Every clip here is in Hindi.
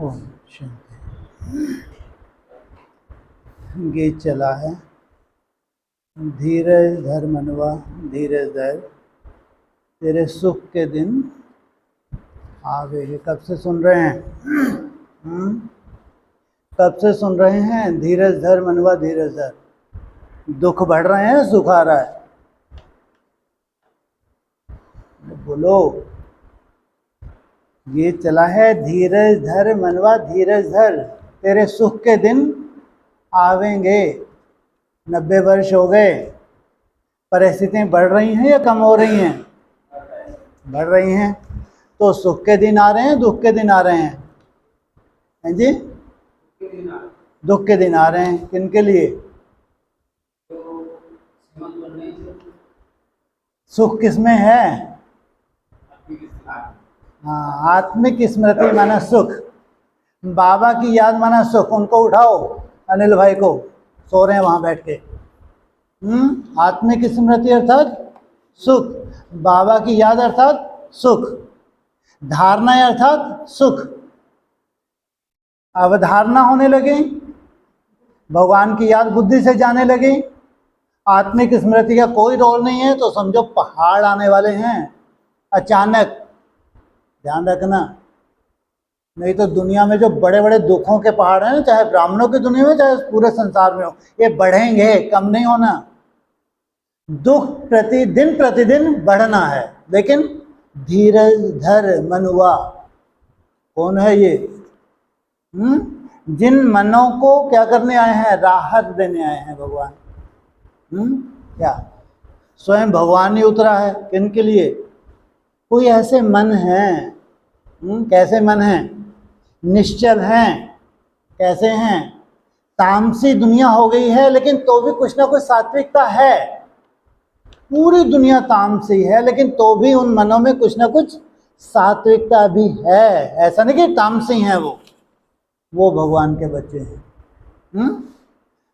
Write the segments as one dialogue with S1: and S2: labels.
S1: ओम शांति। गीत चला है, धीरज धर मनवा धीरज धर, तेरे सुख के दिन आवेंगे। कब से सुन रहे हैं? कब से सुन रहे हैं? धीरज धर मनवा धीरज धर। दुख बढ़ रहे हैं, सुख आ रहा है? बोलो। ये चला है, धीरज धर मनवा धीरज धर, तेरे सुख के दिन आवेंगे। 90 वर्ष हो गए, परिस्थितियां बढ़ रही हैं या कम हो रही हैं? बढ़ रही हैं। तो सुख के दिन आ रहे हैं, दुख के दिन आ रहे हैं? हैं जी? दुख के दिन आ रहे हैं। किन के लिए? सुख किसमें है? हाँ, आत्मिक स्मृति माना सुख, बाबा की याद माना सुख। उनको उठाओ, अनिल भाई को, सो रहे हैं वहां बैठ के। आत्मिक स्मृति अर्थात सुख, बाबा की याद अर्थात सुख, धारणा अर्थात सुख। अवधारणा होने लगी, भगवान की याद बुद्धि से जाने लगी, आत्मिक स्मृति का कोई रोल नहीं है, तो समझो पहाड़ आने वाले हैं अचानक। ध्यान रखना, नहीं तो दुनिया में जो बड़े बड़े दुखों के पहाड़ हैं, चाहे ब्राह्मणों की दुनिया में चाहे पूरे संसार में हो, ये बढ़ेंगे, कम नहीं होना। दुख प्रतिदिन प्रतिदिन बढ़ना है, लेकिन धीरज धर मनुआ। कौन है ये? जिन मनों को क्या करने आए हैं? राहत देने आए हैं भगवान। क्या स्वयं भगवान ही उतरा है? किन के लिए? कोई ऐसे मन हैं, कैसे मन हैं? निश्चल हैं। कैसे हैं? तामसी दुनिया हो गई है, लेकिन तो भी कुछ ना कुछ सात्विकता है। पूरी दुनिया तामसी है, लेकिन तो भी उन मनों में कुछ ना कुछ सात्विकता भी है। ऐसा नहीं कि तामसी हैं वो भगवान के बच्चे हैं।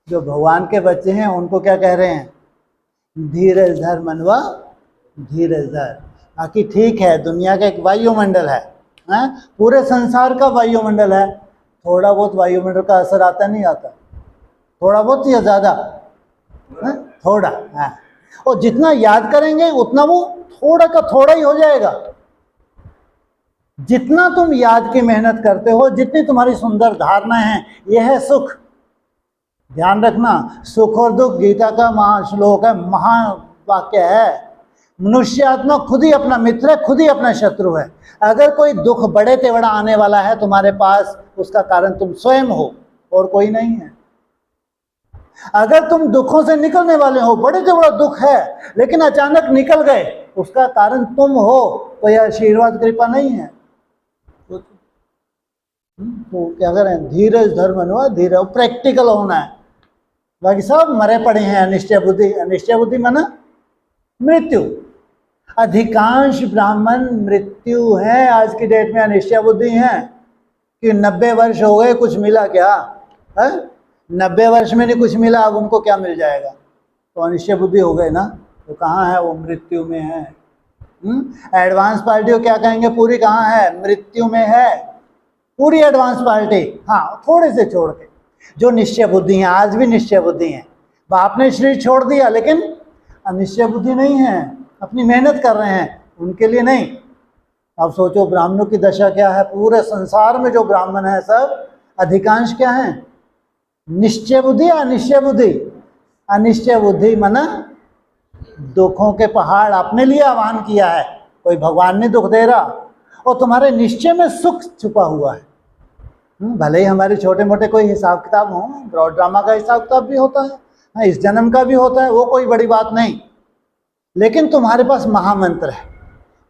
S1: जो भगवान के बच्चे हैं उनको क्या कह रहे हैं? धीरज धर मनवा धीरज धर। बाकी ठीक है, दुनिया का एक वायुमंडल है, पूरे संसार का वायुमंडल है। थोड़ा बहुत वायुमंडल का असर आता नहीं आता? थोड़ा बहुत या ज्यादा? थोड़ा। और जितना याद करेंगे उतना वो थोड़ा का थोड़ा ही हो जाएगा। जितना तुम याद की मेहनत करते हो, जितनी तुम्हारी सुंदर धारणा है, यह है सुख। ध्यान रखना, सुख और दुख गीता का महाश्लोक है, महावाक्य है। मनुष्य आत्मा खुद ही अपना मित्र है, खुद ही अपना शत्रु है। अगर कोई दुख बड़े तेवड़ा आने वाला है तुम्हारे पास, उसका कारण तुम स्वयं हो और कोई नहीं है। अगर तुम दुखों से निकलने वाले हो, बड़े तेवड़ा दुख है लेकिन अचानक निकल गए, उसका कारण तुम हो। तो यह आशीर्वाद कृपा नहीं है। तो क्या करें? धीरज धर मनवा धीरज, प्रैक्टिकल होना है। बाकी सब मरे पड़े हैं अनिश्चय बुद्धि। अनिश्चय बुद्धि माना मृत्यु। अधिकांश ब्राह्मण मृत्यु है आज की डेट में, अनिश्चय बुद्धि है कि 90 वर्ष हो गए, कुछ मिला क्या? 90 वर्ष में नहीं कुछ मिला, अब उनको क्या मिल जाएगा? तो अनिश्चय बुद्धि हो गए ना। तो कहाँ है वो? मृत्यु में है। एडवांस पार्टी को क्या कहेंगे? पूरी कहाँ है? मृत्यु में है पूरी एडवांस पार्टी। हाँ, थोड़े से छोड़ के जो निश्चय बुद्धि हैं, आज भी निश्चय बुद्धि हैं। बाप ने शरीर छोड़ दिया लेकिन अनिश्चय बुद्धि नहीं है, अपनी मेहनत कर रहे हैं, उनके लिए नहीं। अब सोचो ब्राह्मणों की दशा क्या है? पूरे संसार में जो ब्राह्मण है सब अधिकांश क्या है? निश्चय बुद्धि या अनिश्चय बुद्धि? अनिश्चय बुद्धि माना दुखों के पहाड़ अपने लिए आह्वान किया है। कोई भगवान नहीं दुख दे रहा, और तुम्हारे निश्चय में सुख छुपा हुआ है। भले ही हमारे छोटे मोटे कोई हिसाब किताब हो, ब्रॉड ड्रामा का हिसाब किताब भी होता है, इस जन्म का भी होता है, वो कोई बड़ी बात नहीं। लेकिन तुम्हारे पास महामंत्र है,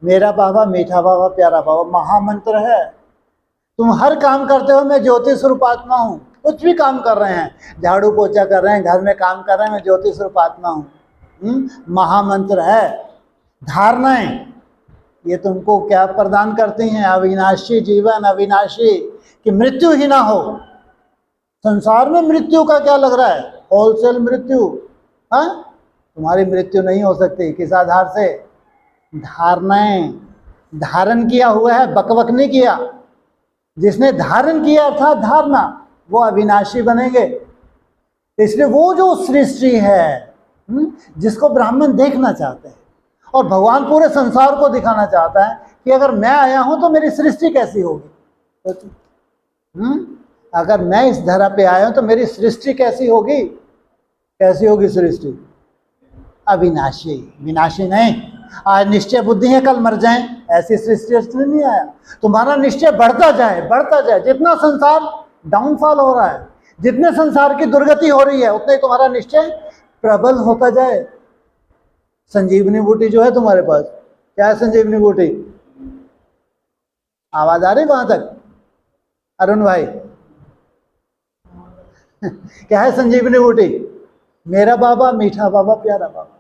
S1: मेरा बाबा मीठा बाबा प्यारा बाबा, महामंत्र है। तुम हर काम करते हो, मैं ज्योति स्वरूप आत्मा हूँ। कुछ भी काम कर रहे हैं, झाड़ू पोछा कर रहे हैं, घर में काम कर रहे हैं, मैं ज्योति स्वरूप आत्मा हूँ। महामंत्र है। धारणाएं ये तुमको क्या प्रदान करती हैं? अविनाशी जीवन, अविनाशी, कि मृत्यु ही ना हो। संसार में मृत्यु का क्या लग रहा है? होलसेल मृत्यु। तुम्हारी मृत्यु नहीं हो सकती। किस आधार से? धारणाएं धारण किया हुआ है, बकबक नहीं किया। जिसने धारण किया अर्थात धारणा, वो अविनाशी बनेंगे। इसलिए वो जो सृष्टि है जिसको ब्राह्मण देखना चाहते हैं, और भगवान पूरे संसार को दिखाना चाहता है कि अगर मैं आया हूं तो मेरी सृष्टि कैसी होगी। अगर मैं इस धरा पे आया हूं तो मेरी सृष्टि कैसी होगी, कैसी होगी सृष्टि? अविनाशी, विनाशी नहीं। आज निश्चय बुद्धि है, कल मर जाएं, ऐसी सृष्टि नहीं आया। तुम्हारा निश्चय बढ़ता जाए, बढ़ता जाए। जितना संसार डाउनफॉल हो रहा है, जितने संसार की दुर्गति हो रही है, उतना ही तुम्हारा निश्चय प्रबल होता जाए। संजीवनी बूटी जो है तुम्हारे पास, क्या है संजीवनी बूटी? आवाज आ रही वहां तक अरुण भाई? क्या है संजीवनी बूटी? मेरा बाबा, मीठा बाबा, प्यारा बाबा।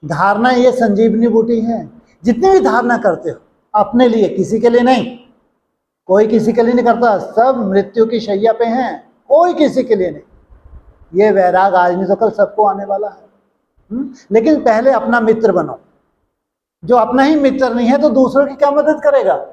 S1: धारणा ये संजीवनी बूटी है। जितनी भी धारणा करते हो अपने लिए, किसी के लिए नहीं। कोई किसी के लिए नहीं करता, सब मृत्यु की शैया पे हैं, कोई किसी के लिए नहीं। ये वैराग आज नहीं तो कल सबको आने वाला है। लेकिन पहले अपना मित्र बनो। जो अपना ही मित्र नहीं है तो दूसरों की क्या मदद करेगा?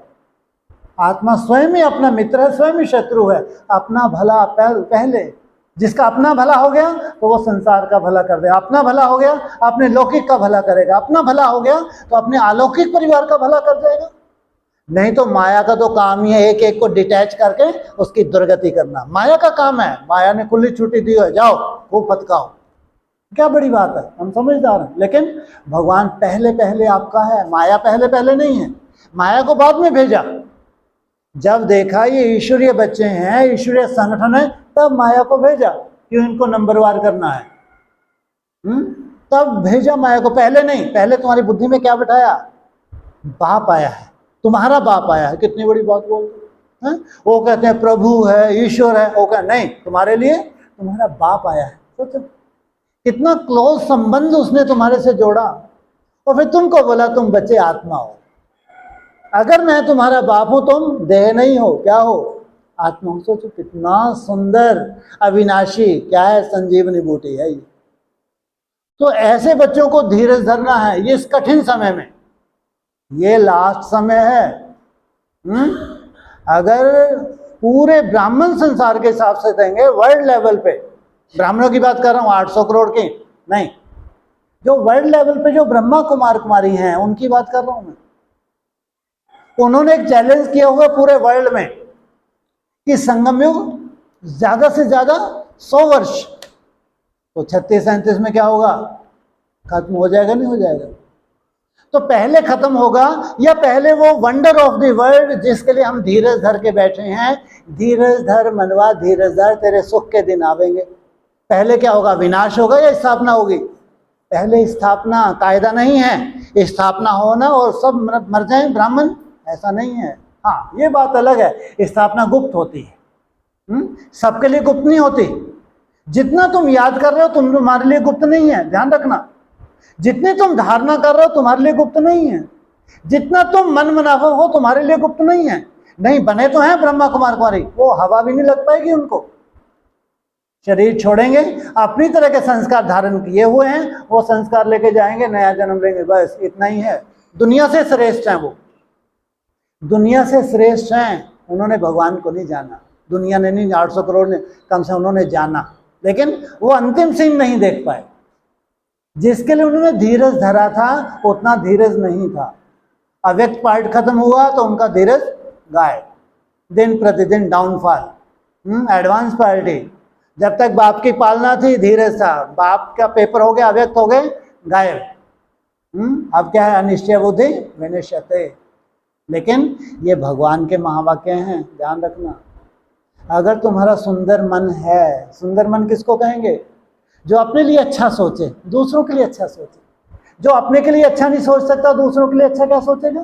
S1: आत्मा स्वयं ही अपना मित्र है, स्वयं ही शत्रु है। अपना भला पहले। जिसका अपना भला हो गया तो वो संसार का भला कर देगा, अपना भला हो गया अपने लौकिक का भला करेगा, अपना भला हो गया तो अपने अलौकिक परिवार का भला कर जाएगा। नहीं तो माया का तो काम ही है एक एक को डिटैच करके उसकी दुर्गति करना। माया का काम है। माया ने खुली छुट्टी दी है, जाओ खूब फटकाओ, क्या बड़ी बात है, हम समझदार हैं। लेकिन भगवान पहले पहले आपका है, माया पहले पहले नहीं है। माया को बाद में भेजा। जब देखा ये ईश्वरीय बच्चे हैं, ईश्वरीय संगठन है, तब माया को भेजा, क्यों इनको नंबरवार करना है। तब भेजा माया को, पहले नहीं। पहले तुम्हारी बुद्धि में क्या बिठाया? बाप आया है, तुम्हारा बाप आया है। कितनी बड़ी बात बोलते हैं। वो कहते हैं प्रभु है, ईश्वर है। वो कहते नहीं, तुम्हारे लिए तुम्हारा बाप आया है। सोचो कितना क्लोज संबंध उसने तुम्हारे से जोड़ा, और फिर तुमको बोला तुम बच्चे आत्मा हो। अगर मैं तुम्हारा बाप हूं, तुम देह नहीं हो, क्या हो? आत्मा हो। सोचो कितना सुंदर अविनाशी, क्या है? संजीवनी बूटी है ये। तो ऐसे बच्चों को धीरज धरना है ये इस कठिन समय में। ये लास्ट समय है। अगर पूरे ब्राह्मण संसार के हिसाब से देंगे, वर्ल्ड लेवल पे, ब्राह्मणों की बात कर रहा हूं, 800 करोड़ की नहीं, जो वर्ल्ड लेवल पे जो ब्रह्मा कुमार कुमारी हैं उनकी बात कर रहा हूं मैं। उन्होंने एक चैलेंज किया हुआ पूरे वर्ल्ड में कि संगम युग ज्यादा से ज्यादा 100 वर्ष, तो 36-37 में क्या होगा? खत्म हो जाएगा, नहीं हो जाएगा? तो पहले खत्म होगा, या पहले वो वंडर ऑफ द वर्ल्ड जिसके लिए हम धीरज धर के बैठे हैं, धीरज धर मनवा धीरज धर, तेरे सुख के दिन आवेंगे। पहले क्या होगा? विनाश होगा या स्थापना होगी? पहले स्थापना। कायदा नहीं है स्थापना होना और सब मर जाए ब्राह्मण, ऐसा नहीं है। हाँ, ये बात अलग है, स्थापना गुप्त होती है। सबके लिए गुप्त नहीं होती। जितना तुम याद कर रहे हो तुम्हारे लिए गुप्त नहीं है, ध्यान रखना। जितनी तुम धारणा कर रहे हो तुम्हारे लिए गुप्त नहीं है। जितना तुम मन मुनाफा हो तुम्हारे लिए गुप्त नहीं है। नहीं बने तो हैं ब्रह्मा कुमार कुमारी, वो हवा भी नहीं लग पाएगी उनको। शरीर छोड़ेंगे, अपनी तरह के संस्कार धारण किए हुए हैं, वो संस्कार लेके जाएंगे, नया जन्म लेंगे, बस इतना ही है। दुनिया से श्रेष्ठ हैं वो, दुनिया से श्रेष्ठ हैं। उन्होंने भगवान को नहीं जाना, दुनिया ने नहीं, 800 करोड़ ने कम से उन्होंने जाना, लेकिन वो अंतिम सीन नहीं देख पाए। जिसके लिए उन्होंने धीरज धरा था उतना धीरज नहीं था। अव्यक्त पार्ट खत्म हुआ तो उनका धीरज गायब, दिन प्रतिदिन डाउनफॉल। एडवांस पार्टी, जब तक बाप की पालना थी धीरज था, बाप का पेपर हो गया, अव्यक्त हो गए, गायब। अब क्या है? अनिश्चय बुद्धि विनिश्चते। लेकिन ये भगवान के महावाक्य हैं, ध्यान रखना। अगर तुम्हारा सुंदर मन है, सुंदर मन किसको कहेंगे? जो अपने लिए अच्छा सोचे, दूसरों के लिए अच्छा सोचे। जो अपने के लिए अच्छा नहीं सोच सकता, दूसरों के लिए अच्छा क्या सोचेगा?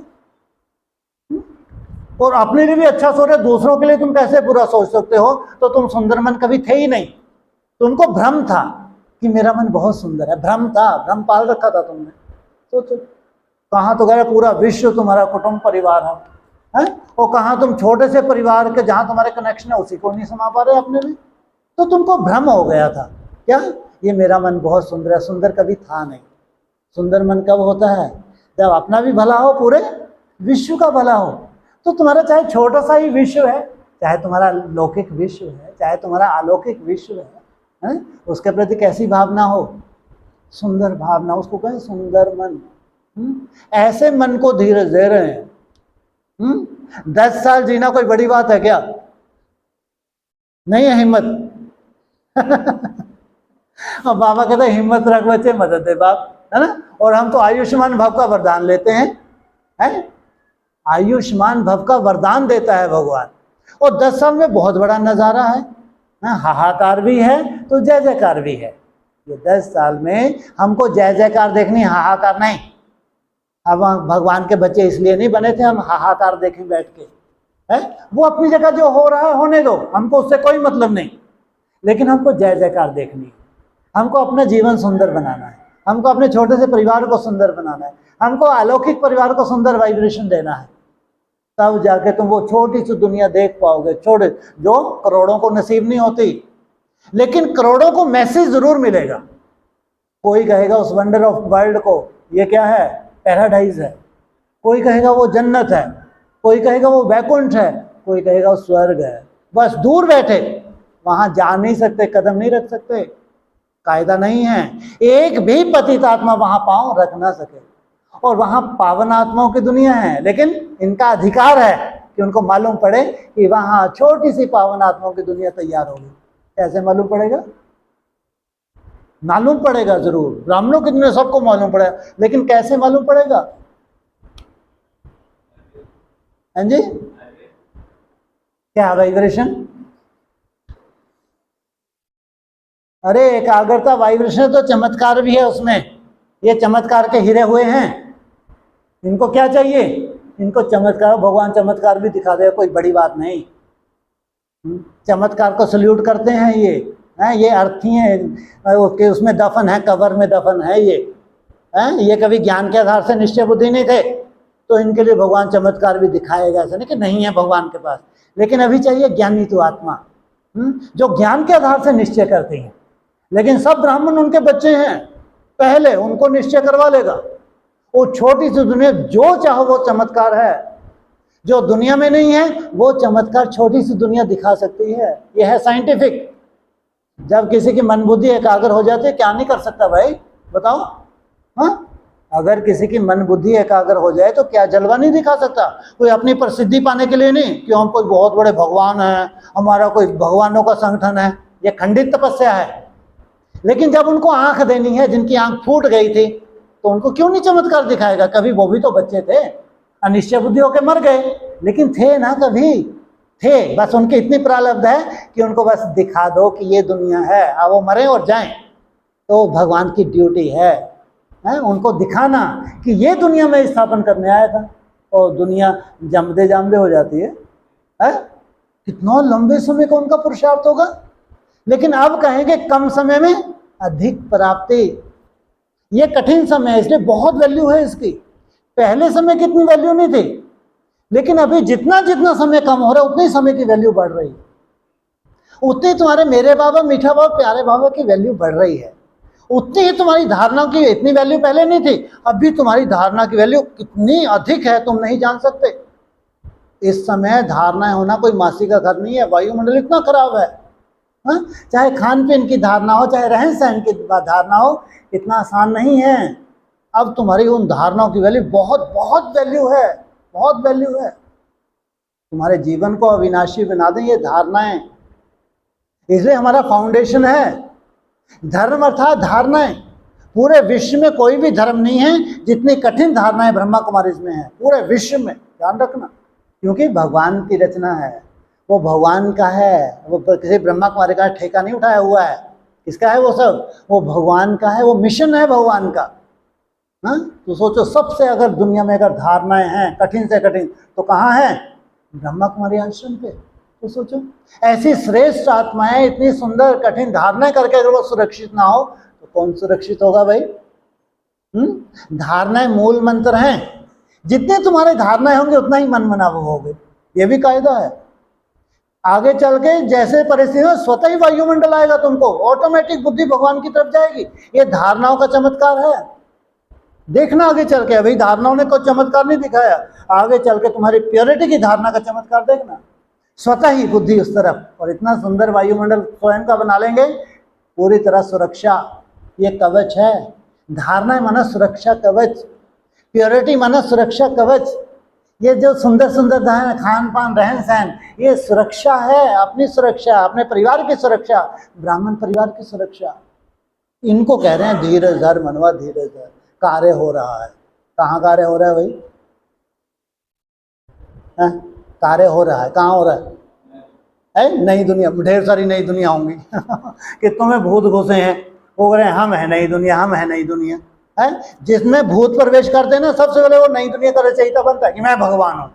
S1: और अपने लिए भी अच्छा सोच रहे, दूसरों के लिए तुम कैसे बुरा सोच सकते हो? तो तुम सुंदर मन कभी थे ही नहीं। तुमको भ्रम था कि मेरा मन बहुत सुंदर है, भ्रम था, भ्रम पाल रखा था तुमने। सोचो कहाँ तो गया पूरा विश्व तुम्हारा कुटुंब परिवार है, और कहाँ तुम छोटे से परिवार के जहाँ तुम्हारे कनेक्शन है उसी को नहीं समा पा रहे अपने में। तो तुमको भ्रम हो गया था, क्या ये मेरा मन बहुत सुंदर है। सुंदर कभी था नहीं। सुंदर मन कब होता है? जब अपना भी भला हो, पूरे विश्व का भला हो। तो तुम्हारा चाहे छोटा सा ही विश्व है, चाहे तुम्हारा लौकिक विश्व है, चाहे तुम्हारा अलौकिक विश्व है, उसके प्रति कैसी भावना हो, सुंदर भावना, उसको कहें सुंदर मन। ऐसे मन को धीरज दे रहे हैं। 10 साल जीना कोई बड़ी बात है क्या? नहीं है हिम्मत। और बाबा कहते हैं हिम्मत रख बच्चे, मदद दे बाप, है ना। और हम तो आयुष्मान भव का वरदान लेते हैं, आयुष्मान भव का वरदान देता है भगवान। और 10 साल में बहुत बड़ा नजारा है, हाहाकार भी है तो जय जयकार भी है। ये 10 साल में हमको जय जयकार देखनी, हाहाकार नहीं। अब भगवान के बच्चे इसलिए नहीं बने थे हम हाहाकार देखें बैठ के, है। वो अपनी जगह जो हो रहा है होने दो, हमको उससे कोई मतलब नहीं। लेकिन हमको जय जयकार देखनी है, हमको अपना जीवन सुंदर बनाना है, हमको अपने छोटे से परिवार को सुंदर बनाना है, हमको अलौकिक परिवार को सुंदर वाइब्रेशन देना है। तब जाके तुम वो छोटी सी दुनिया देख पाओगे, छोटे जो करोड़ों को नसीब नहीं होती, लेकिन करोड़ों को मैसेज जरूर मिलेगा। कोई कहेगा उस वंडर ऑफ वर्ल्ड को ये क्या है, पैराडाइज है, कोई कहेगा वो जन्नत है, कोई कहेगा वो वैकुंठ है, कोई कहेगा वो स्वर्ग है। बस दूर बैठे, वहां जा नहीं सकते, कदम नहीं रख सकते, कायदा नहीं है। एक भी पतित आत्मा वहां पांव रख ना सके। और वहां पावन आत्माओं की दुनिया है, लेकिन इनका अधिकार है कि उनको मालूम पड़े कि वहां छोटी सी पावन आत्माओं की दुनिया तैयार होगी। कैसे मालूम पड़ेगा? मालूम पड़ेगा जरूर, ब्राह्मणों की दुनिया सबको मालूम पड़ेगा, लेकिन कैसे मालूम पड़ेगा? हाँ जी, क्या वाइब्रेशन? अरे एकाग्रता वाइब्रेशन तो चमत्कार भी है उसमें। ये चमत्कार के हिरे हुए हैं, इनको क्या चाहिए? इनको चमत्कार, भगवान चमत्कार भी दिखा दे, कोई बड़ी बात नहीं। चमत्कार को सल्यूट करते हैं ये अर्थी हैं, ओके, उसमें दफन है, कबर में दफन है ये कभी ज्ञान के आधार से निश्चय बुद्धि नहीं थे, तो इनके लिए भगवान चमत्कार भी दिखाएगा। ऐसा नहीं कि नहीं है भगवान के पास, लेकिन अभी चाहिए ज्ञानी तो आत्मा जो ज्ञान के आधार से निश्चय करती हैं। लेकिन सब ब्राह्मण उनके बच्चे हैं, पहले उनको निश्चय करवा लेगा। वो छोटी सी दुनिया, जो चाहो वो चमत्कार है, जो दुनिया में नहीं है वो चमत्कार छोटी सी दुनिया दिखा सकती है। यह है साइंटिफिक। जब किसी की मन बुद्धि एकाग्र हो जाती है, क्या नहीं कर सकता भाई बताओ? हाँ, अगर किसी की मन बुद्धि एकाग्र हो जाए तो क्या जलवा नहीं दिखा सकता? कोई अपनी प्रसिद्धि पाने के लिए नहीं कि हम कोई बहुत बड़े भगवान हैं, हमारा कोई भगवानों का संगठन है, ये खंडित तपस्या है। लेकिन जब उनको आंख देनी है, जिनकी आंख फूट गई थी, तो उनको क्यों नहीं चमत्कार दिखाएगा? कभी वो भी तो बच्चे थे, अनिश्चय बुद्धि होकर मर गए, लेकिन थे ना, कभी थे। बस उनकी इतनी प्रारब्ध है कि उनको बस दिखा दो कि ये दुनिया है, अब वो मरे और जाएं, तो भगवान की ड्यूटी है उनको दिखाना कि ये दुनिया में स्थापन करने आया था। और दुनिया जमदे जामदे हो जाती है, कितना लंबे समय का उनका पुरुषार्थ होगा। लेकिन अब कहेंगे कम समय में अधिक प्राप्ति, ये कठिन समय है, इसलिए बहुत वैल्यू है इसकी। पहले समय कितनी वैल्यू नहीं थी, लेकिन अभी जितना जितना समय कम हो रहा है उतनी समय की वैल्यू बढ़ रही है, उतनी तुम्हारे मेरे बाबा, मीठा बाबा, प्यारे बाबा की वैल्यू बढ़ रही है, उतनी ही तुम्हारी धारणा की। इतनी वैल्यू पहले नहीं थी, अभी तुम्हारी धारणा की वैल्यू कितनी अधिक है तुम नहीं जान सकते। इस समय धारणाएं होना कोई मासी का घर नहीं है। वायुमंडल इतना खराब है, चाहे खान पीन की धारणा हो, चाहे रहन सहन की धारणा हो, इतना आसान नहीं है। अब तुम्हारी उन धारणाओं की वैल्यू बहुत बहुत वैल्यू है, बहुत वैल्यू है। तुम्हारे जीवन को अविनाशी बना दें ये धारणाएं, इसलिए हमारा फाउंडेशन है धर्म अर्थात धारणाएं। पूरे विश्व में कोई भी धर्म नहीं है जितनी कठिन धारणाएं ब्रह्मा कुमारीज में है, पूरे विश्व में। ध्यान रखना, क्योंकि भगवान की रचना है, वो भगवान का है, वो किसी ब्रह्मा कुमारी का ठेका नहीं उठाया हुआ है। किसका है वो सब? वो भगवान का है, वो मिशन है भगवान का। तो सोचो, सबसे अगर दुनिया में अगर धारणाएं हैं कठिन से कठिन, तो कहाँ है? ब्रह्मा कुमारी आश्रम पे। तो सोचो, ऐसी श्रेष्ठ आत्माएं इतनी सुंदर कठिन धारणाएं करके अगर वो सुरक्षित ना हो तो कौन सुरक्षित होगा भाई? धारणाएं मूल मंत्र हैं, जितने तुम्हारे धारणाएं होंगे उतना ही मन मनाव होगे, ये भी कायदा है। आगे चल के जैसे परिस्थिति में स्वतः ही वायुमंडल आएगा, तुमको ऑटोमेटिक बुद्धि भगवान की तरफ जाएगी। ये धारणाओं का चमत्कार है, देखना आगे चल के। अभी धारणाओं ने कोई चमत्कार नहीं दिखाया, आगे चल के तुम्हारी प्योरिटी की धारणा का चमत्कार देखना। स्वतः ही बुद्धि उस तरफ, और इतना सुंदर वायुमंडल स्वयं का बना लेंगे, पूरी तरह सुरक्षा। ये कवच है। धारणा माना सुरक्षा कवच, प्योरिटी माना सुरक्षा कवच। ये जो सुंदर सुंदर खान पान रहन सहन, ये सुरक्षा है, अपनी सुरक्षा, अपने परिवार की सुरक्षा, ब्राह्मण परिवार की सुरक्षा। इनको कह रहे हैं धीरज धर मनवा, धीरज धर। कार्य हो रहा है। कहाँ कार्य हो रहा है भाई? कार्य हो रहा है, कहाँ हो रहा है? नई दुनिया, ढेर सारी नई दुनिया होंगी कितनों में भूत घुसे हैं, वो कह रहे हैं हम है नई दुनिया, हम है नई दुनिया है। जिसमें भूत प्रवेश करते हैं ना, सबसे पहले वो नई दुनिया का रचयिता बनता है कि मैं भगवान हूँ,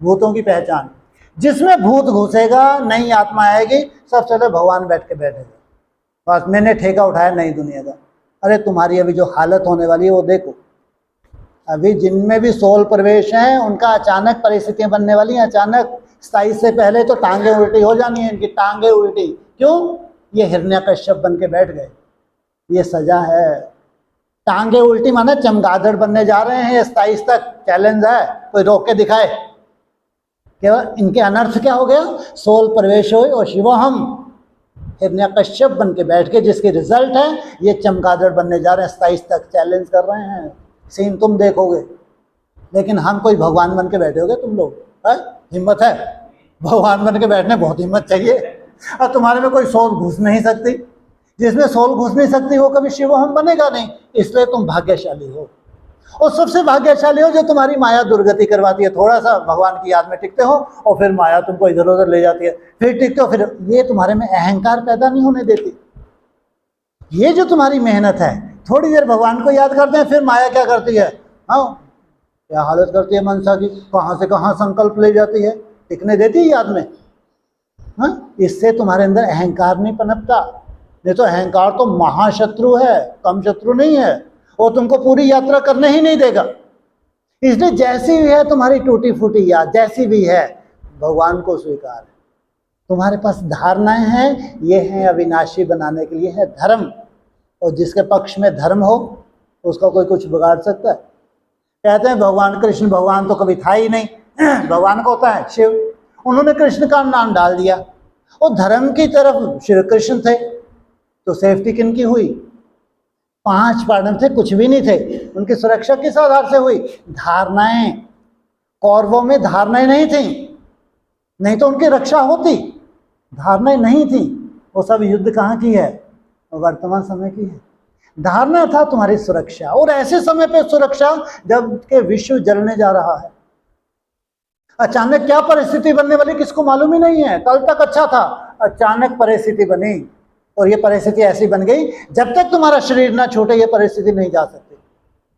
S1: भूतों की पहचान। जिसमें भूत घुसेगा, नई आत्मा आएगी, सबसे पहले भगवान बैठ के बैठेगा, बस मैंने ठेका उठाया नई दुनिया का। अरे तुम्हारी अभी जो हालत होने वाली है वो देखो। अभी जिनमें भी सोल प्रवेश है, उनका अचानक परिस्थितियां बनने वाली हैं, अचानक। 27 से पहले तो टांगे उल्टी हो जानी है इनकी, टांगे उल्टी। क्यों? ये हिरण्यकश्यप बन के बैठ गए, ये सजा है। टांगे उल्टी माने चमगादड़ बनने जा रहे हैं 27 तक, चैलेंज है, कोई रोक के दिखाए। केवल इनके अनर्थ क्या हो गया? सोल प्रवेश हो और शिवोहम हिरण्यकश्यप बन के बैठ के, जिसकी रिजल्ट है ये चमगादड़ बनने जा रहे हैं, 27 तक चैलेंज कर रहे हैं। सीन तुम देखोगे, लेकिन हम कोई भगवान बन के बैठे होगे तुम लोग? हिम्मत है? भगवान बन के बैठने बहुत हिम्मत चाहिए, और तुम्हारे में कोई सोल घुस नहीं सकती। जिसमें सोल घुस नहीं सकती वो कभी शिव हम बनेगा नहीं। इसलिए तुम भाग्यशाली हो, और सबसे भाग्यशाली हो जो तुम्हारी माया दुर्गति करवाती है। थोड़ा सा भगवान की याद में टिकते हो और फिर माया तुमको इधर उधर ले जाती है, फिर टिकते हो, फिर ये तुम्हारे में अहंकार पैदा नहीं होने देती। ये जो तुम्हारी मेहनत है, थोड़ी देर भगवान को याद करते हैं, फिर माया क्या करती है? हाँ, क्या हालत करती है मनसा की, कहाँ से कहाँ संकल्प ले जाती है, टिकने देती है याद में। हाँ, इससे तुम्हारे अंदर अहंकार नहीं पनपता। नहीं तो अहंकार तो महाशत्रु है, कम शत्रु नहीं है, वो तुमको पूरी यात्रा करने ही नहीं देगा। इसलिए जैसी भी है तुम्हारी टूटी फूटी याद, जैसी भी है, भगवान को स्वीकार है। तुम्हारे पास धारणाएं हैं, ये हैं अविनाशी बनाने के लिए है धर्म, और जिसके पक्ष में धर्म हो उसका कोई कुछ बिगाड़ सकता है? कहते हैं भगवान कृष्ण, भगवान तो कभी था ही नहीं, भगवान को होता है शिव। उन्होंने कृष्ण का नाम डाल दिया, और धर्म की तरफ श्री कृष्ण थे, तो सेफ्टी किनकी हुई? 5 पांडव थे, कुछ भी नहीं थे, उनकी सुरक्षा किस आधार से हुई? धारणाएं। कौरवों में धारणाएं नहीं थी, नहीं तो उनकी रक्षा होती। धारणाएं नहीं थी, वो सब युद्ध कहाँ की है? वर्तमान समय की है। धारणा था तुम्हारी सुरक्षा, और ऐसे समय पे सुरक्षा जब के विश्व जलने जा रहा है। अचानक क्या परिस्थिति बनने वाली किसको मालूम ही नहीं है। कल तक अच्छा था, अचानक परिस्थिति बनी, और ये परिस्थिति ऐसी बन गई, जब तक तुम्हारा शरीर ना छूटे ये परिस्थिति नहीं जा सकती।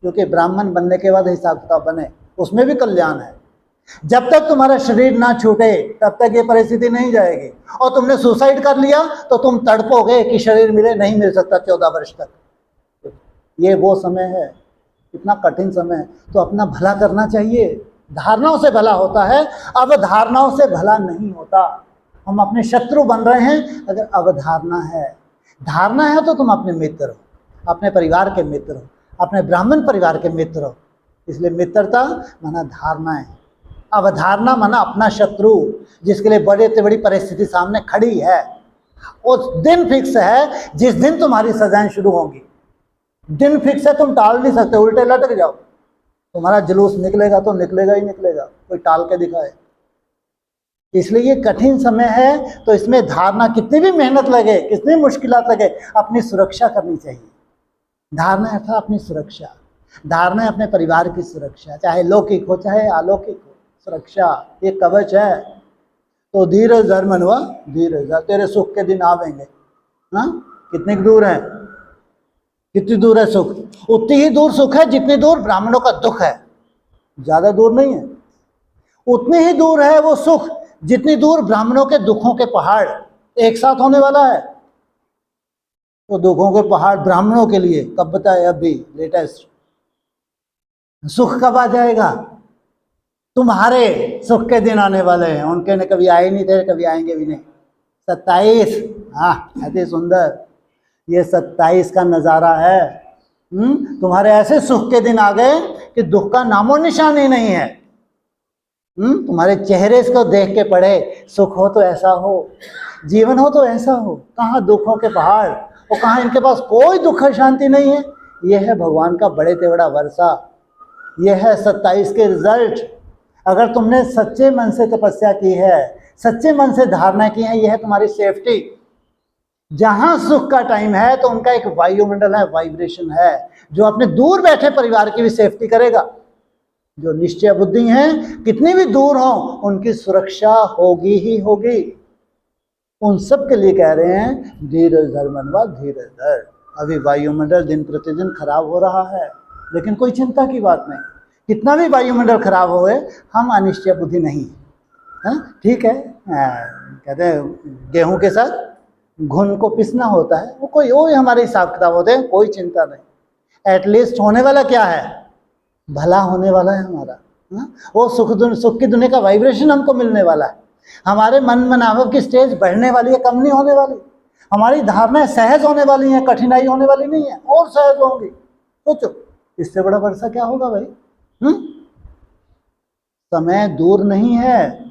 S1: क्योंकि ब्राह्मण बनने के बाद हिसाब किताब बने, उसमें भी कल्याण है। जब तक तुम्हारा शरीर ना छूटे तब तक ये परिस्थिति नहीं जाएगी। और तुमने सुसाइड कर लिया तो तुम तड़पोगे कि शरीर मिले, नहीं मिल सकता 14 वर्ष तक। ये वो समय है, इतना कठिन समय है, तो अपना भला करना चाहिए। धारणाओं से भला होता है, अब धारणाओं से भला नहीं होता। हम अपने शत्रु बन रहे हैं अगर अवधारणा है। धारणा है तो तुम अपने मित्र हो, अपने परिवार के मित्र हो, अपने ब्राह्मण परिवार के मित्र हो। इसलिए मित्रता माना धारणा है, अवधारणा माना अपना शत्रु, जिसके लिए बड़े से बड़ी परिस्थिति सामने खड़ी है। उस दिन फिक्स है जिस दिन तुम्हारी सजाएं शुरू होंगी। दिन फिक्स है, तुम टाल नहीं सकते, उल्टे लटक जाओ। तुम्हारा जुलूस निकलेगा तो निकलेगा ही निकलेगा, कोई टाल के दिखाए। इसलिए ये कठिन समय है, तो इसमें धारणा, कितनी भी मेहनत लगे, कितनी मुश्किलात लगे, अपनी सुरक्षा करनी चाहिए। धारणा है अपनी सुरक्षा, धारणा है अपने परिवार की सुरक्षा, चाहे लौकिक हो चाहे अलौकिक हो। सुरक्षा ये कवच है। तो धीरज धर मनवा, धीरज धर, तेरे सुख के दिन आवेंगे। हाँ, कितनी दूर है? कितनी दूर है सुख? उतनी ही दूर सुख है जितनी दूर ब्राह्मणों का दुख है, ज्यादा दूर नहीं है। उतनी ही दूर है वो सुख जितनी दूर ब्राह्मणों के दुखों के पहाड़ एक साथ होने वाला है। तो दुखों के पहाड़ ब्राह्मणों के लिए कब बताए? अभी लेटेस्ट। सुख कब आ जाएगा? तुम्हारे सुख के दिन आने वाले हैं, उनके ने कभी आए नहीं थे, कभी आएंगे भी नहीं। 27, हाँ अति सुंदर, ये 27 का नजारा है। तुम्हारे ऐसे सुख के दिन आ गए कि दुख का नामो निशान ही नहीं है। तुम्हारे चेहरे को देख के पढ़े, सुख हो तो ऐसा हो, जीवन हो तो ऐसा हो। कहाँ दुखों के पहाड़, और कहाँ इनके पास कोई दुख शांति नहीं है। यह है भगवान का बड़े ते बड़ा वर्षा, यह है 27 के रिजल्ट। अगर तुमने सच्चे मन से तपस्या की है, सच्चे मन से धारणा की है, यह है तुम्हारी सेफ्टी। जहां सुख का टाइम है तो उनका एक वायुमंडल है, वाइब्रेशन है, जो अपने दूर बैठे परिवार की भी सेफ्टी करेगा। जो निश्चय बुद्धि हैं, कितनी भी दूर हो, उनकी सुरक्षा होगी ही होगी। उन सब के लिए कह रहे हैं धीरज धर मनवा धीरज धर। अभी वायुमंडल दिन प्रतिदिन खराब हो रहा है, लेकिन कोई चिंता की बात नहीं। कितना भी वायुमंडल खराब होए, हम अनिश्चय बुद्धि नहीं है। ठीक है, कहते हैं गेहूं के साथ घुन को पिसना होता है, वो कोई वो हमारे हिसाब किताब होते हैं, कोई चिंता नहीं। एटलीस्ट होने वाला क्या है, भला होने वाला है हमारा। वो सुख की दुनिया का वाइब्रेशन हमको मिलने वाला है। हमारे मन मनावव की स्टेज बढ़ने वाली है, कम नहीं होने वाली। हमारी धारणाएं सहज होने वाली हैं, कठिनाई होने वाली नहीं है, और सहज होंगी। सोचो इससे बड़ा वर्षा क्या होगा भाई। समय दूर नहीं है,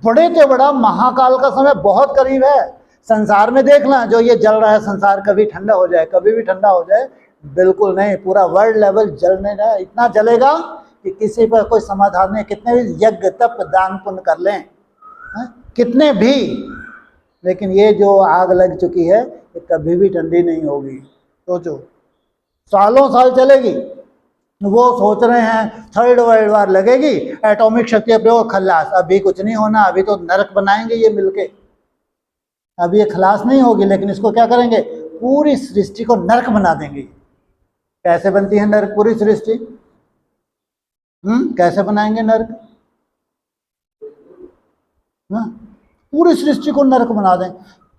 S1: बड़े से बड़ा महाकाल का समय बहुत करीब है। संसार में देखना, जो ये जल रहा है संसार, कभी ठंडा हो जाए, कभी भी ठंडा हो जाए, बिल्कुल नहीं। पूरा वर्ल्ड लेवल जलने का इतना जलेगा कि किसी पर कोई समाधान नहीं। कितने भी यज्ञ तप दान पुण्य कर लें, कितने भी, लेकिन ये जो आग लग चुकी है ये कभी भी ठंडी नहीं होगी। सोचो सालों साल चलेगी। वो सोच रहे हैं थर्ड वर्ल्ड वार लगेगी, एटॉमिक शक्ति प्रयोग, खल्लास। अभी कुछ नहीं होना, अभी तो नरक बनाएंगे ये मिलके। अभी ये खलास नहीं होगी, लेकिन इसको क्या करेंगे, पूरी सृष्टि को नरक बना देंगे। कैसे बनती है नरक पूरी सृष्टि? कैसे बनाएंगे नरक? पूरी सृष्टि को नरक बना दें।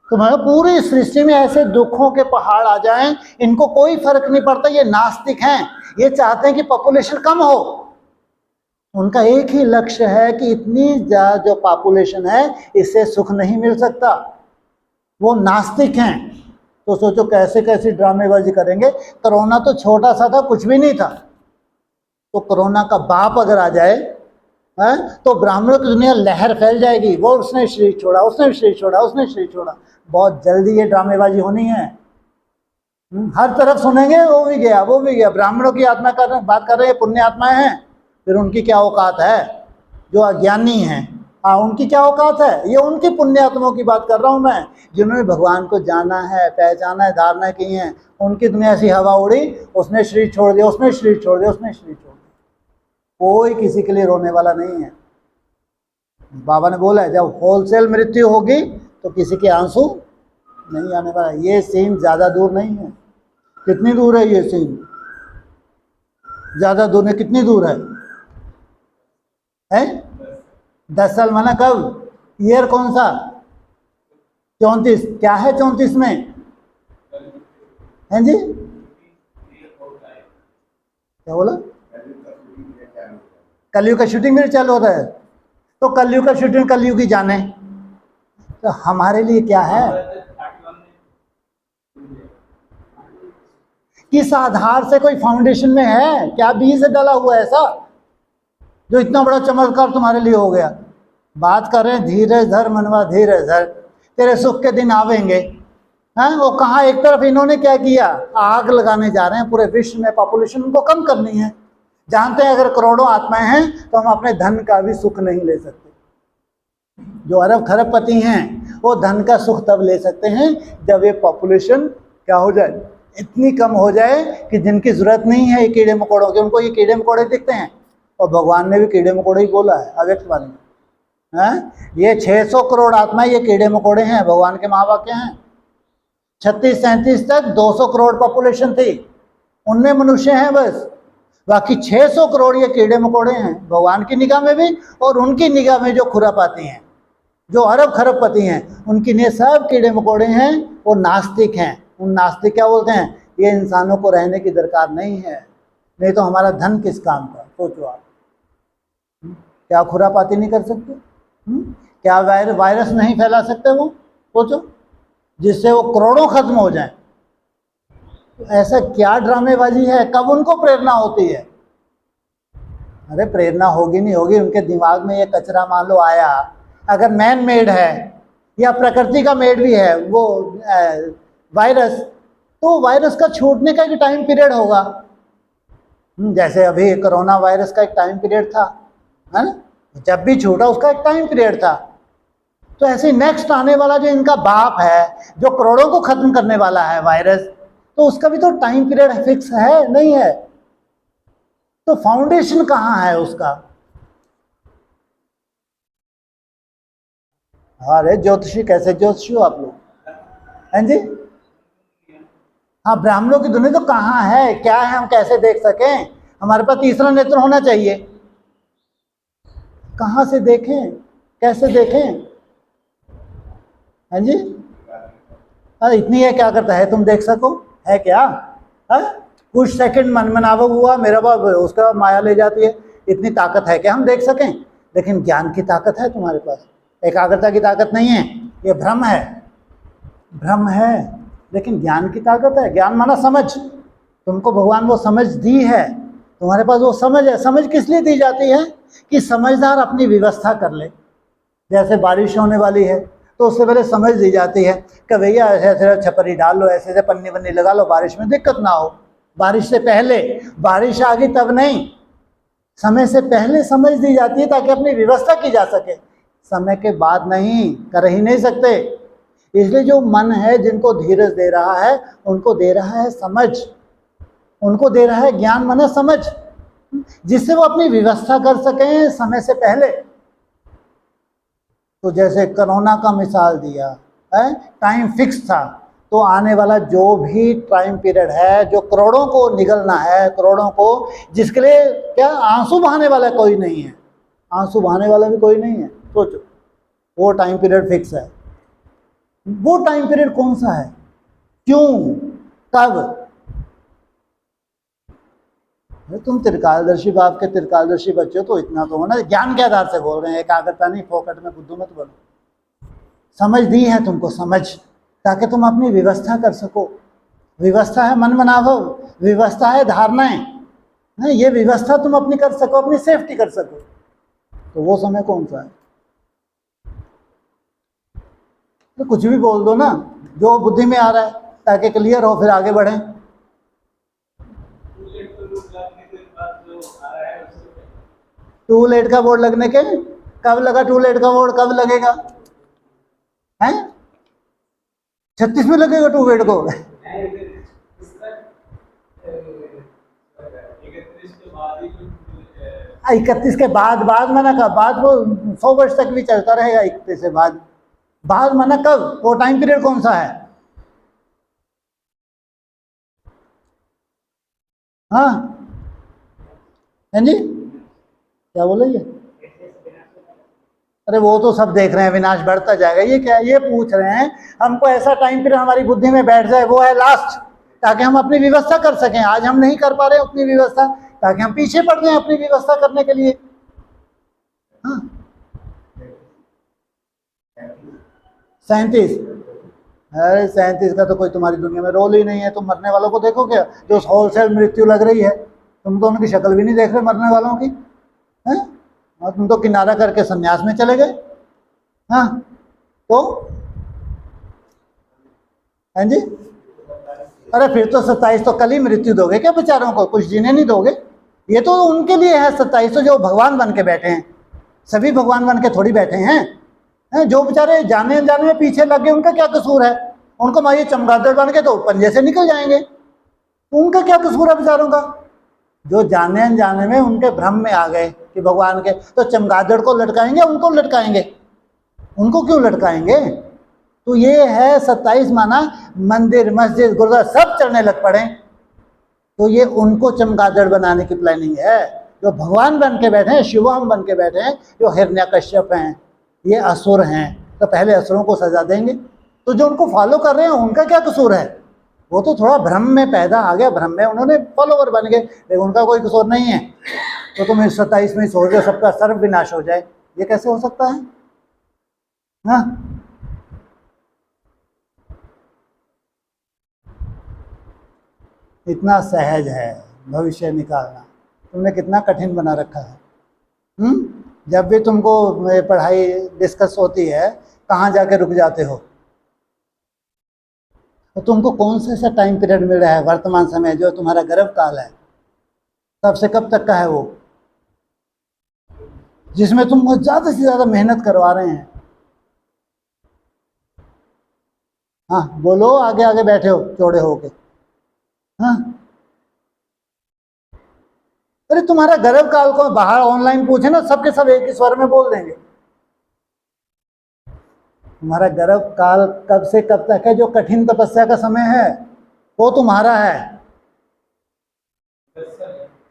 S1: तुम्हारा पूरी सृष्टि में ऐसे दुखों के पहाड़ आ जाएं, इनको कोई फर्क नहीं पड़ता। ये नास्तिक हैं, ये चाहते हैं कि पॉपुलेशन कम हो। उनका एक ही लक्ष्य है कि इतनी जो पॉपुलेशन है इससे सुख नहीं मिल सकता। वो नास्तिक हैं। तो सोचो कैसे कैसे ड्रामेबाजी करेंगे। कोरोना तो छोटा सा था, कुछ भी नहीं था। तो कोरोना का बाप अगर आ जाए तो ब्राह्मणों की दुनिया लहर फैल जाएगी। वो उसने शरीर छोड़ा, उसने शरीर छोड़ा, उसने शरीर छोड़ा। बहुत जल्दी ये ड्रामेबाजी होनी है। हर तरफ सुनेंगे वो भी गया, वो भी गया। ब्राह्मणों की आत्मा कर बात कर रहे हैं, पुण्य आत्माएं हैं, फिर उनकी क्या औकात है? जो अज्ञानी हैं, उनकी क्या औकात है? ये उनकी पुण्य आत्माओं की बात कर रहा हूँ मैं, जिन्होंने भगवान को जाना है, पहचाना है, धारणा की है। उनकी दुनिया ऐसी हवा उड़ी, उसने शरीर छोड़ दिया, उसने शरीर छोड़ दिया, उसने शरीर छोड़ दिया। कोई किसी के लिए रोने वाला नहीं है। बाबा ने बोला है जब होलसेल मृत्यु होगी तो किसी के आंसू नहीं आने वाला। ये सीन ज्यादा दूर नहीं है। कितनी दूर है ये सीन? ज्यादा दूर है। कितनी दूर है? 10 साल माना कब? ईयर कौन सा? 34। क्या है 34 में? हैं जी, क्या बोला? कलयुग का शूटिंग भी चालू होता है। तो कलयुग का शूटिंग कलयुग ही जाने। तो हमारे लिए क्या है? किस आधार से कोई फाउंडेशन में है? क्या बीज डाला हुआ है ऐसा जो इतना बड़ा चमत्कार तुम्हारे लिए हो गया? बात कर रहे हैं धीरज धर मनवा धीरज धर, तेरे सुख के दिन आवेंगे। हैं वो कहाँ? एक तरफ इन्होंने क्या किया, आग लगाने जा रहे हैं पूरे विश्व में, पॉपुलेशन उनको कम करनी है। जानते हैं अगर करोड़ों आत्माएं हैं तो हम अपने धन का भी सुख नहीं ले सकते। जो अरब खरबपति हैं वो धन का सुख तब ले सकते हैं जब ये पॉपुलेशन क्या हो जाए, इतनी कम हो जाए कि जिनकी जरूरत नहीं है ये कीड़े मकोड़ों की, उनको ये कीड़े मकोड़े दिखते हैं। और भगवान ने भी कीड़े मकोड़े ही बोला है अव्यक्त वाणी में। ये 600 करोड़ आत्मा ये कीड़े मकोड़े हैं, भगवान के महावाक्य हैं। 36-37 तक 200 करोड़ पॉपुलेशन थी, उनमें मनुष्य हैं बस। बाकी 600 करोड़ ये कीड़े मकोड़े हैं भगवान की निगाह में भी, और उनकी निगाह में जो खुरापाती हैं, जो अरब खरबपति हैं, उनकी ने सब कीड़े मकोड़े हैं, वो नास्तिक हैं। उन नास्तिक क्या बोलते हैं, ये इंसानों को रहने की दरकार नहीं है, नहीं तो हमारा धन किस काम का? सोचो आप, क्या खुरापाती नहीं कर सकते? क्या वायरस नहीं फैला सकते वो? सोचो, जिससे वो करोड़ों खत्म हो जाएं। तो ऐसा क्या ड्रामेबाजी है? कब उनको प्रेरणा होती है? अरे प्रेरणा होगी नहीं होगी, उनके दिमाग में ये कचरा मान लो आया, अगर मैन मेड है या प्रकृति का मेड भी है वो वायरस, तो वायरस का छूटने का एक टाइम पीरियड होगा। जैसे अभी कोरोना वायरस का एक टाइम पीरियड था, है ना, जब भी छूटा उसका एक टाइम पीरियड था। तो ऐसे नेक्स्ट आने वाला जो इनका बाप है, जो करोड़ों को खत्म करने वाला है वायरस, तो उसका भी तो टाइम पीरियड फिक्स है नहीं है? तो फाउंडेशन कहाँ है उसका? अरे ज्योतिषी कैसे ज्योतिषी हो आप लोग, हैं जी? हाँ, ब्राह्मणों की दुनिया तो कहाँ है, क्या है, हम कैसे देख सकें? हमारे पास तीसरा नेत्र होना चाहिए। कहाँ से देखें, कैसे देखें? हैं जी? अरे इतनी है क्या करता है, तुम देख सको, है क्या? है कुछ सेकंड मन मनावा हुआ मेरा बाप, उसका माया ले जाती है। इतनी ताकत है क्या हम देख सकें? लेकिन ज्ञान की ताकत है तुम्हारे पास, एकाग्रता की ताकत नहीं है। ये भ्रम है, भ्रम है, लेकिन ज्ञान की ताकत है। ज्ञान माना समझ, तुमको भगवान वो समझ दी है, तुम्हारे पास वो समझ है। समझ किस लिए दी जाती है? कि समझदार अपनी व्यवस्था कर ले। जैसे बारिश होने वाली है तो उससे पहले समझ दी जाती है कि भैया ऐसे ऐसे छपरी डाल लो, ऐसे ऐसे पन्नी वन्नी लगा लो, बारिश में दिक्कत ना हो। बारिश से पहले, बारिश आ गई तब नहीं, समय से पहले समझ दी जाती है ताकि अपनी व्यवस्था की जा सके। समय के बाद नहीं, कर ही नहीं सकते। इसलिए जो मन है, जिनको धीरज दे रहा है, उनको दे रहा है समझ, उनको दे रहा है ज्ञान माना समझ, जिससे वो अपनी व्यवस्था कर सकें समय से पहले। तो जैसे कोरोना का मिसाल दिया है, टाइम फिक्स था, तो आने वाला जो भी टाइम पीरियड है, जो करोड़ों को निगलना है, करोड़ों को, जिसके लिए क्या आंसू बहाने वाला कोई नहीं है, आंसू बहाने वाला भी कोई नहीं है। सोचो, वो टाइम पीरियड फिक्स है। वो टाइम पीरियड कौन सा है, क्यों, कब? तुम त्रिकालदर्शी बाप के त्रिकालदर्शी बच्चे हो तो इतना तो होना। ज्ञान के आधार से बोल रहे हैं, एकाग्रता नहीं, फोकट में बुद्धू मत बोलो। समझ दी है तुमको, समझ, ताकि तुम अपनी व्यवस्था कर सको। व्यवस्था है मन मनाभव, व्यवस्था है धारणाएं, ये व्यवस्था तुम अपनी कर सको, अपनी सेफ्टी कर सको। तो वो समय कौन सा है? तो कुछ भी बोल दो ना, जो बुद्धि में आ रहा है, ताकि क्लियर हो, फिर आगे बढ़ें। टू लेट का बोर्ड लगने के, कब लगा टू लेट का बोर्ड, कब लगेगा? हैं 36 में लगेगा टू लेट को? 31 के बाद, बाद माना कब? बाद वो 100 वर्ष तक भी चलता रहेगा। 31 से बाद, बाद माना कब? वो टाइम पीरियड कौन सा है? हाँ, हैं जी, क्या बोले ये? अरे वो तो सब देख रहे हैं, विनाश बढ़ता जाएगा। ये क्या, ये पूछ रहे हैं हमको ऐसा टाइम पीरियड हमारी बुद्धि में बैठ जाए, वो है लास्ट, ताकि हम अपनी व्यवस्था कर सकें। आज हम नहीं कर पा रहे अपनी व्यवस्था, ताकि हम पीछे पड़ जाएं अपनी व्यवस्था करने के लिए। हाँ, 37? अरे 37 का तो कोई तुम्हारी दुनिया में रोल ही नहीं है। तुम मरने वालों को देखो क्या, जो होलसेल मृत्यु लग रही है, तुम तो उनकी शक्ल भी नहीं देख रहे मरने वालों की, हैं? और तुम तो किनारा करके संन्यास में चले गए। हाँ, तो हैं जी, अरे फिर तो 27 तो कल ही मृत्यु दोगे क्या बेचारों को, कुछ जीने नहीं दोगे? ये तो उनके लिए है 27, तो जो भगवान बन के बैठे हैं। सभी भगवान बन के थोड़ी बैठे हैं, जो बेचारे जाने अनजाने में पीछे लग गए, उनका क्या कसूर है? उनको मारिए चमगादड़ बन के तो पंजे से निकल जाएंगे, उनका क्या कसूर है बेचारों का? जो जाने अनजाने में उनके भ्रम में आ गए कि भगवान के, तो चमगादड़ को लटकाएंगे, उनको लटकाएंगे? उनको क्यों लटकाएंगे? तो ये है 27 माना मंदिर मस्जिद गुरुद्वारा सब चढ़ने लग पड़े, तो ये उनको चमगादड़ बनाने की प्लानिंग है। जो भगवान बन के बैठे हैं, शिवम बन के बैठे हैं, जो हिरण्यकश्यप हैं, ये असुर हैं, तो पहले असुरों को सजा देंगे। तो जो उनको फॉलो कर रहे हैं उनका क्या कसूर है? वो तो थोड़ा भ्रम में पैदा आ गया, भ्रम में उन्होंने फॉलोवर बन गए, लेकिन उनका कोई कसूर नहीं है। तो तुम इस 27 में सोच रहे हो सबका सर्व विनाश हो जाए, ये कैसे हो सकता है? हाँ, इतना सहज है भविष्य निकालना, तुमने कितना कठिन बना रखा है। जब भी तुमको पढ़ाई डिस्कस होती है, कहाँ जाके रुक जाते हो? तो तुमको कौन सा ऐसा टाइम पीरियड मिल रहा है वर्तमान समय जो तुम्हारा गर्भ काल है, कब से कब तक का है वो, जिसमें तुम बहुत ज़्यादा से ज़्यादा मेहनत करवा रहे हैं। हाँ बोलो, आगे आगे बैठे हो चौड़े होके। हाँ अरे तुम्हारा गर्भ काल को बाहर ऑनलाइन पूछे ना, सबके सब एक ही स्वर में बोल देंगे। तुम्हारा गर्भ काल कब से कब तक है, जो कठिन तपस्या का समय है वो तुम्हारा है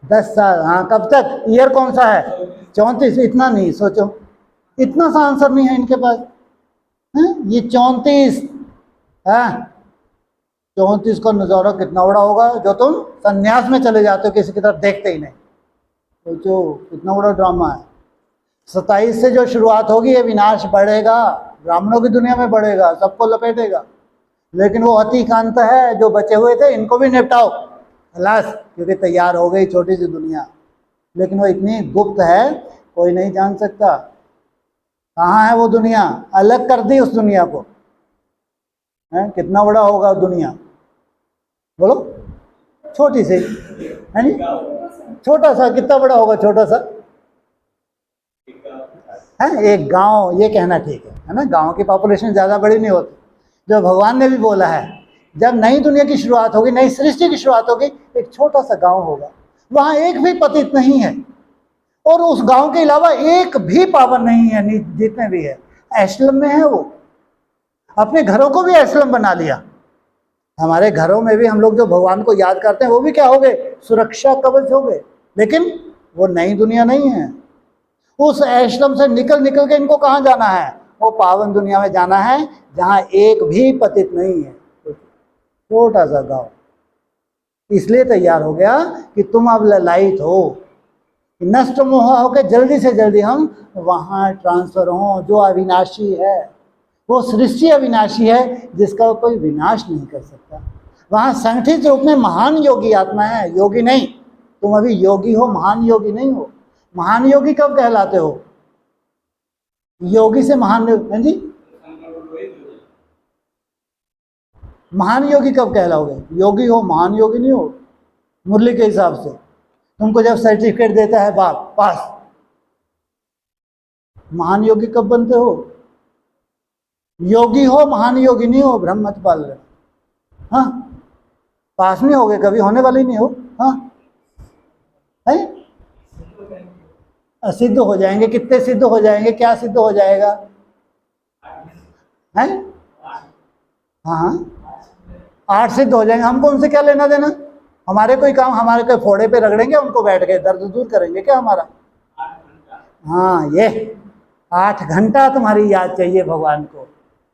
S1: 10 साल। हाँ कब तक? ईयर कौन सा है? 34। इतना नहीं सोचो, इतना सा आंसर नहीं है इनके पास। ये 34 है। 34 का नजारा कितना बड़ा होगा जो तुम संन्यास में चले जाते हो, किसी की तरफ देखते ही नहीं। सोचो कितना बड़ा ड्रामा है। 27 से जो शुरुआत होगी, ये विनाश बढ़ेगा, ब्राह्मणों की दुनिया में बढ़ेगा, सबको लपेटेगा। लेकिन वो अतिकांत है, जो बचे हुए थे इनको भी निपटाओ खलास, क्योंकि तैयार हो गई छोटी सी दुनिया। लेकिन वो इतनी गुप्त है, कोई नहीं जान सकता कहाँ है वो दुनिया। अलग कर दी उस दुनिया को है। कितना बड़ा होगा दुनिया बोलो? छोटी सी है नी, छोटा सा। कितना बड़ा होगा छोटा सा? है एक गांव, ये कहना ठीक है ना। गांव की पॉपुलेशन ज़्यादा बड़ी नहीं होती। जो भगवान ने भी बोला है, जब नई दुनिया की शुरुआत होगी, नई सृष्टि की शुरुआत होगी, एक छोटा सा गांव होगा, वहाँ एक भी पतित नहीं है, और उस गांव के अलावा एक भी पावन नहीं है। जितने भी है एशलम में है। वो अपने घरों को भी एशलम बना लिया। हमारे घरों में भी हम लोग जो भगवान को याद करते हैं, वो भी क्या हो गए? सुरक्षा कवच हो गए। लेकिन वो नई दुनिया नहीं है। उस एशलम से निकल के इनको कहाँ जाना है? वो पावन दुनिया में जाना है, जहाँ एक भी पतित नहीं है। छोटा सा गांव इसलिए तैयार हो गया कि तुम अब ललायित हो, नष्ट मोह होकर जल्दी से जल्दी हम वहाँ ट्रांसफर हों। जो अविनाशी है, वो सृष्टि अविनाशी है, जिसका कोई विनाश नहीं कर सकता। वहाँ संगठित रूप में महान योगी आत्मा है, योगी नहीं। तुम अभी योगी हो, महान योगी नहीं हो। महान योगी कब कहलाते हो? योगी से महान जी, महान योगी कब कहलाओगे? योगी हो, महान योगी नहीं हो। मुरली के हिसाब से तुमको जब सर्टिफिकेट देता है बाप पास, महान योगी कब बनते हो? योगी हो, महान योगी नहीं हो। भ्रम मत पाल ले। हाँ पास नहीं होगे कभी, होने वाले ही नहीं हो। हाँ है, असिद्ध हो जाएंगे। कितने सिद्ध हो जाएंगे? क्या सिद्ध हो जाएगा? है हाँ 8 सिद्ध हो जाएंगे। हमको उनसे क्या लेना देना? हमारे कोई काम, हमारे कोई फोड़े पे रगड़ेंगे उनको, बैठ के दर्द दूर करेंगे क्या हमारा? हाँ ये 8 घंटा तुम्हारी याद चाहिए भगवान को।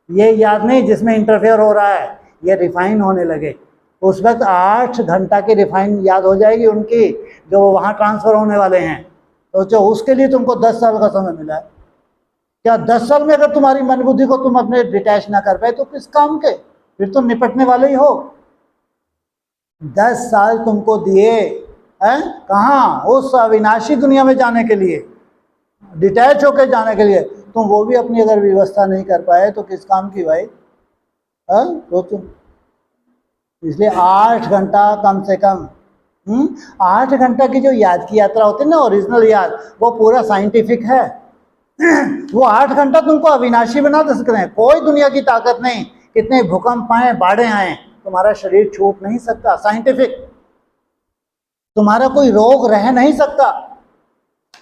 S1: ये याद नहीं जिसमें इंटरफेयर हो रहा है, ये रिफाइन होने लगे। उस वक्त 8 घंटा की रिफाइन याद हो जाएगी उनकी, जो वहाँ ट्रांसफर होने वाले हैं। तो जो उसके लिए तुमको 10 साल का समय मिला है। क्या 10 साल में अगर तुम्हारी मन बुद्धि को तुम अपने डिटैच ना कर पाए तो किस काम के? फिर तुम निपटने वाले ही हो। 10 साल तुमको दिए हैं कहाँ? उस अविनाशी दुनिया में जाने के लिए, डिटैच होकर जाने के लिए। तुम वो भी अपनी अगर व्यवस्था नहीं कर पाए तो किस काम की भाई? तो तुम इसलिए 8 घंटा कम से कम 8 घंटा की जो याद की यात्रा होती है ना, ओरिजिनल याद, वो पूरा साइंटिफिक है। वो 8 घंटा तुमको अविनाशी बना दे सकते हैं। कोई दुनिया की ताकत नहीं, कितने भूकंप आए, बाढ़ें आए, तुम्हारा शरीर छूट नहीं सकता। साइंटिफिक। तुम्हारा कोई रोग रह नहीं सकता।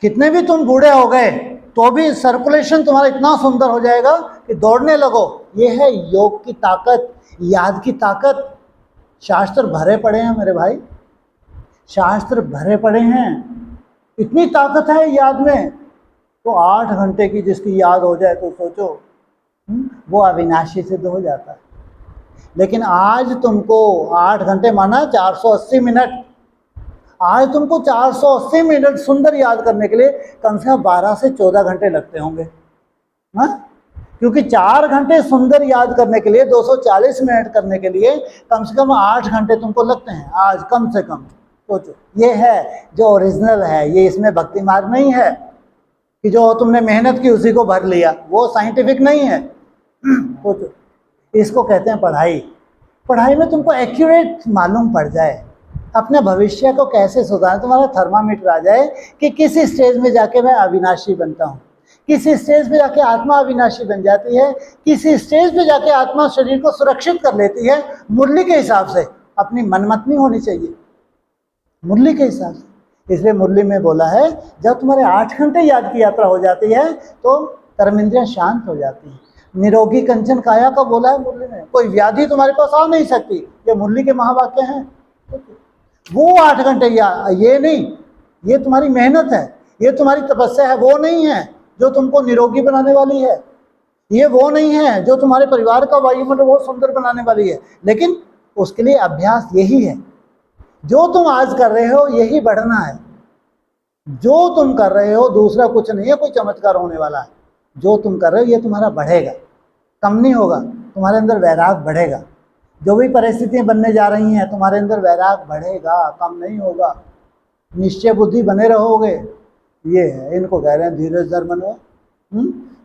S1: कितने भी तुम बूढ़े हो गए तो भी सर्कुलेशन तुम्हारा इतना सुंदर हो जाएगा कि दौड़ने लगो। ये है योग की ताकत, याद की ताकत। शास्त्र भरे पड़े हैं मेरे भाई, शास्त्र भरे पड़े हैं। इतनी ताकत है याद में। तो 8 घंटे की जिसकी याद हो जाए तो सोचो, वो अविनाशी सिद्ध हो जाता है। लेकिन आज तुमको 8 घंटे माना 480 मिनट। आज तुमको 480 मिनट सुंदर याद करने के लिए कम से कम 12 से 14 घंटे लगते होंगे। हाँ, क्योंकि 4 घंटे सुंदर याद करने के लिए, 240 मिनट करने के लिए कम से कम 8 घंटे तुमको लगते हैं आज कम से कम। सोचो, ये है जो ओरिजिनल है, ये इसमें भक्ति मार्ग नहीं है कि जो तुमने मेहनत की उसी को भर लिया, वो साइंटिफिक नहीं है। सोचो, इसको कहते हैं पढ़ाई। पढ़ाई में तुमको एक्यूरेट मालूम पड़ जाए अपने भविष्य को कैसे सुधारें, तुम्हारा थर्मामीटर आ जाए कि किस स्टेज में जाके मैं अविनाशी बनता हूँ, किस स्टेज पे जाके आत्मा अविनाशी बन जाती है, किस स्टेज पे जाके आत्मा शरीर को सुरक्षित कर लेती है, मुरली के हिसाब से। अपनी मनमत नहीं होनी चाहिए, मुरली के हिसाब से। इसलिए मुरली में बोला है जब तुम्हारे 8 घंटे याद की यात्रा हो जाती है तो कर्मेंद्रियां शांत हो जाती हैं। निरोगी कंचन काया का बोला है मुरली में, कोई व्याधि तुम्हारे पास आ नहीं सकती। ये मुरली के महावाक्य हैं। वो 8 घंटे ये नहीं, ये तुम्हारी मेहनत है, ये तुम्हारी तपस्या है, वो नहीं है जो तुमको निरोगी बनाने वाली है, ये वो नहीं है जो तुम्हारे परिवार का वायुमंडल बहुत सुंदर बनाने वाली है। लेकिन उसके लिए अभ्यास यही है, जो तुम आज कर रहे हो यही बढ़ना है। जो तुम कर रहे हो दूसरा कुछ नहीं है, कोई चमत्कार होने वाला है। जो तुम कर रहे हो ये तुम्हारा बढ़ेगा, कम नहीं होगा। तुम्हारे अंदर वैराग बढ़ेगा। जो भी परिस्थितियां बनने जा रही हैं तुम्हारे अंदर वैराग बढ़ेगा, कम नहीं होगा। निश्चय बुद्धि बने रहोगे। ये है, इनको कह रहे हैं धीरज धर्मन्वय।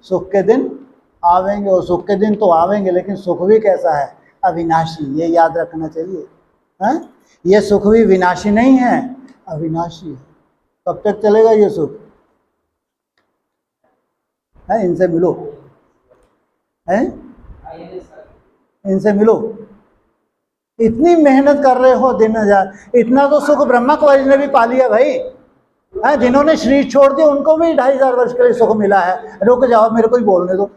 S1: सुख के दिन आवेंगे, और सुख के दिन तो आवेंगे, लेकिन सुख भी कैसा है? अविनाशी। ये याद रखना चाहिए। हैं? ये सुख भी विनाशी नहीं है, अविनाशी है। कब तक चलेगा ये सुख? है, इनसे मिलो, हैं? इनसे मिलो। इतनी मेहनत कर रहे हो दिन हजार, इतना तो सुख ब्रह्मा कुमारी ने भी पा लिया भाई। है, जिन्होंने शरीर छोड़ दिया उनको भी 2500 वर्ष के लिए सुख मिला है। रुक जाओ, मेरे को ही बोलने दो।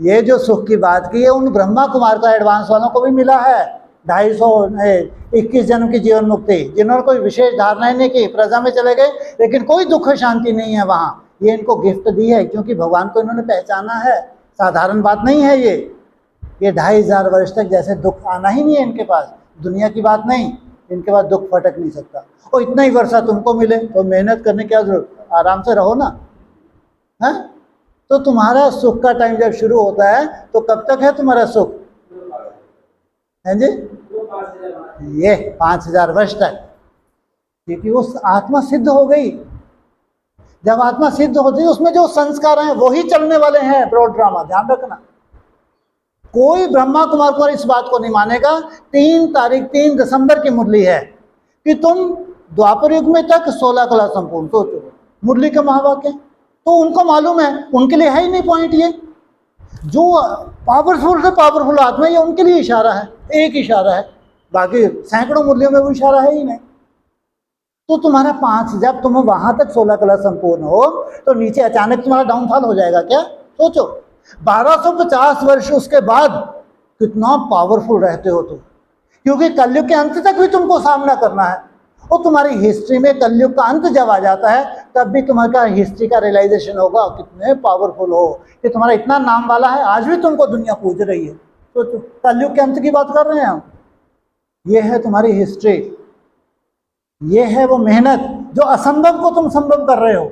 S1: ये जो सुख की बात की है उन ब्रह्मा कुमार का एडवांस वालों को भी मिला है। 221 जन्म की जीवन मुक्ति, जिन्होंने कोई विशेष धारणाएं नहीं की, प्रजा में चले गए लेकिन कोई दुख शांति नहीं है वहाँ। ये इनको गिफ्ट दी है क्योंकि भगवान को इन्होंने पहचाना है। साधारण बात नहीं है ये 2500 वर्ष तक जैसे दुख आना ही नहीं है इनके पास। दुनिया की बात नहीं, इनके पास दुख फटक नहीं सकता। और इतना ही वर्षा तुमको मिले तो मेहनत करने की क्या जरूरत, आराम से रहो ना। है, तो तुम्हारा सुख का टाइम जब शुरू होता है तो कब तक है तुम्हारा सुख? है जी, ये 5000 वर्ष तक, क्योंकि वो आत्मा सिद्ध हो गई। जब आत्मा सिद्ध होती है उसमें जो संस्कार हैं वही चलने वाले हैं। ब्रॉड ड्रामा ध्यान रखना। कोई ब्रह्मा कुमार को इस बात को नहीं मानेगा। 3 दिसंबर की मुरली है कि तुम द्वापर युग में तक 16 कला संपूर्ण। तो मुरली का महावाक्य तो उनको मालूम है, उनके लिए है ही नहीं पॉइंट। ये जो पावरफुल से पावरफुल आत्मा ये उनके लिए इशारा है, एक इशारा है। बाकी सैकड़ों मुरलियों में वो इशारा है ही नहीं। तो तुम्हारा 5 जब तुम वहां तक 16 कला संपूर्ण हो तो नीचे अचानक तुम्हारा डाउनफॉल हो जाएगा क्या? सोचो 1250 वर्ष उसके बाद कितना पावरफुल रहते हो तुम, क्योंकि कलयुग के अंत तक भी तुमको सामना करना है। और तुम्हारी हिस्ट्री में कलयुग का अंत जब आ जाता है तब भी तुम्हारा हिस्ट्री का रियलाइजेशन होगा कितने पावरफुल हो, कि तुम्हारा इतना नाम वाला है, आज भी तुमको दुनिया पूज रही है। तो कलयुग के अंत की बात कर रहे हैं हम। ये है तुम्हारी हिस्ट्री, ये है वो मेहनत जो असंभव को तुम संभव कर रहे हो।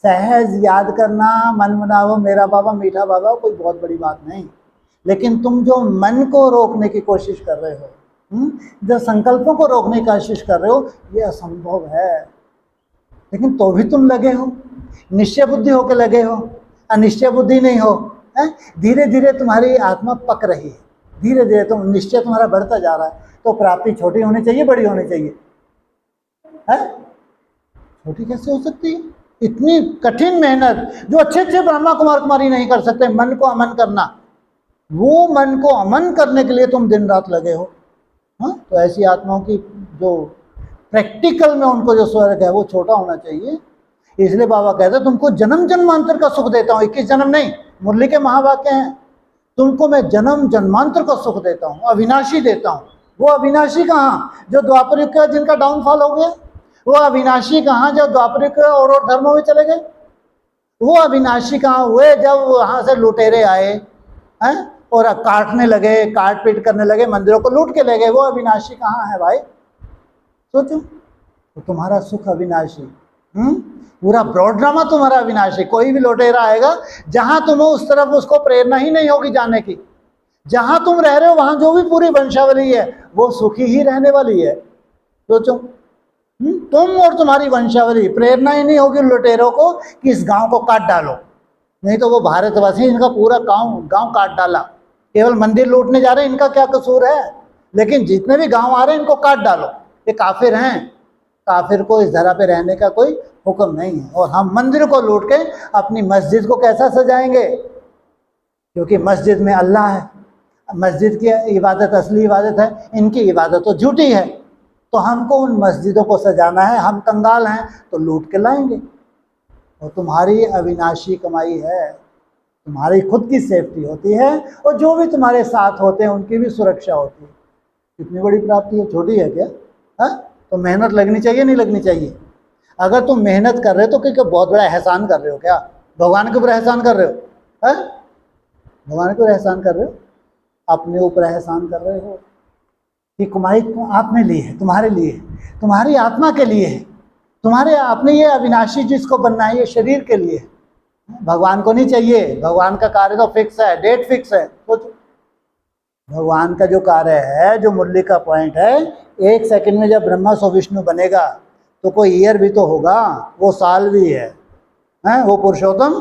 S1: सहज याद करना, मन मनाओ मेरा बाबा मीठा बाबा, कोई बहुत बड़ी बात नहीं। लेकिन तुम जो मन को रोकने की कोशिश कर रहे हो, जो संकल्पों को रोकने की कोशिश कर रहे हो, ये असंभव है। लेकिन तो भी तुम लगे हो, निश्चय बुद्धि होकर लगे हो, अनिश्चय बुद्धि नहीं हो। धीरे धीरे तुम्हारी आत्मा पक रही है, धीरे धीरे तुम निश्चय तुम्हारा बढ़ता जा रहा है। तो प्राप्ति छोटी होनी चाहिए, बड़ी होनी चाहिए? है, छोटी कैसे हो सकती है? इतनी कठिन मेहनत जो अच्छे अच्छे ब्रह्मा कुमार कुमारी नहीं कर सकते, मन को अमन करना, वो मन को अमन करने के लिए तुम दिन रात लगे हो। हाँ, तो ऐसी आत्माओं की जो प्रैक्टिकल में उनको जो स्वर्ग है वो छोटा होना चाहिए। इसलिए बाबा कहते हैं तुमको जन्म जन्मांतर का सुख देता हूँ, 21 जन्म नहीं। मुरली के महावाक्य हैं, तुमको मैं जन्म जन्मांतर का सुख देता हूँ, अविनाशी देता हूँ। वो अविनाशी कहाँ? जो द्वापर युग का जिनका डाउनफॉल हो गया। वो अविनाशी कहाँ? जो द्वापर युग और धर्मों में चले गए। वो अविनाशी कहाँ हुए? जब वहां से लुटेरे आए हैं और काटने लगे, काट पीट करने लगे, मंदिरों को लूट के ले गए। वो अविनाशी कहाँ है भाई? सोचो। तो तुम्हारा सुख अविनाशी, पूरा ब्रॉड ड्रामा तुम्हारा अविनाशी। कोई भी लुटेरा आएगा, जहां तुम हो उस तरफ उसको प्रेरणा ही नहीं होगी जाने की। जहां तुम रह रहे हो वहां जो भी पूरी वंशावली है वो सुखी ही रहने वाली है। सोचो, तुम और तुम्हारी वंशावली, प्रेरणा ही नहीं होगी लुटेरों को कि इस गांव को काट डालो। नहीं तो वो भारतवासी इनका पूरा गांव काट डाला, केवल मंदिर लूटने जा रहे हैं, इनका क्या कसूर है। लेकिन जितने भी गांव आ रहे हैं इनको काट डालो, ये काफिर हैं। काफिर को इस धरा पे रहने का कोई हुक्म नहीं है। और हम मंदिर को लूट के अपनी मस्जिद को कैसा सजाएंगे, क्योंकि मस्जिद में अल्लाह है, मस्जिद की इबादत असली इबादत है, इनकी इबादत तो झूठी है। तो हमको उन मस्जिदों को सजाना है, हम कंगाल हैं तो लूट के लाएंगे। और तुम्हारी अविनाशी कमाई है, तुम्हारी खुद की सेफ्टी होती है, और जो भी तुम्हारे साथ होते हैं उनकी भी सुरक्षा होती है। कितनी बड़ी प्राप्ति है, छोटी है क्या? तो मेहनत लगनी चाहिए, नहीं लगनी चाहिए? अगर तुम मेहनत कर रहे हो तो क्या बहुत बड़ा एहसान कर रहे हो क्या? भगवान के ऊपर एहसान कर रहे हो? भगवान के ऊपर एहसान कर रहे हो? अपने ऊपर एहसान कर रहे हो कि कमाई आपने ली है, तुम्हारे लिए, तुम्हारी आत्मा के लिए है, तुम्हारे अपने ये अविनाशी जिसको बनना है, ये शरीर के लिए है, भगवान को नहीं चाहिए। भगवान का कार्य तो फिक्स है, डेट फिक्स है। तो भगवान का जो कार्य है, जो मुरली का पॉइंट है, 1 सेकंड में जब ब्रह्मा सो विष्णु बनेगा तो कोई ईयर भी तो होगा, वो साल भी है, वो पुरुषोत्तम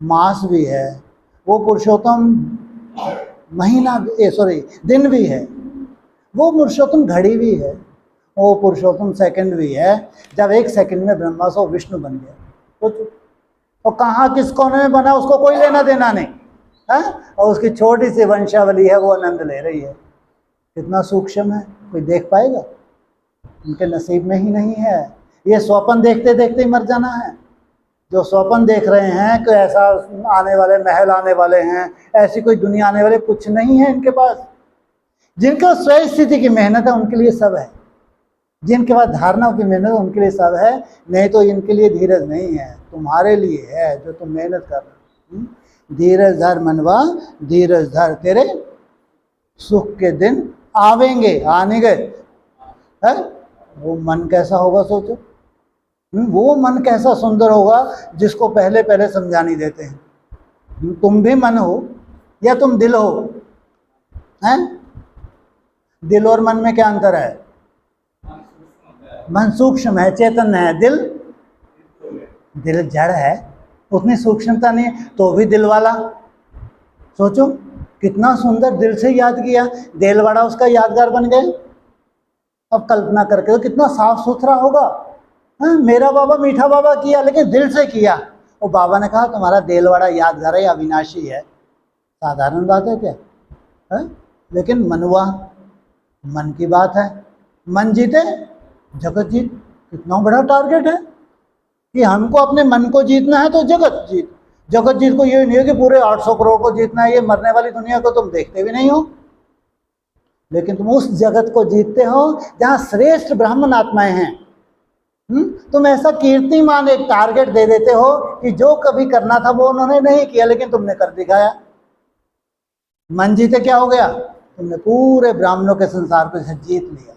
S1: मास भी है, वो पुरुषोत्तम महीना, दिन भी है, वो पुरुषोत्तम घड़ी भी है, वो पुरुषोत्तम सेकंड भी है। जब 1 सेकंड में ब्रह्मा सो विष्णु बन गया तो कहाँ किस कोने में बना उसको कोई लेना देना नहीं है। और उसकी छोटी सी वंशावली है, वो आनंद ले रही है। कितना सूक्ष्म है, कोई देख पाएगा? उनके नसीब में ही नहीं है। ये स्वप्न देखते देखते ही मर जाना है। जो स्वप्न देख रहे हैं कि ऐसा आने वाले महल आने वाले हैं, ऐसी कोई दुनिया आने वाले, कुछ नहीं है इनके पास। जिनके स्वयं स्थिति की मेहनत है उनके लिए सब है, जिनके पास धारणाओं की मेहनत उनके लिए सब है। नहीं तो इनके लिए धीरज नहीं है, तुम्हारे लिए है जो तुम मेहनत कर रहे हो। धीरज धर मनवा, धीरज धर, तेरे सुख के दिन आवेंगे, आने गए है। वो मन कैसा होगा सोचो, वो मन कैसा सुंदर होगा जिसको पहले पहले समझा नहीं देते हैं। तुम भी मन हो या तुम दिल हो, हैं? दिल और मन में क्या अंतर है? मन सूक्ष्म है, चेतन है, दिल जड़ है, उतनी सूक्ष्मता नहीं है, तो भी दिल वाला। सोचो कितना सुंदर, दिल से याद किया, देलवाड़ा उसका यादगार बन गए। अब कल्पना करके तो कितना साफ सुथरा होगा। मेरा बाबा मीठा बाबा किया, लेकिन दिल से किया। और बाबा ने कहा तुम्हारा देलवाड़ा यादगार है, अविनाशी है। साधारण बात है क्या? लेकिन मनवा, मन की बात है। मन जीते जगत जीत, कितना बड़ा टारगेट है कि हमको अपने मन को जीतना है तो जगत जीत। जगत जीत को ये नहीं है कि पूरे 800 करोड़ को जीतना है, ये मरने वाली दुनिया को तुम देखते भी नहीं हो, लेकिन तुम उस जगत को जीतते हो जहाँ श्रेष्ठ ब्राह्मण आत्माएं हैं। तुम ऐसा कीर्तिमान एक टारगेट दे देते हो कि जो कभी करना था वो उन्होंने नहीं किया, लेकिन तुमने कर दिखाया। मन जीते क्या हो गया? तुमने पूरे ब्राह्मणों के संसार को जीत लिया।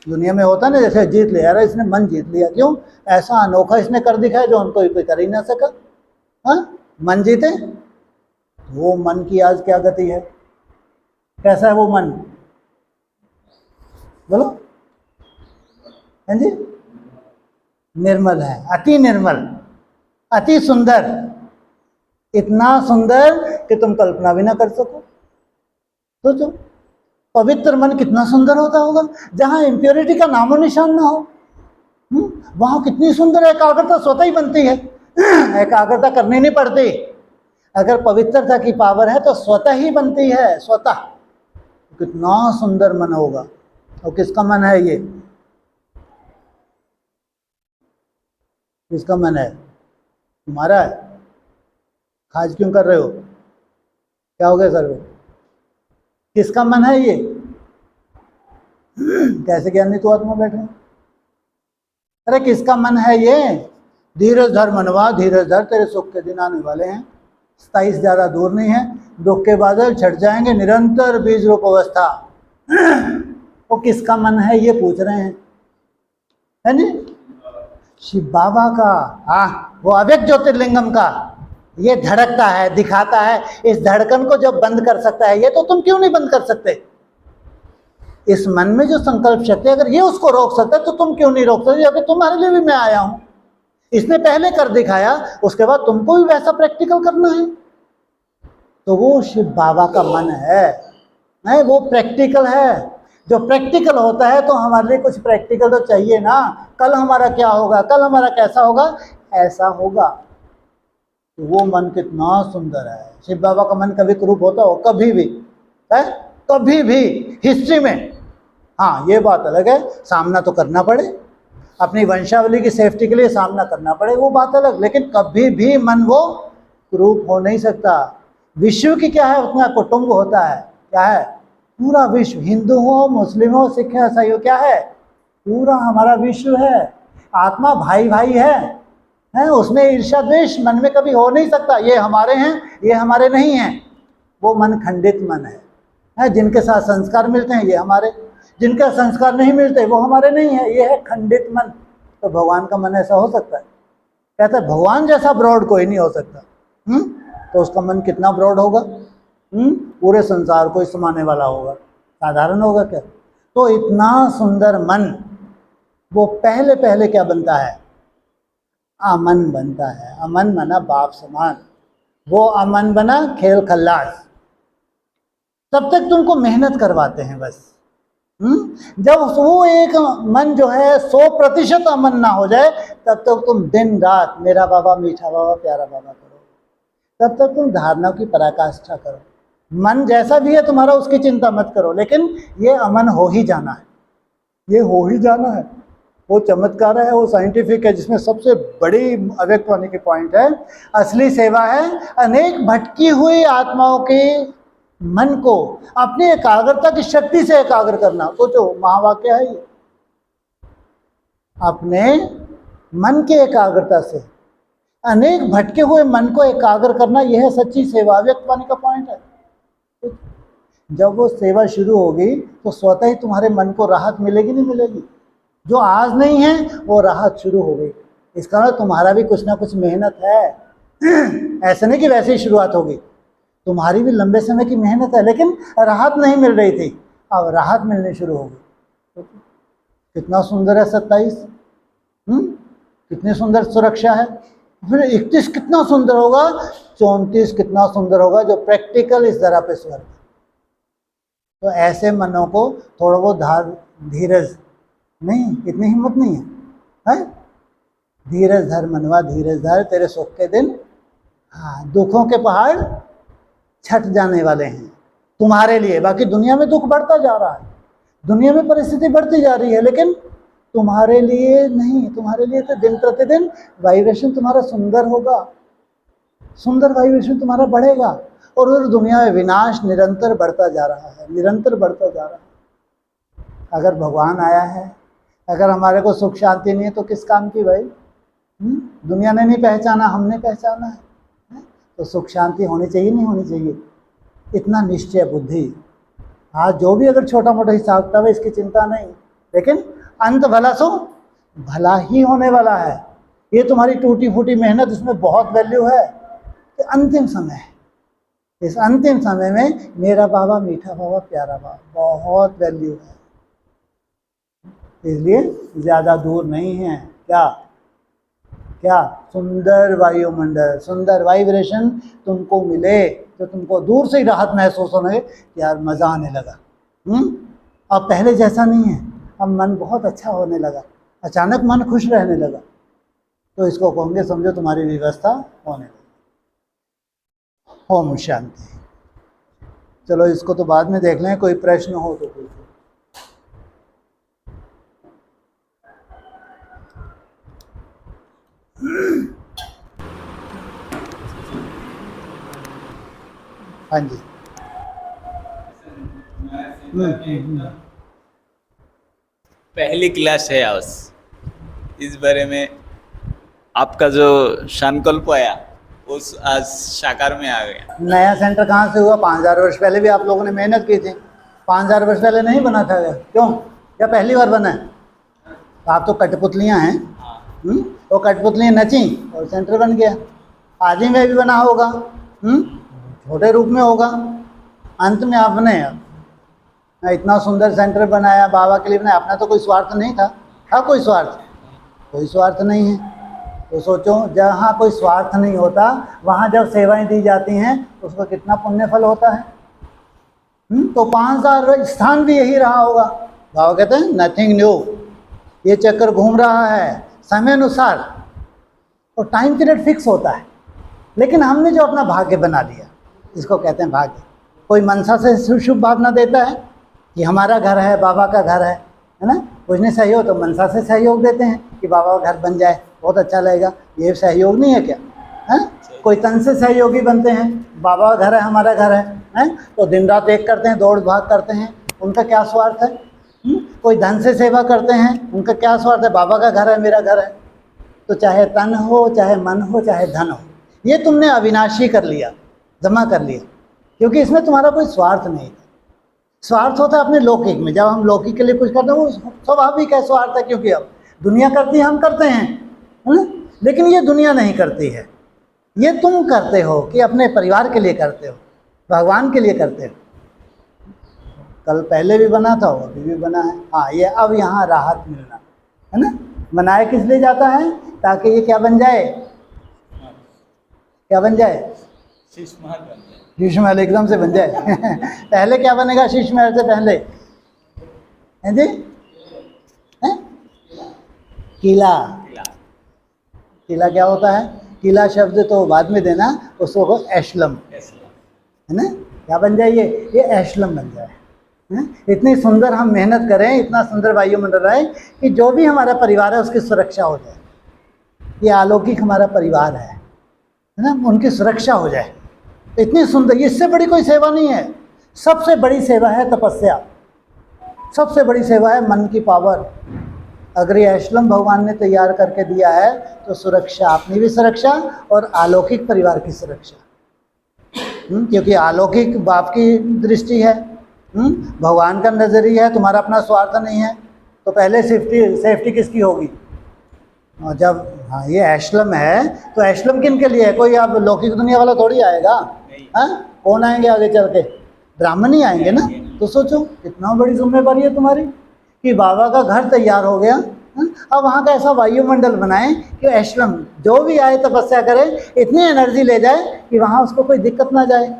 S1: दुनिया में होता ना जैसे जीत लिया, अरे इसने मन जीत लिया, क्यों? ऐसा अनोखा इसने कर दिखाया जो उनको कोई कर ही ना सका। मन जीते। वो मन की आज क्या गति है? कैसा है वो मन? बोलो। हैं जी? निर्मल है, अति निर्मल, अति सुंदर, इतना सुंदर कि तुम कल्पना भी ना कर सको। सोचो पवित्र मन कितना सुंदर होता होगा, जहाँ इम्प्योरिटी का नामो निशान ना हो। वहाँ कितनी सुंदर एकाग्रता स्वतः ही बनती है, एकाग्रता करनी नहीं पड़ती। अगर पवित्रता की पावर है तो स्वतः ही बनती है, स्वतः। कितना सुंदर मन होगा। और किसका मन है ये? किसका मन है? तुम्हारा है। खाज क्यों कर रहे हो? क्या हो गया सर? किसका मन है ये? कैसे ज्ञानी तो आत्मा बैठे? अरे किसका मन है ये? धीरज धर मनवा, धीरज धर, तेरे सुख के दिन आने वाले हैं। 27 ज़्यादा दूर नहीं है, दुख के बादल छट जाएंगे, निरंतर बीज रूप अवस्था। वो किसका मन है ये पूछ रहे हैं, है नी? शिव बाबा का, वो अव्यक्त ज्योतिर्लिंगम का। ये धड़कता है, दिखाता है। इस धड़कन को जब बंद कर सकता है ये, तो तुम क्यों नहीं बंद कर सकते? इस मन में जो संकल्प शक्ति, अगर ये उसको रोक सकता है तो तुम क्यों नहीं रोक सकते? अगर तुम्हारे लिए भी मैं आया हूं, इसने पहले कर दिखाया, उसके बाद तुमको भी वैसा प्रैक्टिकल करना है। तो वो शिव बाबा का मन है, नहीं वो प्रैक्टिकल है। जो प्रैक्टिकल होता है तो हमारे लिए कुछ प्रैक्टिकल तो चाहिए ना। कल हमारा क्या होगा, कल हमारा कैसा होगा, ऐसा होगा। तो वो मन कितना सुंदर है। शिव बाबा का मन कभी कुरूप होता हो? कभी भी है, कभी भी हिस्ट्री में। हाँ ये बात अलग है, सामना तो करना पड़े, अपनी वंशावली की सेफ्टी के लिए सामना करना पड़े, वो बात अलग, लेकिन कभी भी मन वो कुरूप हो नहीं सकता। विश्व की क्या है, उतना कुटुंब होता है, क्या है, पूरा विश्व, हिंदू हो, मुस्लिम हो, सिख हो, ईसाई हो, क्या है, पूरा हमारा विश्व है। आत्मा भाई भाई है, उसमें ईर्ष्या द्वेष मन में कभी हो नहीं सकता। ये हमारे हैं, ये हमारे नहीं हैं, वो मन खंडित मन है। जिनके साथ संस्कार मिलते हैं ये हमारे, जिनका संस्कार नहीं मिलते वो हमारे नहीं है, ये है खंडित मन। तो भगवान का मन ऐसा हो सकता है? कहता है भगवान जैसा ब्रॉड कोई नहीं हो सकता। तो उसका मन कितना ब्रॉड होगा, पूरे संसार को समाने वाला होगा, साधारण होगा क्या? तो इतना सुंदर मन, वो पहले पहले क्या बनता है, अमन बनता है। अमन बना बाप समान, वो अमन बना खेल खल्लास। तब तक तुमको मेहनत करवाते हैं बस। जब वो एक मन जो है 100% अमन ना हो जाए, तब तक तुम दिन रात मेरा बाबा, मीठा बाबा, प्यारा बाबा करो, तब तक तुम धारणाओं की पराकाष्ठा करो। मन जैसा भी है तुम्हारा, उसकी चिंता मत करो, लेकिन ये अमन हो ही जाना है, ये हो ही जाना है। वो चमत्कार है, वो साइंटिफिक है, जिसमें सबसे बड़ी अव्यक्त होने की पॉइंट है, असली सेवा है अनेक भटकी हुई आत्माओं के मन को अपनी एकाग्रता की शक्ति से एकाग्र करना। सोचो महावाक्य है ये, अपने मन की एकाग्रता से अनेक भटके हुए मन को एकाग्र करना, यह है सच्ची सेवा। व्यक्त पाने का पॉइंट है। जब वो सेवा शुरू होगी तो स्वतः ही तुम्हारे मन को राहत मिलेगी, नहीं मिलेगी? जो आज नहीं है वो राहत शुरू हो गई, इसका मतलब तुम्हारा भी कुछ ना कुछ मेहनत है। ऐसे नहीं कि वैसे ही शुरुआत होगी, तुम्हारी भी लंबे समय की मेहनत है, लेकिन राहत नहीं मिल रही थी, अब राहत मिलनी शुरू होगी। तो कितना सुंदर है 27, कितनी सुंदर सुरक्षा है। फिर 31 कितना सुंदर होगा, 34 कितना सुंदर होगा, जो प्रैक्टिकल इस तरह पे स्वर्ग। तो ऐसे मनों को थोड़ा बहुत धीरज नहीं, इतनी हिम्मत नहीं है? धीरज धर मनवा, धीरज धर, तेरे सुख के दिन, हाँ, दुखों के पहाड़ छट जाने वाले हैं तुम्हारे लिए। बाकी दुनिया में दुख बढ़ता जा रहा है, दुनिया में परिस्थिति बढ़ती जा रही है, लेकिन तुम्हारे लिए नहीं। तुम्हारे लिए तो दिन प्रतिदिन वाइब्रेशन तुम्हारा सुंदर होगा, सुंदर वाइब्रेशन तुम्हारा बढ़ेगा, और उधर दुनिया में विनाश निरंतर बढ़ता जा रहा है, निरंतर बढ़ता जा रहा है। अगर भगवान आया है, अगर हमारे को सुख शांति नहीं है, तो किस काम की भाई? दुनिया ने नहीं पहचाना, हमने पहचाना है। तो सुख शांति होनी चाहिए, नहीं होनी चाहिए? इतना निश्चय बुद्धि। हाँ, जो भी अगर छोटा मोटा हिसाब किताब है, इसकी चिंता नहीं, लेकिन अंत भला सो भला ही होने वाला है। ये तुम्हारी टूटी फूटी मेहनत, इसमें बहुत वैल्यू है। कि अंतिम समय, इस अंतिम समय में मेरा बाबा, मीठा बाबा, प्यारा बाबा, बहुत वैल्यू है। इसलिए ज़्यादा दूर नहीं है। क्या क्या सुंदर वायुमंडल, सुंदर वाइब्रेशन तुमको मिले, तो तुमको दूर से ही राहत महसूस होने कि यार मज़ा आने लगा। अब पहले जैसा नहीं है, अब मन बहुत अच्छा होने लगा, अचानक मन खुश रहने लगा। तो इसको कहोगे, समझो तुम्हारी व्यवस्था होने लगी। ओम शांति। चलो इसको तो बाद में देख लें, कोई प्रश्न हो तो पूछो। हाँ जी।
S2: पहली क्लास है आज, इस बारे में आपका जो संकल्प आया उस आज साकार में आ गया।
S1: नया सेंटर कहाँ से हुआ? 5000 वर्ष पहले भी आप लोगों ने मेहनत की थी। 5000 वर्ष पहले नहीं बना था क्यों? क्या पहली बार बना है? आप तो कठपुतलियाँ हैं। वो कठपुतलियाँ नची और सेंटर बन गया। आदि में भी बना होगा, छोटे रूप में होगा, अंत में आपने इतना सुंदर सेंटर बनाया, बाबा के लिए बनाया, अपना तो कोई स्वार्थ नहीं था। था कोई स्वार्थ? कोई स्वार्थ नहीं है। तो सोचो, जहाँ कोई स्वार्थ नहीं होता वहाँ जब सेवाएं दी जाती हैं तो उसका कितना पुण्य फल होता है। तो 5000 स्थान भी यही रहा होगा। बाबा कहते हैं नथिंग न्यू, ये चक्कर घूम रहा है समय अनुसार, और टाइम पीरियड फिक्स होता है। लेकिन हमने जो अपना भाग्य बना लिया, इसको कहते हैं भाग्य। कोई मनसा से शुभ भावना देता है कि हमारा घर है, बाबा का घर है ना, कुछ नहीं सही हो तो मनसा से सहयोग देते हैं कि बाबा का घर बन जाए, बहुत अच्छा लगेगा। ये सहयोग नहीं है क्या? है कोई तन से सहयोगी बनते हैं, बाबा का घर है, हमारा घर है, तो दिन रात एक करते हैं, दौड़ भाग करते हैं, उनका क्या स्वार्थ है? कोई धन से सेवा करते हैं, उनका क्या स्वार्थ है? बाबा का घर है, मेरा घर है। तो चाहे तन हो, चाहे मन हो, चाहे धन हो, ये तुमने अविनाशी कर लिया, जमा कर लिया, क्योंकि इसमें तुम्हारा कोई स्वार्थ नहीं था। स्वार्थ होता है अपने लौकिक में, जब हम लौकिक के लिए कुछ करते हैं वो स्वाभाविक है, स्वार्थ है, क्योंकि अब दुनिया करती है, हम करते हैं, है ना। लेकिन ये दुनिया नहीं करती है, ये तुम करते हो कि अपने परिवार के लिए करते हो, भगवान के लिए करते हो। कल पहले भी बना था, अभी भी बना है। हाँ, ये अब यहाँ राहत मिलना है ना। बनाया किस लिए जाता है? ताकि ये क्या बन जाए? क्या बन जाए? शीश महल एकदम से बन जाए। पहले क्या बनेगा शीश महल से पहले? है जी, है? किला। किला क्या होता है? किला शब्द तो बाद में देना, उसको एशलम, है ना। क्या बन जाए? ये एशलम बन जाए। इतनी सुंदर हम मेहनत करें, इतना सुंदर वायुमंडल रहे कि जो भी हमारा परिवार है उसकी सुरक्षा हो जाए। ये अलौकिक हमारा परिवार है ना, उनकी सुरक्षा हो जाए। इतनी सुंदर, इससे बड़ी कोई सेवा नहीं है। सबसे बड़ी सेवा है तपस्या, सबसे बड़ी सेवा है मन की पावर। अगर ये एशलम भगवान ने तैयार करके दिया है तो सुरक्षा, अपनी भी सुरक्षा और अलौकिक परिवार की सुरक्षा। क्योंकि अलौकिक बाप की दृष्टि है, भगवान का नजरिया है, तुम्हारा अपना स्वार्थ नहीं है। तो पहले सेफ्टी किसकी होगी? और जब हाँ ये एशलम है तो एशलम किन के लिए है? कोई अब लौकिक दुनिया वाला थोड़ी आएगा। हाँ, कौन आएंगे आगे चल के? ब्राह्मण ही आएंगे ना। तो सोचो कितना बड़ी जिम्मेदारी है तुम्हारी कि बाबा का घर तैयार हो गया। अब वहाँ का ऐसा वायुमंडल बनाएं कि एशलम जो भी आए तपस्या करे, इतनी एनर्जी ले जाए कि वहाँ उसको कोई दिक्कत ना जाए।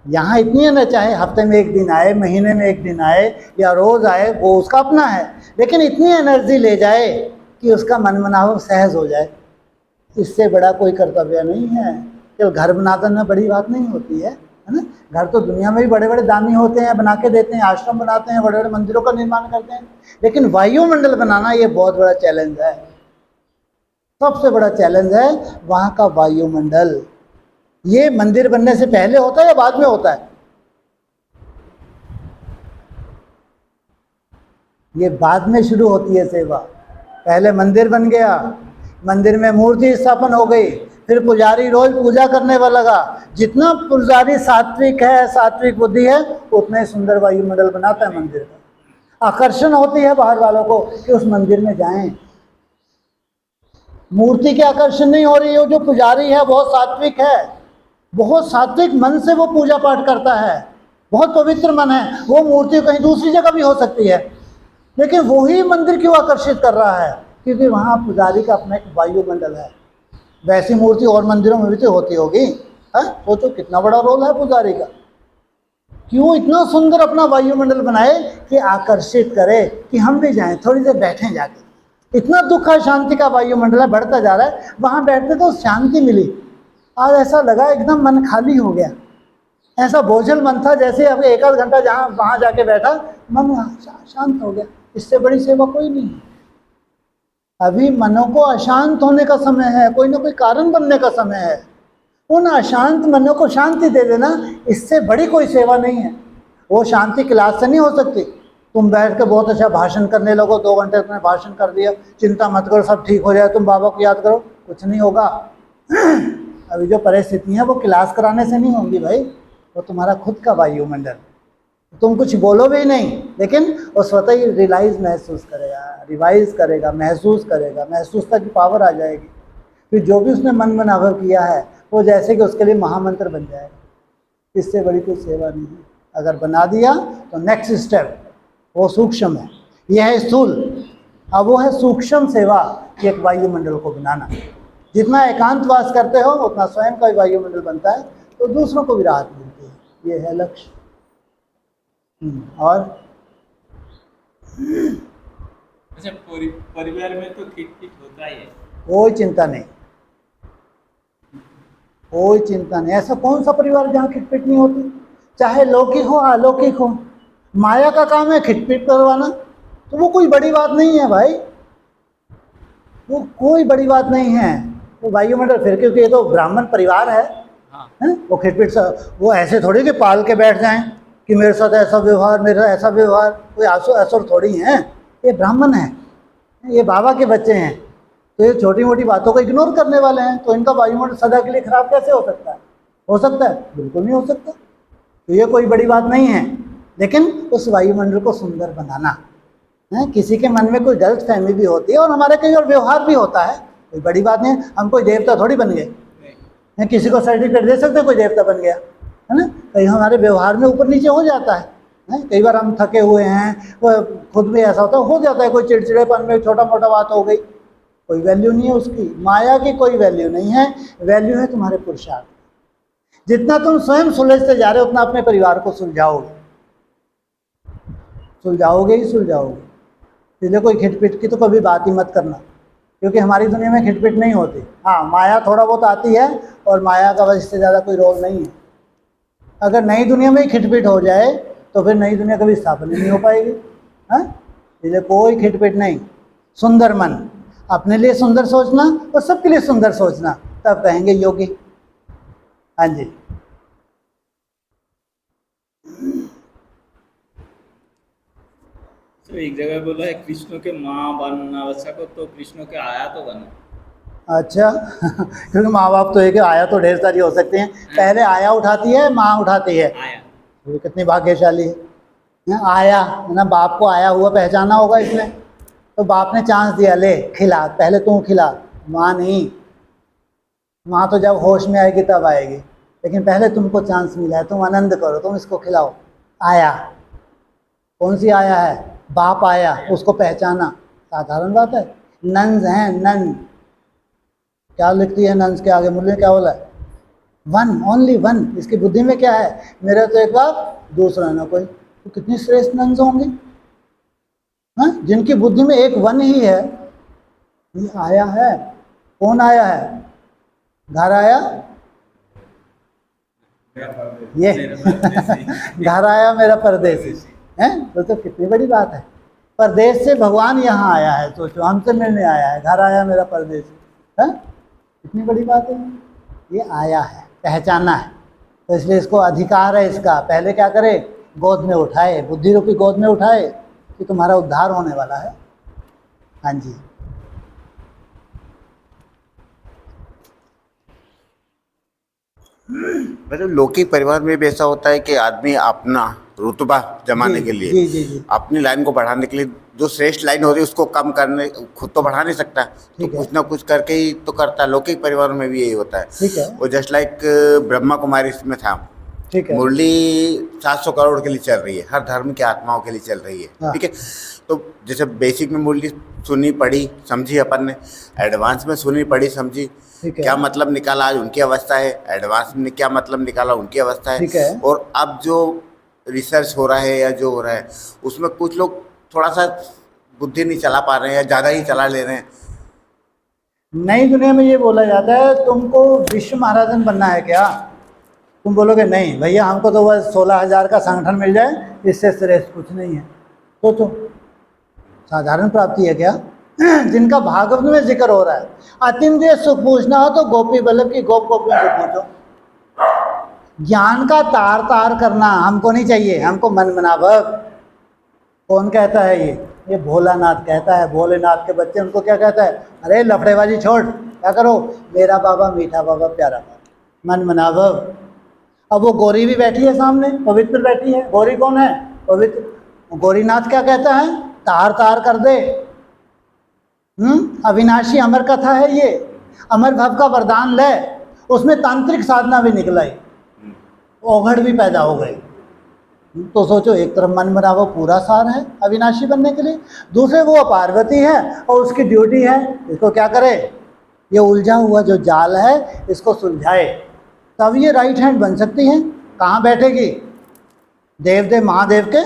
S1: यहाँ इतनी है ना, चाहे हफ्ते में एक दिन आए, महीने में एक दिन आए या रोज़ आए, वो उसका अपना है, लेकिन इतनी एनर्जी ले जाए कि उसका मन मनाव सहज हो जाए। इससे बड़ा कोई कर्तव्य नहीं है। केवल घर बनाना ना बड़ी बात नहीं होती है ना। घर तो दुनिया में भी बड़े बड़े दानी होते हैं, बना के देते हैं, आश्रम बनाते हैं, बड़े बड़े मंदिरों का निर्माण करते हैं। लेकिन वायुमंडल बनाना ये बहुत बड़ा चैलेंज है, सबसे बड़ा चैलेंज है वहाँ का वायुमंडल। ये मंदिर बनने से पहले होता है या बाद में होता है? ये बाद में शुरू होती है सेवा। पहले मंदिर बन गया, मंदिर में मूर्ति स्थापन हो गई, फिर पुजारी रोज पूजा करने वाला लगा। जितना पुजारी सात्विक है, सात्विक बुद्धि है, उतना ही सुंदर वायुमंडल बनाता है मंदिर का। आकर्षण होती है बाहर वालों को कि उस मंदिर में जाएं। मूर्ति के आकर्षण नहीं हो रही है, जो पुजारी है बहुत सात्विक है, बहुत सात्विक मन से वो पूजा पाठ करता है, बहुत पवित्र मन है। वो मूर्ति कहीं दूसरी जगह भी हो सकती है, लेकिन वही मंदिर क्यों आकर्षित कर रहा है? क्योंकि वहाँ पुजारी का अपना एक वायुमंडल है। वैसी मूर्ति और मंदिरों में भी तो होती होगी, है? सोचो कितना बड़ा रोल है पुजारी का। क्यों इतना सुंदर अपना वायुमंडल बनाए कि आकर्षित करे कि हम भी जाएं, थोड़ी देर बैठें जाके। इतना दुख है, शांति का वायुमंडल है, बढ़ता जा रहा है। वहाँ बैठते तो शांति मिली। आज ऐसा लगा एकदम मन खाली हो गया, ऐसा बोझल मन था, जैसे अब 1 आध घंटा जहाँ वहाँ जाके बैठा, मन शांत हो गया। इससे बड़ी सेवा कोई नहीं है। अभी मनों को अशांत होने का समय है, कोई ना कोई कारण बनने का समय है। उन अशांत मनों को शांति दे देना, इससे बड़ी कोई सेवा नहीं है। वो शांति क्लास से नहीं हो सकती। तुम बैठ के बहुत अच्छा भाषण करने लगो, 2 घंटे तुमने भाषण कर दिया, चिंता मत करो सब ठीक हो जाए, तुम बाबा को याद करो, कुछ नहीं होगा। अभी जो परिस्थितियाँ वो क्लास कराने से नहीं होंगी भाई, वो तुम्हारा खुद का वायुमंडल। तुम कुछ बोलो भी नहीं, लेकिन वो स्वतः ही महसूस करेगा, महसूस करेगा, महसूसता की पावर आ जाएगी। फिर जो भी उसने मन मनावर किया है वो जैसे कि उसके लिए महामंत्र बन जाएगा। इससे बड़ी कोई सेवा नहीं है। अगर बना दिया तो नेक्स्ट स्टेप वो सूक्ष्म है, यह है स्थूल। अब वो है सूक्ष्म सेवा कि एक वायुमंडल को बनाना। जितना एकांतवास करते हो उतना स्वयं का वायुमंडल बनता है, तो दूसरों को भी राहत मिलती है। ये है लक्ष्य। और
S2: अच्छा, परिवार में तो खिटपिट होता ही है,
S1: कोई चिंता नहीं, कोई चिंता नहीं। ऐसा कौन सा परिवार जहाँ खिटपिट नहीं होती, चाहे लौकिक हो अलौकिक हो। माया का काम है खिटपिट करवाना, तो वो कोई बड़ी बात नहीं है भाई, वो कोई बड़ी बात नहीं है। वो वायुमंडल फिर, क्योंकि ये तो ब्राह्मण परिवार है, हैं? वो खिटपिट से वो ऐसे थोड़ी कि पाल के बैठ जाएं कि मेरे साथ ऐसा व्यवहार, मेरा ऐसा व्यवहार। कोई असुर थोड़ी हैं, ये ब्राह्मण हैं, ये बाबा के बच्चे हैं, तो ये छोटी मोटी बातों को इग्नोर करने वाले हैं। तो इनका वायुमंडल सदा के लिए खराब कैसे हो सकता है? हो सकता है? बिल्कुल नहीं हो सकता। तो ये कोई बड़ी बात नहीं है, लेकिन उस वायुमंडल को सुंदर बनाना है। किसी के मन में कोई गलत फहमी भी होती है और हमारे कई और व्यवहार भी होता है, कोई बड़ी बात नहीं है। हम कोई देवता थोड़ी बन गए हैं, किसी को सर्टिफिकेट दे सकते कोई देवता बन गया है ना। कहीं हमारे व्यवहार में ऊपर नीचे हो जाता है। कई बार हम थके हुए हैं, वो खुद भी ऐसा होता है, हो जाता है कोई चिड़चिड़ेपन में छोटा मोटा बात हो गई, कोई वैल्यू नहीं है उसकी। माया की कोई वैल्यू नहीं है, वैल्यू है तुम्हारे पुरुषार्थ। जितना तुम स्वयं सुलझते जा रहे हो उतना अपने परिवार को सुलझाओगे, सुलझाओगे ही सुलझाओगे। इसलिए कोई खिटपिट की तो कभी बात ही मत करना, क्योंकि हमारी दुनिया में खिटपिट नहीं होती। हाँ, माया थोड़ा बहुत आती है और माया का वजह से ज़्यादा कोई रोल नहीं है। अगर नई दुनिया में ही खिटपिट हो जाए तो फिर नई दुनिया कभी स्थापना नहीं हो पाएगी। हाँ, इसलिए कोई खिटपिट नहीं। सुंदर मन, अपने लिए सुंदर सोचना और सबके लिए सुंदर सोचना, तब कहेंगे योगी। हाँ जी।
S2: तो एक जगह बोला है कृष्ण के माँ बनना आवश्यक हो, तो कृष्ण के आया तो बनो।
S1: अच्छा क्योंकि माँ बाप तो एक है, आया तो ढेर सारी हो सकती हैं। पहले आया उठाती है, माँ उठाती है।
S2: आया
S1: ये कितनी भाग्यशाली है। आया ना, बाप को आया हुआ पहचाना होगा इसने, तो बाप ने चांस दिया, ले खिला, पहले तू खिला। माँ नहीं, माँ तो जब होश में आएगी तब आएगी, लेकिन पहले तुमको चांस मिला है, तुम आनंद करो, तुम इसको खिलाओ। आया कौन सी आया है? बाप आया, उसको पहचाना, साधारण बात है। नंस हैं, नन क्या लिखती है नंस के आगे? मूल्य क्या बोला है? One, only one. इसकी बुद्धि में क्या है? मेरा तो एक बाप, दूसरा ना कोई। तो कितनी श्रेष्ठ नंस होंगे, हाँ, जिनकी बुद्धि में एक वन ही है। ये आया है, कौन आया है? घर आया, ये घर आया मेरा परदेसी है। तो कितनी बड़ी बात है, परदेश से भगवान यहाँ आया है। सोचो, हमसे मिलने आया है, घर आया मेरा परदेसी है, कितनी बड़ी बात है। ये आया है, पहचाना है, तो इसलिए इसको अधिकार है इसका। पहले क्या करे? गोद में उठाए, बुद्धि रूपी गोद में उठाए कि तुम्हारा उद्धार होने वाला है। हाँ जी।
S3: मतलब लौकिक परिवार में भी ऐसा होता है कि आदमी अपना रुतबा जमाने के लिए,
S1: जी।
S3: अपनी लाइन को बढ़ाने के लिए जो श्रेष्ठ लाइन हो रही है उसको कम करने, खुद तो बढ़ा नहीं सकता, तो कुछ ना कुछ करके ही तो करता है। लौकिक परिवार में भी यही होता है।
S1: ठीक है।
S3: वो जस्ट लाइक ब्रह्मा कुमारी में था,
S1: ठीक है।
S3: मुरली 700 करोड़ के लिए चल रही है, हर धर्म के आत्माओं के लिए चल रही है।
S1: हाँ।
S3: ठीक है, तो जैसे बेसिक में मुरली सुनी पढ़ी समझी अपन ने, एडवांस में सुनी पढ़ी समझी, क्या मतलब निकाला आज उनकी अवस्था है, एडवांस में क्या मतलब निकाला उनकी अवस्था है। और अब जो रिसर्च हो रहा है या जो हो रहा है उसमें कुछ लोग थोड़ा सा बुद्धि नहीं चला पा रहे हैं या ज़्यादा ही चला ले रहे हैं।
S1: नई दुनिया में ये बोला जाता है तुमको विश्व महाराजन बनना है क्या? तुम बोलोगे नहीं भैया, हमको तो बस 16,000 का संगठन मिल जाए, इससे श्रेष्ठ कुछ नहीं है। तो साधारण प्राप्ति है क्या? जिनका भागवत में जिक्र हो रहा है, अतीन्द्रिय सुख पूछना हो तो गोपी वल्लभ की गोप गोपियों से पूछो। ज्ञान का तार तार करना हमको नहीं चाहिए, हमको मन मनाभव। कौन कहता है ये भोलानाथ कहता है। भोलेनाथ के बच्चे उनको क्या कहता है? अरे लफड़ेबाजी छोड़, क्या करो, मेरा बाबा मीठा बाबा प्यारा बाबा, मन मनाभव। अब वो गौरी भी बैठी है सामने, पवित्र बैठी है। गौरी कौन है? पवित्र। गौरीनाथ क्या कहता है? तार तार कर दे। अविनाशी अमर कथा है ये, अमर भव का वरदान ले। उसमें तांत्रिक साधना भी निकलाई, ओघड़ भी पैदा हो गई। तो सोचो, एक तरफ मन बना वो पूरा सार है अविनाशी बनने के लिए, दूसरे वो पार्वती है और उसकी ड्यूटी है इसको क्या करे, ये उलझा हुआ जो जाल है इसको सुलझाए, तब ये राइट हैंड बन सकती है। कहाँ बैठेगी? देवदेव महादेव के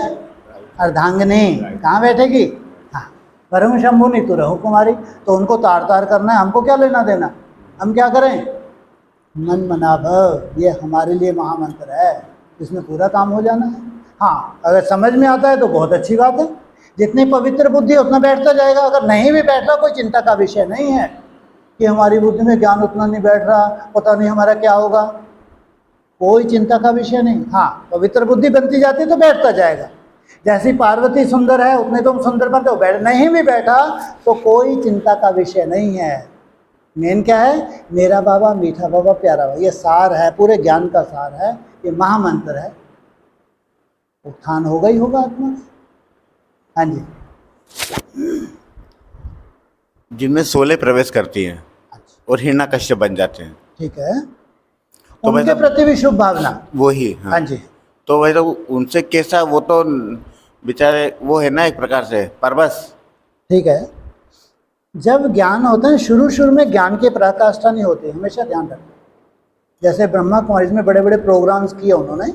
S1: अर्धांगिनी कहाँ बैठेगी? हाँ, परम शंभु नहीं तो रहु कुमारी। तो उनको तार तार करना है, हमको क्या लेना देना, हम क्या करें? मन मना भव, ये हमारे लिए महामंत्र है, इसमें पूरा काम हो जाना है। हाँ, अगर समझ में आता है तो बहुत अच्छी बात है, जितनी पवित्र बुद्धि उतना बैठता जाएगा। अगर नहीं भी बैठ रहा, कोई चिंता का विषय नहीं है कि हमारी बुद्धि में ज्ञान उतना नहीं बैठ रहा, पता नहीं हमारा क्या होगा, कोई चिंता का विषय नहीं। हाँ, पवित्र बुद्धि बनती जाती तो बैठता जाएगा। जैसी पार्वती सुंदर है उतने तुम सुंदर बनते हो, बैठ नहीं भी बैठा तो कोई चिंता का विषय नहीं है। मेन क्या है? मेरा बाबा, मीठा बाबा, प्यारा बाबा, ये सार है, पूरे ज्ञान का सार है, ये महामंत्र है। उत्थान होगा ही होगा आत्मा। हाँ जी,
S3: जिनमें 16 प्रवेश करती हैं और हिरण्यकश्यप बन जाते हैं,
S1: ठीक है,
S3: तो
S1: उनके प्रति भी शुभ भावना,
S3: वही।
S1: हाँ जी,
S3: तो वही तो उनसे कैसा, वो तो बेचारे वो है ना एक प्रकार से परवश।
S1: ठीक है। जब ज्ञान होता है, शुरू में ज्ञान की पराकाष्ठा नहीं होती, हमेशा ध्यान रखना। जैसे ब्रह्मा कुमारी में बड़े बड़े प्रोग्राम्स किए उन्होंने,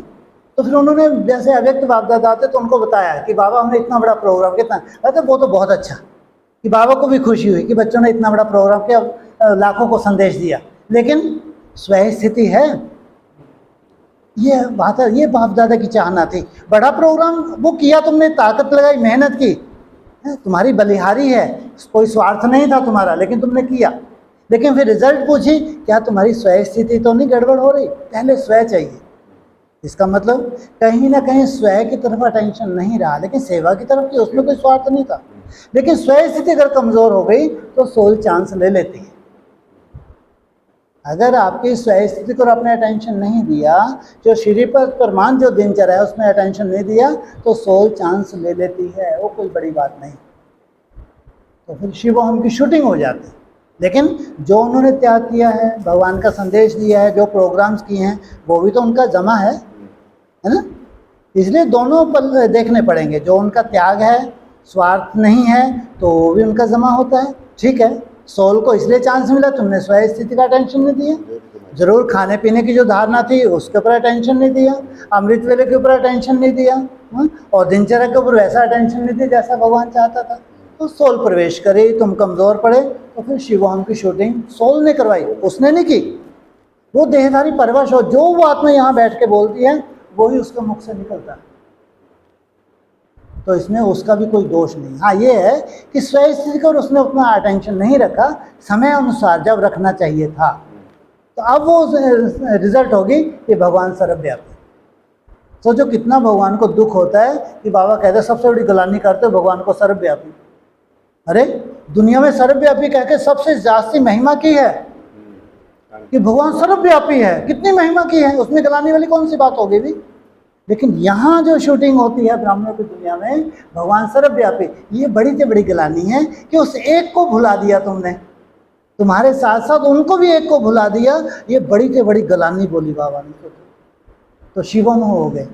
S1: तो फिर उन्होंने जैसे अव्यक्त बाप दादा थे तो उनको बताया कि बाबा हमने इतना बड़ा प्रोग्राम, कितना, अरे वो तो बहुत अच्छा, कि बाबा को भी खुशी हुई कि बच्चों ने इतना बड़ा प्रोग्राम किया, लाखों को संदेश दिया। लेकिन स्वयं स्थिति है, ये बात है, ये बाप दादा की चाहना थी। बड़ा प्रोग्राम वो किया, तुमने ताकत लगाई, मेहनत की, तुम्हारी बलिहारी है, कोई स्वार्थ नहीं था तुम्हारा, लेकिन तुमने किया। लेकिन फिर रिजल्ट पूछी, क्या तुम्हारी स्वयं स्थिति तो नहीं गड़बड़ हो रही? पहले स्वयं चाहिए। इसका मतलब कहीं ना कहीं स्वयं की तरफ अटेंशन नहीं रहा, लेकिन सेवा की तरफ की, उसमें कोई स्वार्थ नहीं था। लेकिन स्वयं स्थिति अगर कमजोर हो गई तो सोल चांस ले लेती है। अगर आपकी स्वयं स्थिति को आपने अटेंशन नहीं दिया, जो श्रीपद परमान जो दिनचर्या है उसमें अटेंशन नहीं दिया, तो सोल चांस ले लेती है, वो कोई बड़ी बात नहीं। तो फिर शिवोहम की शूटिंग हो जाती है। लेकिन जो उन्होंने त्याग किया है, भगवान का संदेश दिया है, जो प्रोग्राम्स किए हैं, वो भी तो उनका जमा है ना। इसलिए दोनों पल देखने पड़ेंगे। जो उनका त्याग है, स्वार्थ नहीं है, तो वो भी उनका जमा होता है। ठीक है, सोल को इसलिए चांस मिला, तुमने स्वयं स्थिति का अटेंशन नहीं दिया। जरूर खाने पीने की जो धारणा थी उसके ऊपर अटेंशन नहीं दिया, अमृत वेले के ऊपर अटेंशन नहीं दिया, और दिनचर्या के ऊपर वैसा अटेंशन नहीं दिया जैसा भगवान चाहता था। तो सोल प्रवेश करे, तुम कमज़ोर पड़े, तो फिर शिवोहम की शूटिंग सोल ने करवाई, उसने नहीं की। वो देहधारी परवश हो, जो वो आत्मा यहाँ बैठ के बोलती है वही उसके मुख से निकलता है। तो इसमें उसका भी कोई दोष नहीं। हाँ, ये है कि स्वयं स्थिति को उसने उतना अटेंशन नहीं रखा, समय अनुसार जब रखना चाहिए था। तो अब वो रिजल्ट होगी कि भगवान सर्वव्यापी। सोचो कितना भगवान को दुख होता है कि बाबा कहते हैं सबसे बड़ी गलानी करते हो भगवान को सर्वव्यापी। अरे दुनिया में सर्वव्यापी कह के सबसे जास्ती महिमा की है कि भगवान सर्वव्यापी है, कितनी महिमा की है, उसमें गलानी वाली कौन सी बात होगी भी। लेकिन यहाँ जो शूटिंग होती है ब्राह्मणों की दुनिया में, भगवान सर्वव्यापी, ये बड़ी से बड़ी गलानी है कि उस एक को भुला दिया तुमने, तुम्हारे साथ साथ उनको भी एक को भुला दिया। ये बड़ी से बड़ी गलानी बोली बाबा ने, तो शिवम हो गए,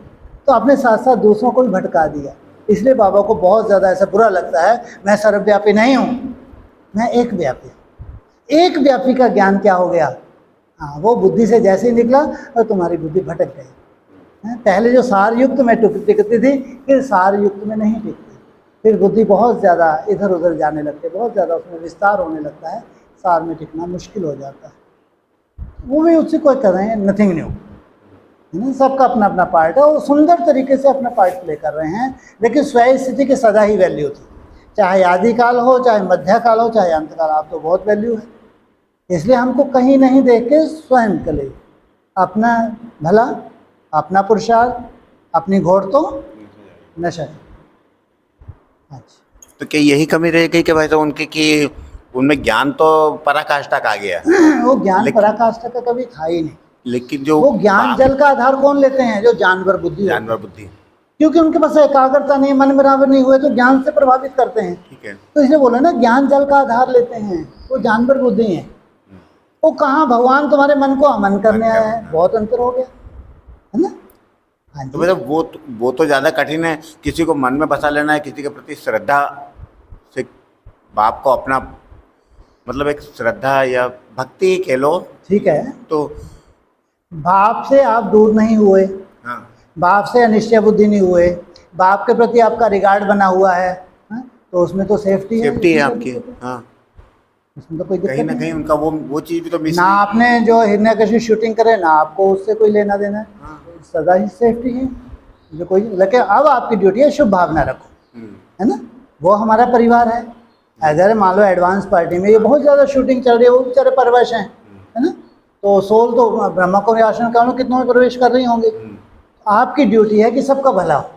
S1: तो अपने साथ साथ दूसरों को भी भटका दिया। इसलिए बाबा को बहुत ज़्यादा ऐसा बुरा लगता है, मैं सर्वव्यापी नहीं हूँ, मैं एक व्यापी। एक व्यापी का ज्ञान क्या हो गया? हाँ, वो बुद्धि से जैसे ही निकला और तुम्हारी बुद्धि भटक गई। पहले जो सार युक्त में टिकती थी, फिर सार युक्त में नहीं टिकती, फिर बुद्धि बहुत ज़्यादा इधर उधर जाने लगती है, बहुत ज़्यादा उसमें विस्तार होने लगता है, सार में टिकना मुश्किल हो जाता है। वो भी उससे कोई कर रहे हैं, नथिंग न्यू, सबका अपना अपना पार्ट है, वो सुंदर तरीके से अपना पार्ट प्ले कर रहे हैं। लेकिन स्वयं स्थिति की सदा ही वैल्यू थी, चाहे आदिकाल हो, चाहे मध्यकाल हो, चाहे अंतकाल, आप तो बहुत वैल्यू है। इसलिए हमको कहीं नहीं देख के स्वयं के लिए अपना भला, अपना पुरुषार्थ, अपनी घोड़ तो नशा। अच्छा,
S3: तो क्या यही कमी रह गई कि भाई तो उनके कि उनमें ज्ञान तो पराकाष्ठा का आ गया?
S1: वो ज्ञान पराकाष्ठा का कभी था ही नहीं।
S3: लेकिन जो
S1: वो ज्ञान जल का आधार कौन लेते हैं? जो जानवर बुद्धि,
S3: जानवर बुद्धि,
S1: क्योंकि उनके पास एकाग्रता नहीं, मन बराबर नहीं हुए तो ज्ञान से प्रभावित करते हैं।
S3: ठीक है,
S1: तो इसलिए बोला ना, ज्ञान जल का आधार लेते हैं, वो जानवर बुद्धि है। वो कहाँ भगवान तुम्हारे मन को अमन करने आया है, बहुत अंतर हो गया है ना। हाँ
S3: तो
S1: जी।
S3: मतलब वो तो ज़्यादा कठिन है, किसी को मन में बसा लेना है, किसी के प्रति श्रद्धा से बाप को अपना मतलब एक श्रद्धा या भक्ति कह लो।
S1: ठीक है,
S3: तो
S1: बाप से आप दूर नहीं हुए,
S3: हाँ
S1: बाप से अनिश्चय बुद्धि नहीं हुए, बाप के प्रति आपका रिगार्ड बना हुआ है, हाँ? तो उसमें तो सेफ्टी है,
S3: सेफ्टी है
S1: उसमें
S3: आपकी।
S1: कोई दिक्कत
S3: हाँ,
S1: नहीं। उसमें तो कोई दिक्कत
S3: कहीं ना
S1: नहीं
S3: कहीं
S1: है।
S3: उनका वो चीज़ भी तो मिस।
S1: ना आपने जो हिरण्यकशिपु शूटिंग करे ना आपको उससे कोई लेना देना है,
S3: हाँ।
S1: सदा ही सेफ्टी है जो कोई। लेकिन अब आपकी ड्यूटी है शुभ भावना रखो, है ना, वो हमारा परिवार है। अगर मान लो एडवांस पार्टी में ये बहुत ज़्यादा शूटिंग चल रही है, वो बेचारे परवश हैं, है ना, तो सोल तो ब्रह्मा को आसन कारणों कितनों में प्रवेश कर रही होंगी। आपकी ड्यूटी है कि सबका भला हो,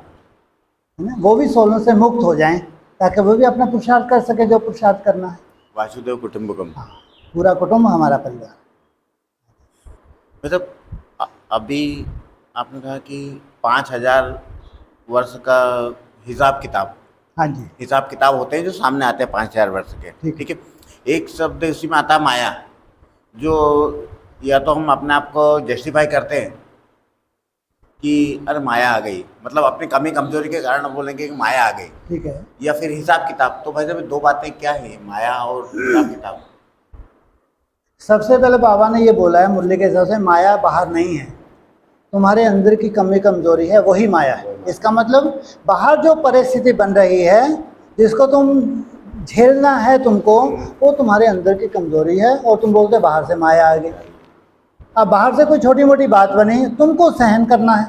S1: है ना, वो भी सोलों से मुक्त हो जाएं ताकि वो भी अपना पुरुषार्थ कर सके जो पुरुषार्थ करना है।
S3: वासुदेव कुटुंबकम।
S1: हाँ, पूरा कुटुंब हमारा परिवार।
S3: मतलब अभी आपने कहा कि 5,000 वर्ष का हिसाब किताब,
S1: हाँ जी,
S3: हिसाब किताब होते हैं जो सामने आते हैं 5,000 वर्ष के। ठीक है, एक शब्द उसी में आता है माया, जो या तो हम अपने आप को जस्टिफाई करते हैं कि अरे माया आ गई, मतलब अपनी कमी कमजोरी के कारण हम बोलेंगे कि माया आ गई।
S1: ठीक है।
S3: या फिर हिसाब किताब। तो भाई साहब दो बातें क्या है, माया और हिसाब किताब?
S1: सबसे पहले बाबा ने ये बोला है मुरली के हिसाब से, माया बाहर नहीं है, तुम्हारे अंदर की कमी कमजोरी है, वही माया है। इसका मतलब बाहर जो परिस्थिति बन रही है जिसको तुम झेलना है तुमको, वो तुम्हारे अंदर की कमजोरी है और तुम बोलते बाहर से माया आ गई। अब बाहर से कोई छोटी मोटी बात बनी, तुमको सहन करना है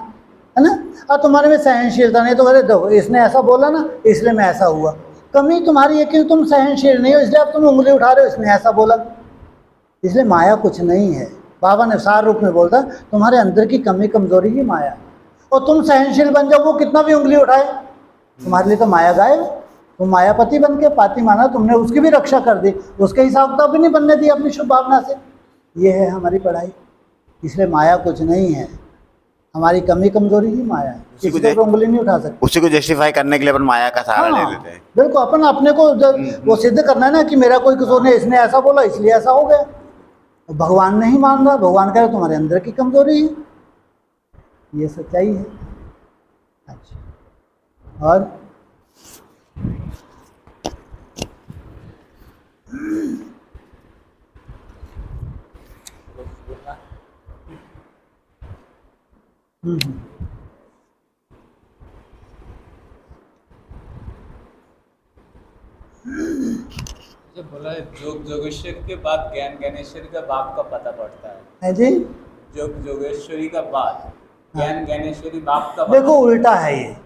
S1: ना। अब तुम्हारे में सहनशीलता नहीं तो अरे देखो इसने ऐसा बोला ना इसलिए मैं ऐसा हुआ। कमी तुम्हारी है कि तुम सहनशील नहीं हो, इसलिए अब तुम उंगली उठा रहे हो, इसने ऐसा बोला। इसलिए माया कुछ नहीं है। बाबा ने सार रूप में बोलता तुम्हारे अंदर की कमी कमजोरी ही माया है, और तुम सहनशील बन जाओ, वो कितना भी उंगली उठाए तुम्हारे लिए तो माया गायब। तुम मायापति बन के पाती माना, तुमने उसकी भी रक्षा कर दी, उसके हिसाब किताब भी नहीं बनने दी अपनी शुभ भावना से। ये है हमारी पढ़ाई। इसलिए माया कुछ नहीं है, हमारी कमी कमजोरी ही माया है, किसी को उंगली नहीं उठा सकते।
S3: उसी को जस्टिफाई करने के लिए अपन माया का सहारा ले
S1: हाँ,
S3: लेते हैं।
S1: बिल्कुल। अपन अपने को वो सिद्ध करना है ना कि मेरा कोई कसूर नहीं, इसने ऐसा बोला इसलिए ऐसा हो गया। भगवान नहीं मान रहा, भगवान कह रहे तुम्हारे अंदर की कमजोरी है, ये सच्चाई है। अच्छा, और
S2: जो बोला है जोग जोगेश्वरी के बाद ज्ञान ज्ञानेश्वरी का बाप का पता पड़ता है
S1: जी,
S2: जोग जोगेश्वरी का बाद ज्ञान ज्ञानेश्वरी बाप का
S1: देखो उल्टा है ये।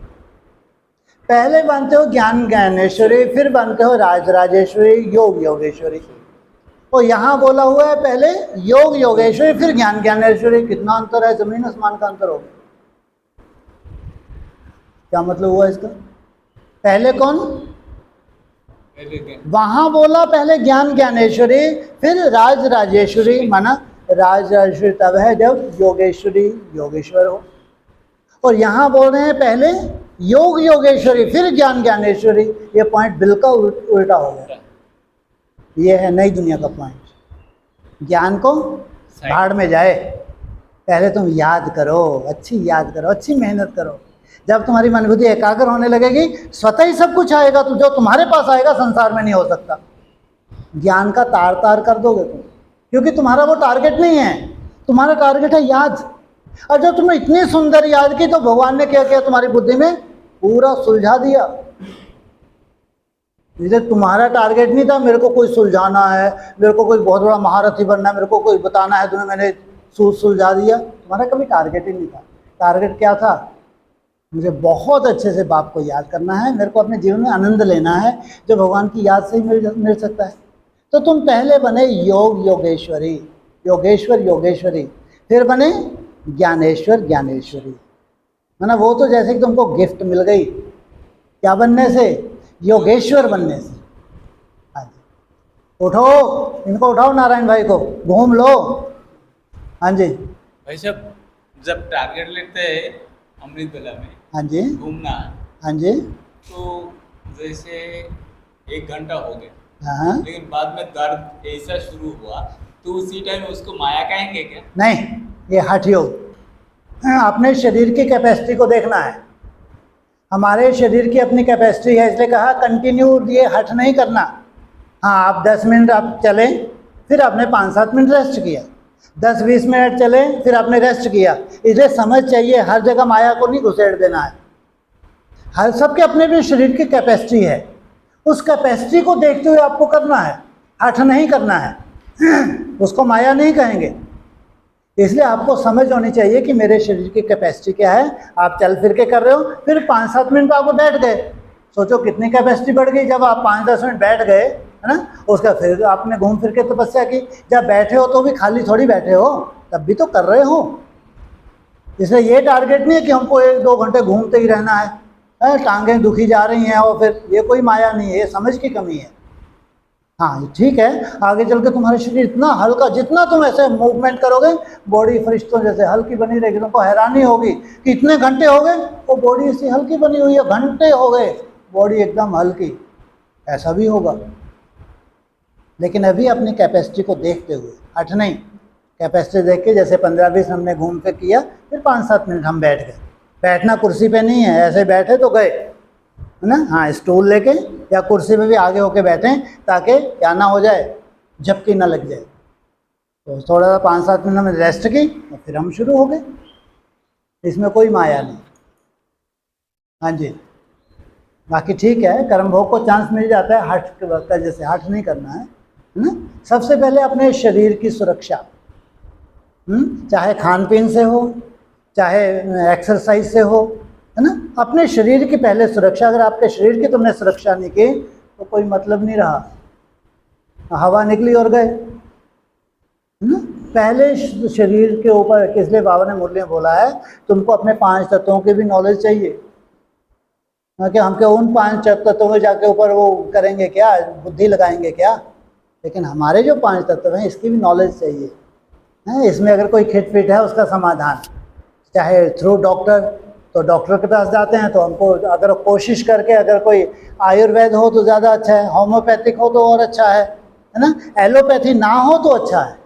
S1: पहले बनते हो ज्ञान ज्ञानेश्वरी, फिर बनते हो राज राजेश्वरी, योग योगेश्वरी। और यहाँ बोला हुआ है पहले योग योगेश्वरी फिर ज्ञान ज्ञानेश्वरी। कितना अंतर है, जमीन आसमान का अंतर हो गया। क्या मतलब हुआ इसका? पहले कौन? वहां बोला पहले ज्ञान ज्ञानेश्वरी फिर राज राजेश्वरी, माना राज राजेश्वरी तब है जब योगेश्वरी योगेश्वर हो। और यहाँ बोल रहे हैं पहले योग योगेश्वरी फिर ज्ञान ज्ञानेश्वरी। ये पॉइंट बिल्कुल उल्टा हो गया। ये है नई दुनिया का पॉइंट। ज्ञान को भाड़ में जाए, पहले तुम याद करो, अच्छी याद करो, अच्छी मेहनत करो। जब तुम्हारी मन बुद्धि एकाग्र होने लगेगी स्वतः ही सब कुछ आएगा। तो जो तुम्हारे पास आएगा संसार में नहीं हो सकता। ज्ञान का तार तार कर दोगे तुम, क्योंकि तुम्हारा वो टारगेट नहीं है, तुम्हारा टारगेट है याद। और जब तुमने इतनी सुंदर याद की तो भगवान ने क्या किया, तुम्हारी बुद्धि में पूरा सुलझा दिया। जैसे तुम्हारा टारगेट नहीं था मेरे को कोई सुलझाना है, मेरे को कोई बहुत बड़ा महारथी बनना है, मेरे को कोई बताना है, तुम्हें मैंने सुलझा दिया। तुम्हारा कभी टारगेट ही नहीं था। टारगेट क्या था? मुझे बहुत अच्छे से बाप को याद करना है, मेरे को अपने जीवन में आनंद लेना है, जो भगवान की याद से ही मिल सकता है। तो तुम पहले बने योग योगेश्वरी, योगेश्वर योगेश्वरी, फिर बने ज्ञानेश्वर ज्ञानेश्वरी। माना वो तो जैसे कि तुमको गिफ्ट मिल गई, क्या बनने से? योगेश्वर बनने से। हाँ जी, उठो, इनको उठाओ, नारायण भाई को घूम लो। हाँ जी
S2: भाई साहब, जब टारगेट लेते हैं अमृत बेला में,
S1: हाँ जी
S2: घूमना,
S1: हाँ जी,
S2: तो जैसे 1 घंटा हो गया,
S1: हाँ,
S2: लेकिन बाद में दर्द ऐसा शुरू हुआ, तो उसी टाइम उसको माया कहेंगे क्या?
S1: नहीं, ये हठ योग। अपने शरीर की कैपेसिटी को देखना है। हमारे शरीर की अपनी कैपेसिटी है, इसलिए कहा कंटिन्यू ये हट नहीं करना। हाँ, आप 10 मिनट आप चलें, फिर आपने 5-7 मिनट रेस्ट किया, 10-20 मिनट चले, फिर आपने रेस्ट किया। इसलिए समझ चाहिए, हर जगह माया को नहीं घुसेड़ देना है। हर सबके अपने अपने शरीर की कैपेसिटी है, उस कैपेसिटी को देखते हुए आपको करना है, हठ नहीं करना है। उसको माया नहीं कहेंगे। इसलिए आपको समझ होनी चाहिए कि मेरे शरीर की कैपेसिटी क्या है। आप चल फिर के कर रहे हो, फिर 5-7 मिनट आपको बैठ गए, सोचो कितनी कैपेसिटी बढ़ गई। जब आप 5-10 मिनट बैठ गए, है ना, उसका फिर आपने घूम फिर के तपस्या की। जब बैठे हो तो भी खाली थोड़ी बैठे हो, तब भी तो कर रहे हो। इसलिए ये टारगेट नहीं है कि हमको 1-2 घंटे घूमते ही रहना है, टांगें दुखी जा रही हैं, और फिर ये कोई माया नहीं है, ये समझ की कमी है। हाँ ठीक है, आगे चल के तुम्हारा शरीर इतना हल्का, जितना तुम ऐसे मूवमेंट करोगे बॉडी फरिश्तों जैसे हल्की बनी रहेगी। तुमको हैरानी होगी कि इतने घंटे हो गए वो बॉडी इसी हल्की बनी हुई है, घंटे हो गए बॉडी एकदम हल्की, ऐसा भी होगा। लेकिन अभी अपनी कैपेसिटी को देखते हुए, हट नहीं, कैपेसिटी देख के, जैसे 15-20 हमने घूम के किया, फिर 5-7 मिनट हम बैठ गए। बैठना कुर्सी पे नहीं है, ऐसे बैठे तो गए, है ना। हाँ, स्टूल लेके या कुर्सी पे भी आगे होके बैठें, ताकि क्या ना हो जाए, झपकी ना लग जाए। तो थोड़ा सा 5-7 मिनट में रेस्ट की, और फिर हम शुरू हो गए। इसमें कोई माया नहीं। हाँ जी, बाकी ठीक है, कर्म भोग को चांस मिल जाता है, हट का जैसे हट नहीं करना है ना। सबसे पहले अपने शरीर की सुरक्षा, चाहे खान पीन से हो, चाहे एक्सरसाइज से हो, है ना। अपने शरीर की पहले सुरक्षा। अगर आपके शरीर की तुमने सुरक्षा नहीं की तो कोई मतलब नहीं रहा, हवा निकली और गए, है ना। पहले शरीर के ऊपर, इसलिए बाबा ने मुरली में बोला है तुमको अपने 5 तत्वों की भी नॉलेज चाहिए, कि हम क्या उन 5 तत्वों में जाके ऊपर वो करेंगे क्या, बुद्धि लगाएंगे क्या। लेकिन हमारे जो 5 तत्व हैं इसकी भी नॉलेज चाहिए, है। इसमें अगर कोई खिटपिट है उसका समाधान, चाहे थ्रू डॉक्टर, तो डॉक्टर के पास जाते हैं, तो हमको अगर कोशिश करके, अगर कोई आयुर्वेद हो तो ज़्यादा अच्छा है, होम्योपैथिक हो तो और अच्छा है ना, एलोपैथी ना हो तो अच्छा है।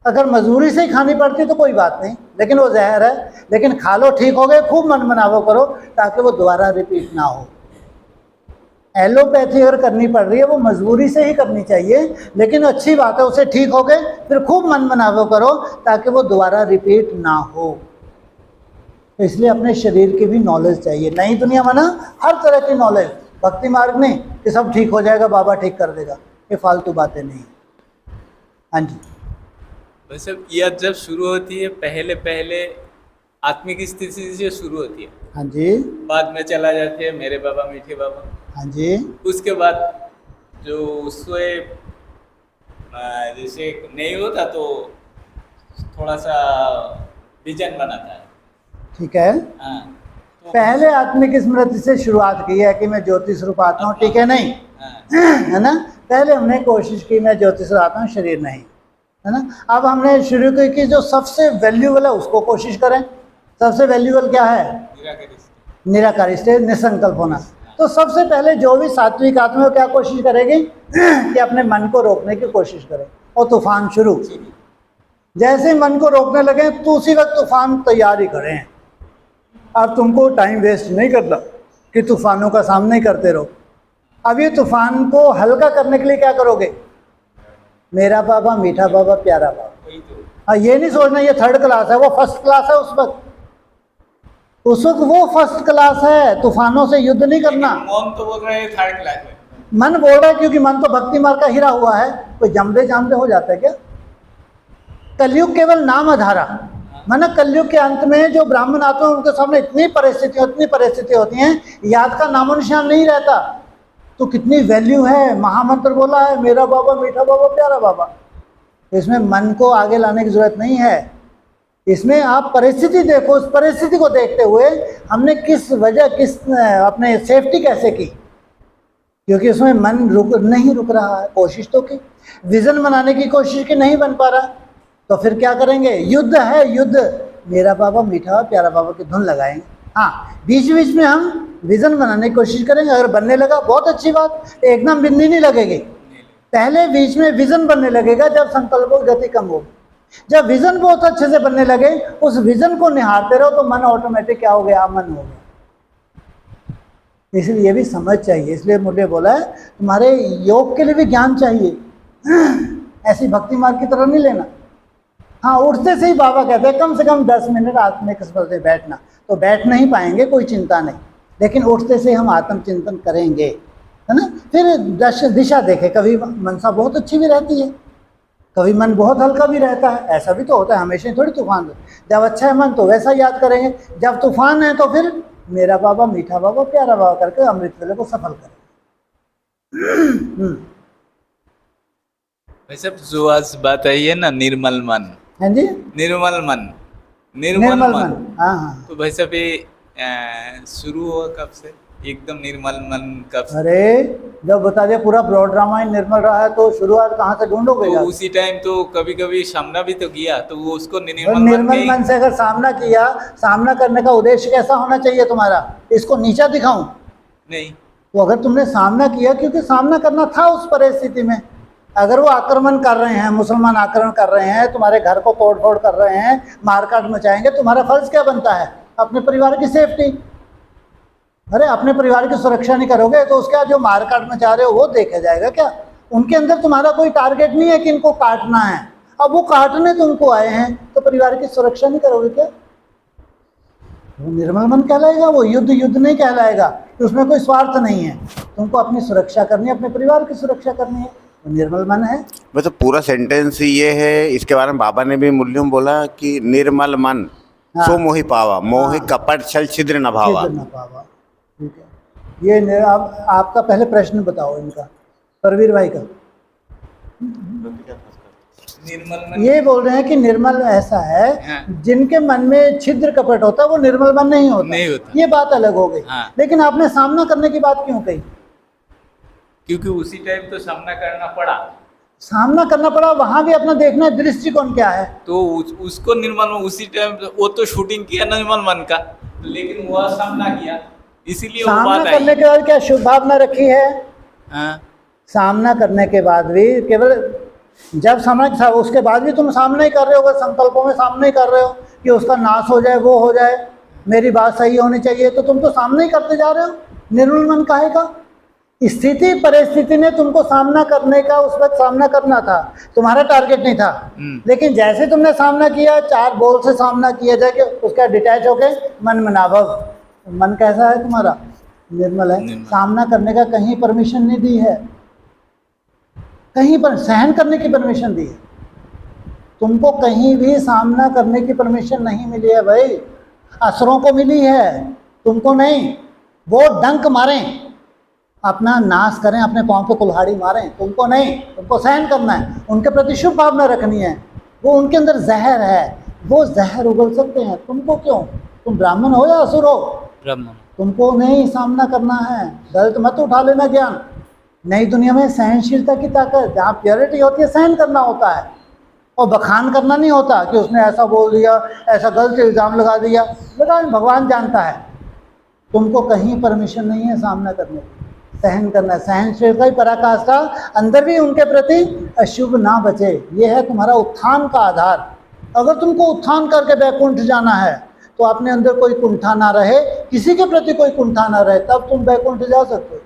S1: अगर मजबूरी से ही खानी पड़ती तो कोई बात नहीं, लेकिन वो जहर है। लेकिन खा लो, ठीक हो गए, खूब मन मनावो करो, ताकि वो दोबारा रिपीट ना हो। एलोपैथी अगर करनी पड़ रही है वो मजबूरी से ही करनी चाहिए, लेकिन अच्छी बात है, उसे ठीक हो गए, फिर खूब मन मनावो करो, ताकि वो दोबारा रिपीट ना हो। इसलिए अपने शरीर की भी नॉलेज चाहिए। नई दुनिया माना हर तरह की नॉलेज, भक्ति मार्ग में कि सब ठीक हो जाएगा, बाबा ठीक कर देगा, ये फालतू बातें नहीं। हाँ जी,
S2: वैसे यह जब शुरू होती है, पहले पहले आत्मिक स्थिति से शुरू होती है।
S1: हाँ जी,
S2: बाद में चला जाते हैं मेरे बाबा मीठे बाबा।
S1: हाँ जी,
S2: उसके बाद जो उससे जैसे नहीं होता तो थोड़ा सा विजन बनाता है।
S1: ठीक है।
S2: हाँ, तो
S1: पहले आत्मिक स्मृति से शुरुआत की है कि मैं ज्योति स्वरूप आत्मा हूँ, ठीक है नहीं,
S2: हाँ,
S1: है ना। पहले हमने कोशिश की मैं ज्योति स्वरूप आत्मा हूँ, शरीर नहीं, है ना। अब हमने शुरू की जो सबसे वैल्यूबल है उसको कोशिश करें। सबसे वैल्यूबल क्या है? निराकारी स्टेज, निसंकल्प होना। तो सबसे पहले जो भी सात्विक आत्मा क्या कोशिश करेगी कि अपने मन को रोकने की कोशिश करे, और तूफान शुरू। जैसे ही मन को रोकने लगे तो उसी वक्त तूफान तैयार ही खड़े हैं। अब तुमको टाइम वेस्ट नहीं करना कि तूफानों का सामना ही करते रहो। अब ये तूफान को हल्का करने के लिए क्या करोगे? मेरा बाबा, मीठा बाबा, प्यारा बाबा। हाँ, ये नहीं सोचना ये थर्ड क्लास है, वो फर्स्ट क्लास है। उस वक्त वो फर्स्ट क्लास है। तूफानों से युद्ध नहीं करना।
S2: मन तो बोल रहे हैं थर्ड क्लास है,
S1: मन बोल रहा है, क्योंकि मन तो भक्ति मार्ग का हीरा हुआ है। कोई जमदे जामदे हो जाता है क्या? कलयुग केवल नाम आधारा, माना कलयुग के अंत में जो ब्राह्मण आते हैं उनके सामने इतनी परिस्थिति होती हैं, याद का नामो निशान नहीं रहता। तो कितनी वैल्यू है। महामंत्र बोला है, मेरा बाबा, मीठा बाबा, प्यारा बाबा। इसमें मन को आगे लाने की जरूरत नहीं है। इसमें आप परिस्थिति देखो, उस परिस्थिति को देखते हुए हमने किस अपने सेफ्टी कैसे की, क्योंकि उसमें मन नहीं रुक रहा है। कोशिश तो की, विजन बनाने की कोशिश की, नहीं बन पा रहा, तो फिर क्या करेंगे? युद्ध है, युद्ध। मेरा बाबा, मीठा प्यारा बाबा की धुन लगाएंगे। हाँ, बीच बीच में हम विजन बनाने की कोशिश करेंगे। अगर बनने लगा बहुत अच्छी बात, एकदम बिंदी नहीं लगेगी। पहले बीच में विजन बनने लगेगा जब संकल्पों की गति कम होगी, जब विजन बहुत अच्छे से बनने लगे, उस विजन को निहारते रहो तो मन ऑटोमेटिक क्या हो गया, मन हो गया। इसलिए ये भी समझ चाहिए। इसलिए मुझे बोला है तुम्हारे योग के लिए भी ज्ञान चाहिए, ऐसी भक्ति मार्ग की तरह नहीं लेना। हाँ, उठते से ही बाबा कहते हैं कम से कम 10 मिनट आत्मिक स्पर्श से बैठना। तो बैठ नहीं पाएंगे, कोई चिंता नहीं, लेकिन उठते से हम आत्मचिंतन करेंगे, है ना। फिर दिशा देखे, कभी मनसा बहुत अच्छी भी रहती है, कभी मन बहुत हल्का भी रहता है। ऐसा भी तो होता है, हमेशा थोड़ी तूफान होता है। जब अच्छा है मन तो वैसा याद करेंगे, जब तूफान है तो फिर मेरा बाबा, मीठा बाबा, प्यारा बाबा करके अमृत वेले को सफल करेंगे।
S2: वैसे जो आज बात आई है ना, निर्मल मन,
S1: हाँ जी,
S2: निर्मल मन,
S1: निर्मल मन, हाँ हाँ।
S2: तो भाई साहब ये शुरू हुआ कब से, एकदम निर्मल मन कब से?
S1: अरे जब बता दिया पूरा ब्रॉड रामायण निर्मल रहा है तो शुरुआत कहाँ से ढूंढोगे?
S2: तो उसी टाइम तो कभी कभी सामना भी तो किया, तो वो उसको निर्मल
S1: निर्मल मन से अगर सामना किया, सामना करने का उद्देश्य कैसा होना चाहिए तुम्हारा? इसको नीचा दिखाऊं?
S2: नहीं,
S1: तो अगर तुमने सामना किया, क्योंकि सामना करना था उस परिस्थिति में। अगर वो आक्रमण कर रहे हैं, मुसलमान आक्रमण कर रहे हैं, तुम्हारे घर को तोड़ फोड़ कर रहे हैं, मारकाट मचाएंगे, तुम्हारा फर्ज क्या बनता है? अपने परिवार की सेफ्टी। अरे अपने परिवार की सुरक्षा नहीं करोगे तो उसका जो मारकाट मचा रहे हो वो देखा जाएगा क्या? उनके अंदर तुम्हारा कोई टारगेट नहीं है कि इनको काटना है, अब वो काटने तुमको आए हैं, तो परिवार की सुरक्षा नहीं करोगे क्या? वो निर्मल मन कहलाएगा, वो युद्ध नहीं कहलाएगा। उसमें कोई स्वार्थ नहीं है, तुमको अपनी सुरक्षा करनी है, अपने परिवार की सुरक्षा करनी है, तो निर्मल मन है।
S3: वैसे पूरा सेंटेंस ये है, इसके बारे में बाबा ने भी मूल्यों बोला कि निर्मल मन सो मोहि पावा, मोहि कपट छल छिद्र न भावा।
S1: ठीक है, ये अब आपका पहले प्रश्न बताओ इनका, परवीर भाई का।
S2: निर्मल मन
S1: ये बोल रहे हैं कि निर्मल ऐसा है,
S2: हाँ।
S1: जिनके मन में छिद्र कपट होता है वो निर्मल मन नहीं होता। ये बात अलग हो गई,
S2: हाँ।
S1: लेकिन आपने सामना करने की बात क्यों कही?
S2: क्योंकि उसी टाइम तो सामना करना पड़ा,
S1: सामना करना पड़ा, वहां भी अपना देखना है दृष्टिकोण क्या है।
S2: तो उसको निर्मल मन उसी टाइम, वो तो शूटिंग किया निर्मल मन का, लेकिन वह सामना किया, इसीलिए वो
S1: सामना
S2: बात आई।
S1: करने के बाद क्या शुभ भावना रखी है?
S2: हाँ।
S1: सामना करने के बाद भी केवल जब सामना, उसके बाद भी तुम सामना ही कर रहे हो, संकल्पों में सामना ही कर रहे हो कि उसका नाश हो जाए, वो हो जाए, मेरी बात सही होनी चाहिए, तो तुम तो सामना ही करते जा रहे हो। निर्मल मन काहे का? स्थिति परिस्थिति ने तुमको सामना करने का, उस वक्त सामना करना था, तुम्हारा टारगेट नहीं था। लेकिन जैसे तुमने सामना किया, 4 बोल से सामना किया जाए, उसका डिटैच हो गए, मन मनाभव। मन कैसा है तुम्हारा? निर्मल है। सामना करने का कहीं परमिशन नहीं दी है, कहीं पर सहन करने की परमिशन दी है, तुमको कहीं भी सामना करने की परमिशन नहीं मिली है भाई। असुरों को मिली है, तुमको नहीं। वो डंक मारें, अपना नाश करें, अपने पाँव पे कुल्हाड़ी मारें, तुमको नहीं। तुमको सहन करना है, उनके प्रति शुभ भावना रखनी है। वो उनके अंदर जहर है, वो जहर उगल सकते हैं, तुमको क्यों? तुम ब्राह्मण हो या असुर हो,
S2: ब्राह्मण,
S1: तुमको नहीं सामना करना है। गलत मत उठा लेना ज्ञान। नई दुनिया में सहनशीलता की ताकत, जहाँ प्योरिटी होती है, सहन करना होता है, और बखान करना नहीं होता कि उसने ऐसा बोल दिया, ऐसा गलत इल्ज़ाम लगा दिया। लगा, भगवान जानता है। तुमको कहीं परमिशन नहीं है सामना करने की, सहन करना है। सहनशीलता ही पराकाष्ठा, अंदर भी उनके प्रति अशुभ ना बचे। ये है तुम्हारा उत्थान का आधार। अगर तुमको उत्थान करके बैकुंठ जाना है तो अपने अंदर कोई कुंठा ना रहे, किसी के प्रति कोई कुंठा ना रहे, तब तुम बैकुंठ जा सकते हो।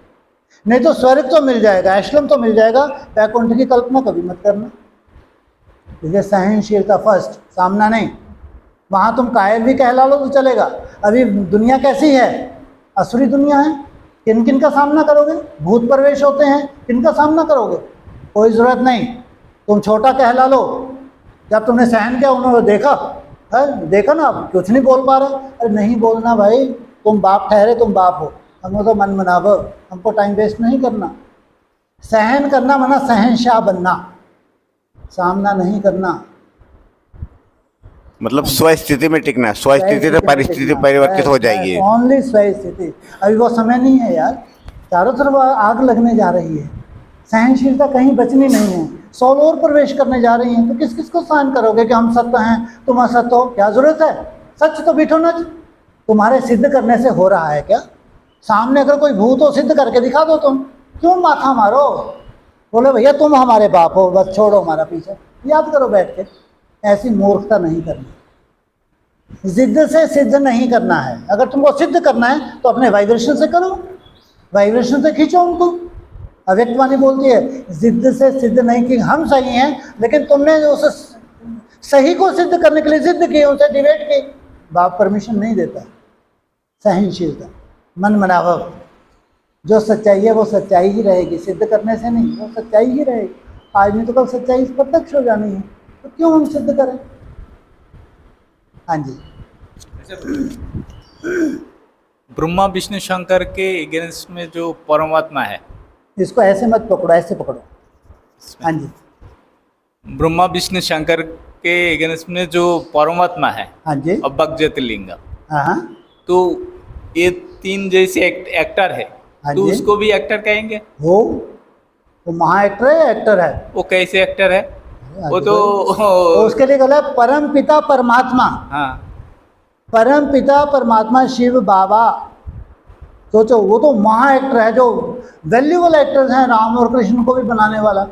S1: नहीं तो स्वर्ग तो मिल जाएगा, ऐश्वर्य तो मिल जाएगा, बैकुंठ की कल्पना कभी मत करना। इसलिए सहनशीलता फर्स्ट, सामना नहीं। वहाँ तुम कायल भी कहला लो तो चलेगा। अभी दुनिया कैसी है? असुरी दुनिया है। किन किन का सामना करोगे? भूत प्रवेश होते हैं, किन का सामना करोगे? कोई ज़रूरत नहीं, तुम छोटा कहला लो। जब तुमने सहन किया, उन्होंने देखा है, देखा ना, कुछ नहीं बोल पा रहे। अरे नहीं बोलना भाई, तुम बाप ठहरे, तुम बाप हो, हमको तो मन मनावो, हमको टाइम वेस्ट नहीं करना। सहन करना माना सहनशाह बनना, सामना नहीं करना।
S3: मतलब स्वस्थिति में टिकना है, स्वस्थिति से परिस्थिति परिवर्तित हो जाएगी।
S1: ओनली स्वस्थिति। अभी वो समय नहीं है यार, चारों तरफ आग लगने जा रही है, सहनशीलता कहीं बचनी नहीं है, 100 और प्रवेश करने जा रही हैं। तो किस किस को सहन करोगे कि हम सत्य हैं, तुम असत्य हो? क्या जरूरत है? सच तो बिठो ना, तुम्हारे सिद्ध करने से हो रहा है क्या? सामने अगर कोई भूत हो, सिद्ध करके दिखा दो। तुम क्यों माथा मारो? बोले भैया तुम हमारे बाप हो, बस छोड़ो हमारा पीछे, याद करो बैठ के। ऐसी मूर्खता नहीं करनी। जिद से सिद्ध नहीं करना है। अगर तुमको सिद्ध करना है तो अपने वाइब्रेशन से करो, वाइब्रेशन से खींचो उनको। अव्यक्त वाणी बोलती है जिद से सिद्ध नहीं कि हम सही हैं, लेकिन तुमने उस सही को सिद्ध करने के लिए जिद की, उनसे डिबेट की। बाप परमिशन नहीं देता। सहनशीलता, मन मनावक, जो सच्चाई है वो सच्चाई ही रहेगी, सिद्ध करने से नहीं, वो सच्चाई ही रहेगी। आज नहीं तो कल सच्चाई प्रत्यक्ष हो जानी है, तो क्यों हम सिद्ध करें। हाँ जी।
S2: ब्रह्मा विष्णु शंकर के अगेंस्ट में जो परमात्मा है,
S1: इसको ऐसे मत पकड़ो, ऐसे पकड़ो। हाँ जी।
S2: ब्रह्मा विष्णु शंकर के अगेंस्ट में जो परमात्मा है,
S1: हाँ जी।
S2: अव्यक्त ज्योतिर्लिंगम,
S1: हाँ,
S2: तो ये तीन जैसे एक्टर है,
S1: हाँ
S2: तो
S1: जी।
S2: उसको भी एक्टर कहेंगे?
S1: वो महा एक्टर है या एक्टर है?
S2: वो कैसे एक्टर है? वो तो
S1: उसके लिए बोला परम पिता परमात्मा।
S2: हाँ,
S1: परम पिता परमात्मा शिव बाबा, सोचो वो तो महा एक्टर है, जो वैल्यूबल एक्टर्स हैं, राम और कृष्ण को भी बनाने वाला,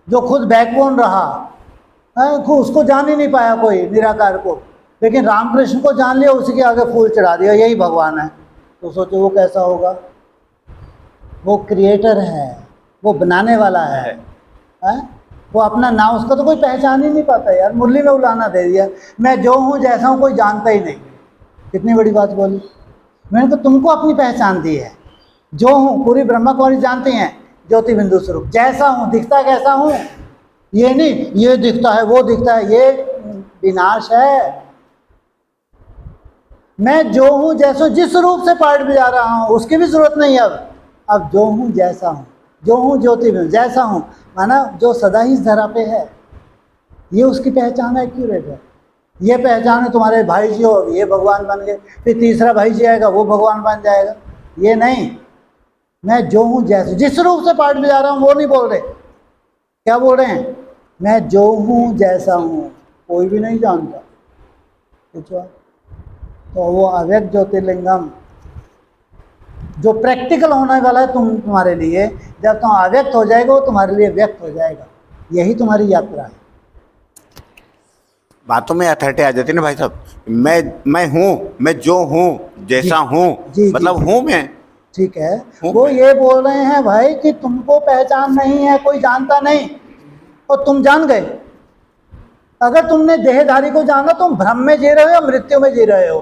S1: जो खुद बैकबोन रहा है, उसको जान ही नहीं पाया कोई निराकार को, लेकिन रामकृष्ण को जान लिया, उसी के आगे फूल चढ़ा दिया, यही भगवान है। तो सोचो वो कैसा होगा। वो क्रिएटर है, वो बनाने वाला है, वो अपना नाम, उसका तो कोई पहचान ही नहीं पाता यार। मुरली में उलाना दे दिया, मैं जो हूँ जैसा हूँ कोई जानता ही नहीं। कितनी बड़ी बात बोली। मैंने तो तुमको अपनी पहचान दी है, जो हूँ। पूरी ब्रह्मा कुमारी जानती हैं ज्योति बिंदु स्वरूप, जैसा हूँ, दिखता कैसा हूँ, ये नहीं ये दिखता है वो दिखता है, ये विनाश है। मैं जो हूँ जैसा, जिस रूप से पार्ट बजा रहा हूँ उसकी भी जरूरत नहीं। अब जो हूँ जैसा हूँ, जो हूँ ज्योति में जैसा हूँ, माना जो सदा ही इस धरा पे है, ये उसकी पहचान है, एक्यूरेट है। ये पहचान है तुम्हारे भाई जी हो, ये भगवान बन गए, फिर तीसरा भाई जी आएगा वो भगवान बन जाएगा। ये नहीं, मैं जो हूँ जैसे, जिस रूप से पार्ट बजा रहा हूँ वो नहीं बोल रहे। क्या बोल रहे हैं? मैं जो हूँ जैसा हूँ, कोई भी नहीं जानता। पूछो। तो वो अव्यक्त ज्योतिर्लिंगम जो प्रैक्टिकल होने वाला है तुम्हारे लिए, जब तुम अव्यक्त हो जाएगा वो तुम्हारे लिए व्यक्त हो जाएगा। यही तुम्हारी यात्रा है।
S3: बातों में अथॉरिटी आ जाती है ना भाई साहब। मैं हूँ, मैं जो हूँ जैसा हूँ, मतलब हूँ मैं।
S1: ठीक है, वो ये बोल रहे हैं भाई कि तुमको पहचान नहीं है, कोई जानता नहीं, और तुम जान गए। अगर तुमने देहधारी को जाना, तुम भ्रम में जी रहे हो या मृत्यु में जी रहे हो।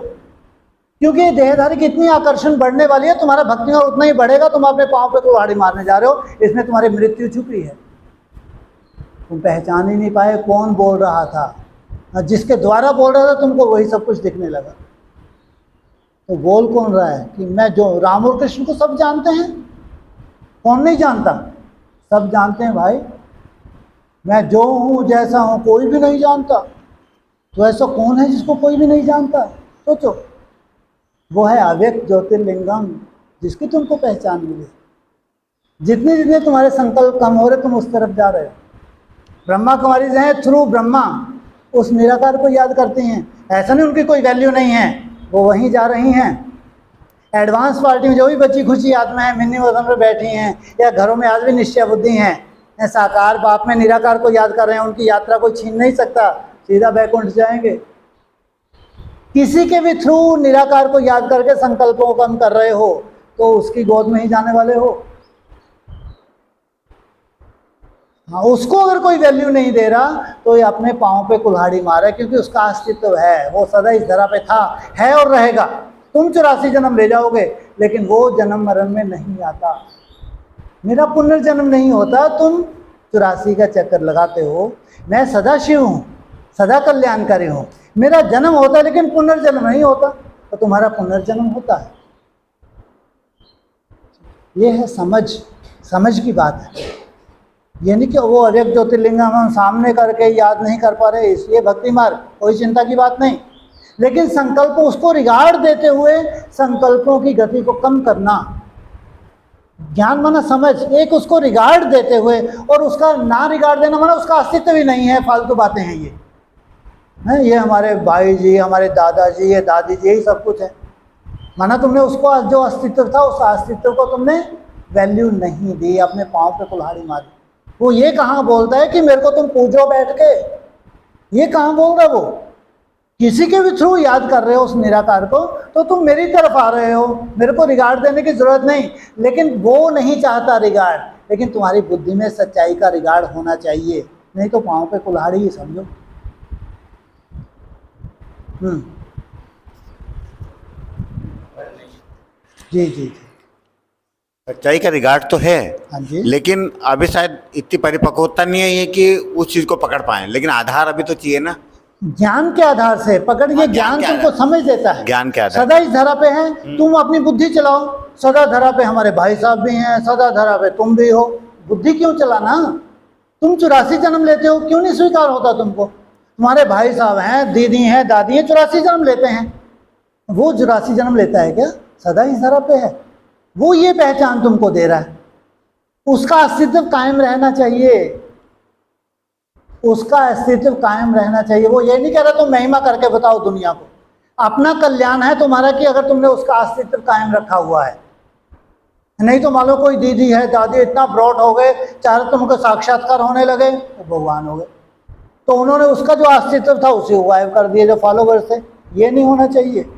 S1: क्योंकि देहधारी की इतनी आकर्षण बढ़ने वाली है, तुम्हारा भक्ति और उतना ही बढ़ेगा। तुम अपने पाँव पे कुल्हाड़ी मारने जा रहे हो, इसमें तुम्हारी मृत्यु छुपी है। तुम पहचान ही नहीं पाए कौन बोल रहा था, जिसके द्वारा बोल रहा था तुमको वही सब कुछ दिखने लगा। तो बोल कौन रहा है कि मैं जो, राम और कृष्ण को सब जानते हैं, कौन नहीं जानता? सब जानते हैं भाई। मैं जो हूँ जैसा हूँ कोई भी नहीं जानता। तो ऐसा कौन है जिसको कोई भी नहीं जानता? सोचो। वो है अव्यक्त ज्योतिर्लिंगम, जिसकी तुमको पहचान मिली। जितने जितने तुम्हारे संकल्प कम हो रहे, तुम उस तरफ जा रहे हो। ब्रह्मा कुमारी जो है थ्रू ब्रह्मा उस निराकार को याद करती हैं। ऐसा नहीं उनकी कोई वैल्यू नहीं है, वो वहीं जा रही हैं। एडवांस पार्टी में जो भी बच्ची खुशी आत्मा है, मिन्नी वतन पर बैठी हैं, या घरों में आज भी निश्चय बुद्धि हैं, साकार बाप में निराकार को याद कर रहे हैं, उनकी यात्रा कोई छीन नहीं सकता, सीधा बैकुंठ जाएंगे। किसी के भी थ्रू निराकार को याद करके संकल्पों को कम कर रहे हो तो उसकी गोद में ही जाने वाले हो। हाँ, उसको अगर कोई वैल्यू नहीं दे रहा तो ये अपने पाँव पे कुल्हाड़ी मारे, क्योंकि उसका अस्तित्व है, वो सदा इस धरा पे था, है और रहेगा। तुम 84 जन्म ले जाओगे, लेकिन वो जन्म मरण में नहीं आता। मेरा पुनर्जन्म नहीं होता, तुम 84 का चक्कर लगाते हो। मैं सदा शिव हूँ, सदा कल्याणकारी हूँ। मेरा जन्म होता है लेकिन पुनर्जन्म नहीं होता, तो तुम्हारा पुनर्जन्म होता है। ये है समझ की बात है। ये नहीं कि वो अव्यक्त ज्योतिर्लिंगम हम सामने करके याद नहीं कर पा रहे इसलिए भक्ति मार्ग, कोई चिंता की बात नहीं। लेकिन संकल्प उसको रिगार्ड देते हुए संकल्पों की गति को कम करना, ज्ञान माना समझ, एक उसको रिगार्ड देते हुए, और उसका ना रिगार्ड देना माना उसका अस्तित्व भी नहीं है, फालतू बातें हैं ये। है ये हमारे भाई जी, हमारे दादाजी, ये दादी जी, यही सब कुछ है। माना तुमने उसको जो अस्तित्व था उस अस्तित्व को तुमने वैल्यू नहीं दी, अपने पाँव पे कुल्हाड़ी मारी। वो ये कहाँ बोलता है कि मेरे को तुम पूजो बैठ के, ये कहाँ बोल रहा वो? किसी के भी थ्रू याद कर रहे हो उस निराकार को, तो तुम मेरी तरफ आ रहे हो, मेरे को रिगार्ड देने की जरूरत नहीं। लेकिन वो नहीं चाहता रिगार्ड, लेकिन तुम्हारी बुद्धि में सच्चाई का रिगार्ड होना चाहिए, नहीं तो पाँव पे कुल्हाड़ी ही समझो। जी जी जी,
S3: सच्चाई का रिगार्ड तो है,
S1: हाँ जी,
S3: लेकिन अभी शायद इतनी परिपक्वता नहीं है ये कि उस चीज को पकड़ पाए, लेकिन आधार अभी तो चाहिए ना।
S1: ज्ञान के आधार से पकड़, ये ज्ञान
S3: के
S1: तुमको
S3: आधार।
S1: समझ देता है।
S3: ज्ञान के आधार।
S1: सदा इस धरा पे है, तुम अपनी बुद्धि चलाओ। सदा धरा पे हमारे भाई साहब भी हैं, सदा धरा पे तुम भी हो। बुद्धि क्यों चलाना? तुम 84 जन्म लेते हो, क्यों नहीं स्वीकार होता तुमको? तुम्हारे भाई साहब हैं, दीदी हैं, दादी हैं, 84 जन्म लेते हैं। वो 84 जन्म लेता है क्या? सदा इस धरा पे है। वो ये पहचान तुमको दे रहा है, उसका अस्तित्व कायम रहना चाहिए, उसका अस्तित्व कायम रहना चाहिए। वो ये नहीं कह रहा तुम महिमा करके बताओ दुनिया को। अपना कल्याण है तुम्हारा कि अगर तुमने उसका अस्तित्व कायम रखा हुआ है। नहीं तो मान लो कोई दीदी है, दादी इतना ब्रॉड हो गए, चाहे तुमको साक्षात्कार होने लगे, वो भगवान हो गए, तो उन्होंने उसका जो अस्तित्व था उसे गायब कर दिया, जो फॉलोवर्स थे। ये नहीं होना चाहिए।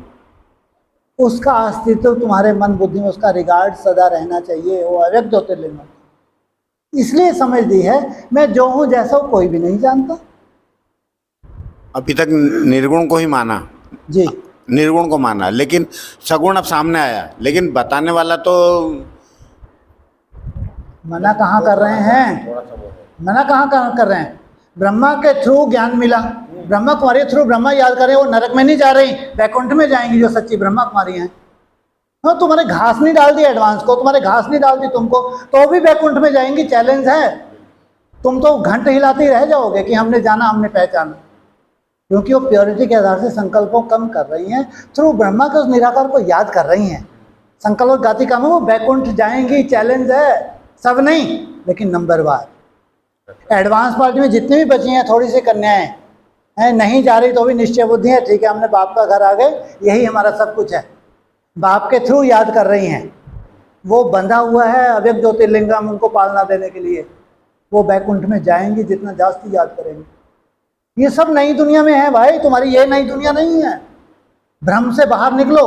S1: उसका अस्तित्व तुम्हारे मन बुद्धि में, उसका रिगार्ड सदा रहना चाहिए। वो अव्यक्त ज्योतिर्लिंग इसलिए समझ दी है, मैं जो हूं जैसा हूं कोई भी नहीं जानता।
S3: अभी तक निर्गुण को ही माना
S1: जी,
S3: निर्गुण को माना, लेकिन सगुण अब सामने आया, लेकिन बताने वाला तो
S1: मना कहाँ कर रहे हैं? मना कहाँ कर रहे हैं? ब्रह्मा के थ्रू ज्ञान मिला, ब्रह्मा कुमारी थ्रू ब्रह्मा याद करें, वो नरक में नहीं जा रही, वैकुंठ में जाएंगी जो सच्ची ब्रह्मा कुमारी हैं। हाँ, तुम्हारे घास नहीं डाल दी एडवांस को, तुम्हारे घास नहीं डाल दी तुमको, तो भी वैकुंठ में जाएंगी। चैलेंज है। तुम तो घंट हिलाते ही रह जाओगे कि हमने जाना, हमने पहचाना, क्योंकि वो प्योरिटी के आधार से संकल्पों कम कर रही हैं, थ्रू ब्रह्मा के उस निराकार को याद कर रही हैं। संकल्प गातिका में वो वैकुंठ जाएंगी। चैलेंज है, सब नहीं, लेकिन नंबर वार। एडवांस पार्टी में जितनी भी बची हैं, थोड़ी सी कन्याएं हैं, नहीं जा रही तो भी निश्चय बुद्धि है, ठीक है हमने बाप का घर आ गए, यही हमारा सब कुछ है, बाप के थ्रू याद कर रही हैं। वो बंधा हुआ है अव्यक्त ज्योतिर्लिंगम उनको पालना देने के लिए। वो वैकुंठ में जाएंगी जितना जास्ती याद करेंगे। ये सब नई दुनिया में है भाई, तुम्हारी ये नई दुनिया नहीं है। भ्रम से बाहर निकलो।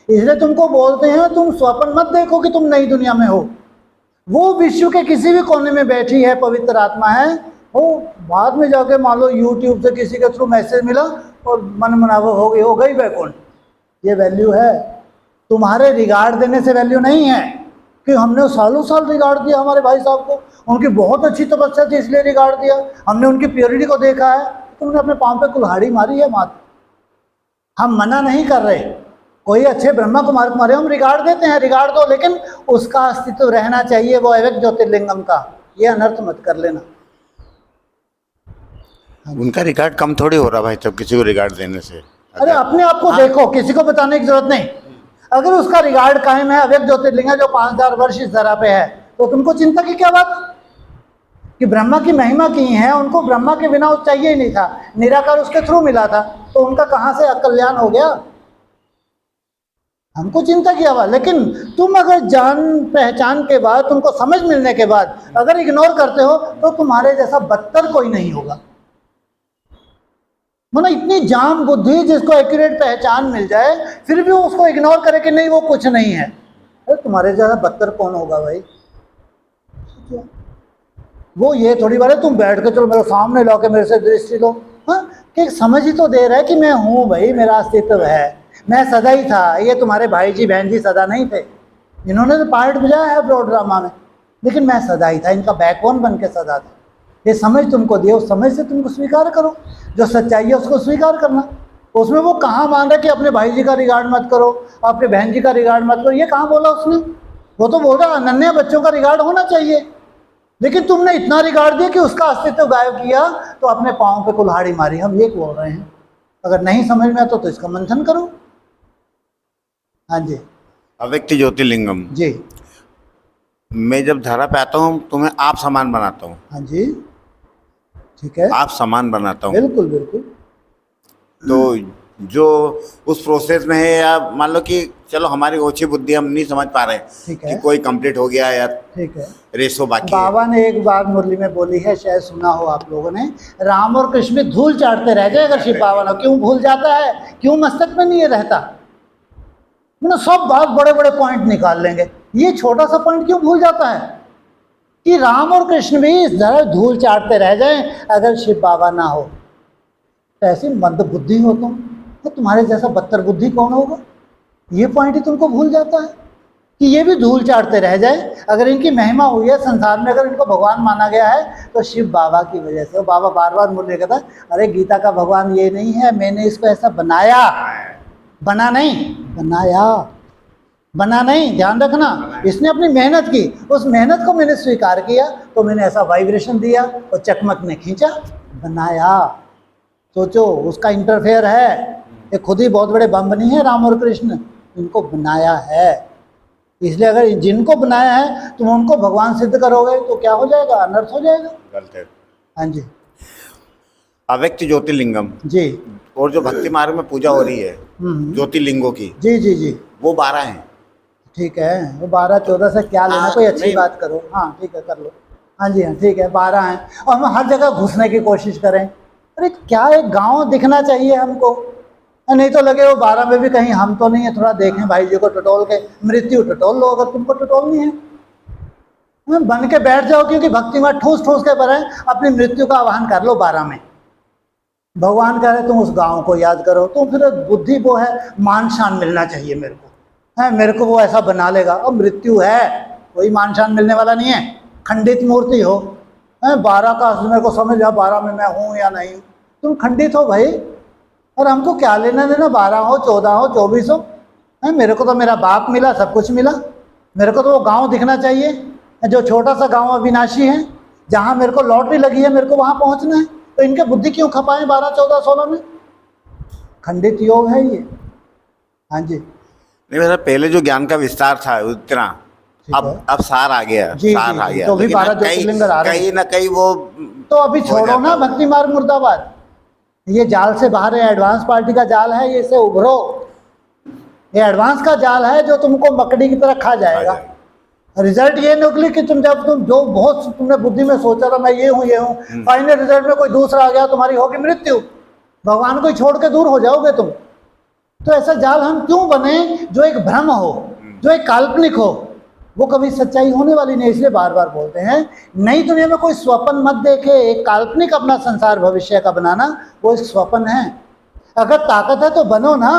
S1: इसलिए तुमको बोलते हैं तुम स्वप्न मत देखो कि तुम नई दुनिया में हो। वो विश्व के किसी भी कोने में बैठी है, पवित्र आत्मा है। वो बाद में जाके मान लो यूट्यूब से किसी के थ्रू मैसेज मिला और मन मनावा हो गई वैकुंठ। ये वैल्यू है। तुम्हारे रिगार्ड देने से वैल्यू नहीं है कि हमने सालों साल रिगार्ड दिया हमारे भाई साहब को, उनकी बहुत अच्छी तपस्या थी इसलिए रिगार्ड दिया, हमने उनकी प्योरिटी को देखा है। तुमने अपने पाँव पे कुल्हाड़ी मारी है मात्र। हम मना नहीं कर रहे, कोई अच्छे ब्रह्मा कुमार कुमारी हम रिगार्ड देते हैं, रिगार्ड दो, लेकिन उसका अस्तित्व रहना चाहिए, वो अव्यक्त ज्योतिर्लिंगम का। ये अनर्थ मत कर लेना।
S3: उनका रिगार्ड कम थोड़ी हो रहा भाई, तब किसी को रिगार्ड देने से।
S1: अरे अपने आप को देखो, किसी को बताने की जरूरत नहीं। अगर उसका रिगार्ड कायम है, अव्यक्त ज्योतिर्लिंग जो 5000 वर्ष इस धरा पे है, तो तुमको चिंता की क्या बात कि ब्रह्मा की महिमा की है। उनको ब्रह्मा के बिना चाहिए ही नहीं था, निराकार उसके थ्रू मिला था, तो उनका कहाँ से अकल्याण हो गया? हमको चिंता किया हुआ। लेकिन तुम अगर जान पहचान के बाद, तुमको समझ मिलने के बाद अगर इग्नोर करते हो, तो तुम्हारे जैसा बदतर कोई नहीं होगा। मतलब इतनी जाम बुद्धि जिसको एक्यूरेट पहचान मिल जाए, फिर भी उसको इग्नोर करे कि नहीं वो कुछ नहीं है। अरे तुम्हारे जैसा बदतर कौन होगा भाई? वो ये थोड़ी बार है तुम बैठ के चलो मेरे सामने ला के मेरे से दृष्टि लो। हाँ, कि समझ ही तो दे रहा है कि मैं हूँ भाई, मेरा अस्तित्व है, मैं सदा ही था। ये तुम्हारे भाई जी बहन जी सदा नहीं थे, इन्होंने तो पार्ट बजाया है ब्रॉड ड्रामा में, लेकिन मैं सदा ही था, इनका बैकबोन बन के सदा था। ये समझ तुमको दिया, उस समझ से तुमको स्वीकार करो। जो सच्चाई है उसको स्वीकार करना। उसमें वो कहाँ मान रहा है कि अपने भाई जी का रिगार्ड मत करो, अपने बहन जी का रिगार्ड मत करो? ये कहाँ बोला उसने? वो तो बोल रहा अनन्या बच्चों का रिगार्ड होना चाहिए, लेकिन तुमने इतना रिगार्ड दिया कि उसका अस्तित्व गायब किया, तो अपने पाँव पे कुल्हाड़ी मारी। हम ये बोल रहे हैं, अगर नहीं समझ में आता तो इसका मंथन करो। हाँ जी,
S3: अव्यक्त ज्योतिर्लिंगम
S1: जी,
S3: मैं जब धरा पे आता हूँ तुम्हें आप समान बनाता हूँ।
S1: हाँ जी, ठीक है,
S3: आप समान बनाता हूँ।
S1: बिल्कुल बिल्कुल।
S3: तो जो उस प्रोसेस में है, या मान लो कि चलो हमारी ओछी बुद्धि हम नहीं समझ पा रहे
S1: ठीक
S3: कि
S1: है।
S3: कोई कंप्लीट हो गया या
S1: ठीक है।
S3: रेसो बाकी है।
S1: बाबा ने एक बात मुरली में बोली है, शायद सुना हो आप लोगों ने, राम और कृष्ण भी धूल चाटते रह जाए अगर शिव बाबा ना, क्यों भूल जाता है, क्यों मस्तक में नहीं ये रहता, मतलब सब बहुत बड़े बड़े पॉइंट निकाल लेंगे, ये छोटा सा पॉइंट क्यों भूल जाता है कि राम और कृष्ण भी इस तरह धूल चाटते रह जाएं अगर शिव बाबा ना हो। तो ऐसी मंद बुद्धि हो तुम, तो तुम्हारे जैसा बदतर बुद्धि कौन होगा, ये पॉइंट ही तुमको भूल जाता है कि ये भी धूल चाटते रह जाए। अगर इनकी महिमा हुई है संसार में, अगर इनको भगवान माना गया है तो शिव बाबा की वजह से। बाबा बार बार मुझे कहता अरे गीता का भगवान ये नहीं है, मैंने इसको ऐसा बनाया, बना नहीं, बनाया, बना नहीं, ध्यान रखना, इसने अपनी मेहनत की, उस मेहनत को मैंने स्वीकार किया तो मैंने ऐसा वाइब्रेशन दिया और चकमक ने खींचा, बनाया। सोचो उसका इंटरफेयर है, ये खुद ही बहुत बड़े बम नहीं है राम और कृष्ण, इनको बनाया है। इसलिए अगर जिनको बनाया है तुम उनको भगवान सिद्ध करोगे तो क्या हो जाएगा, अनर्थ हो जाएगा।
S3: गलत है।
S1: हाँ जी।
S3: अव्यक्त ज्योतिर्लिंगम
S1: जी।
S3: और जो भक्ति मार्ग में पूजा हो रही है ज्योतिर्लिंगों की,
S1: जी जी जी,
S3: वो 12 हैं।
S1: ठीक है, वो 12-14 से क्या लेना, कोई अच्छी बात करो। हाँ ठीक है, कर लो। हाँ जी हाँ ठीक है, 12 हैं और हम हर जगह घुसने की कोशिश करें। अरे क्या एक गांव दिखना चाहिए हमको, नहीं तो लगे वो 12 में भी कहीं हम तो नहीं है, थोड़ा देखें भाई जी को टटोल के, मृत्यु टटोल लो अगर तुमको टटोलनी है, बन के बैठ जाओ, क्योंकि भक्ति में ठूस ठूस के भरे अपनी मृत्यु का आह्वान कर लो 12 में। भगवान कह रहे तुम उस गांव को याद करो, तो फिर बुद्धि वो है मान शान मिलना चाहिए मेरे को, है मेरे को वो ऐसा बना लेगा। और मृत्यु है, कोई मान शान मिलने वाला नहीं है, खंडित मूर्ति हो, है 12 का मेरे को समझ जाओ 12 में मैं हूँ या नहीं, तुम खंडित हो भाई, और हमको क्या लेना देना 12 हो 14 हो 24 हो, है मेरे को तो मेरा बाप मिला, सब कुछ मिला, मेरे को तो वो गांव दिखना चाहिए जो छोटा सा गांव अविनाशी है, जहाँ मेरे को लॉटरी लगी है, मेरे को वहाँ पहुँचना है। तो इनके बुद्धि क्यों खपाएं 12, 14, 16 में, खंडित योग है ये। हाँ जी।
S3: नहीं मेरा पहले जो ज्ञान का विस्तार था उतना, अब सार आ गया, सार आ गया,
S1: तो भी 12 ज्योतिर्लिंग आ रहे हैं,
S3: कहीं ना कहीं वो
S1: तो अभी छोड़ो ना भक्ति मार्ग मुर्दाबाद, ये जाल से बाहर है, एडवांस पार्टी का जाल है, ये से उभरो, ये एडवांस का जाल है जो तुमको मकड़ी की तरह खा जाएगा। रिजल्ट ये निकली कि तुम जब तुम जो बहुत तुमने बुद्धि में सोचा था मैं ये हूँ ये हूँ, फाइनल रिजल्ट में कोई दूसरा आ गया, तुम्हारी होगी मृत्यु, भगवान को ही छोड़ के दूर हो जाओगे तुम। तो ऐसा जाल हम क्यों बने जो एक भ्रम हो, जो एक काल्पनिक हो, वो कभी सच्चाई होने वाली नहीं। इसलिए बार बार बोलते हैं नई दुनिया में कोई स्वप्न मत देखे, एक काल्पनिक अपना संसार भविष्य का बनाना वो एक स्वप्न है। अगर ताकत है तो बनो ना,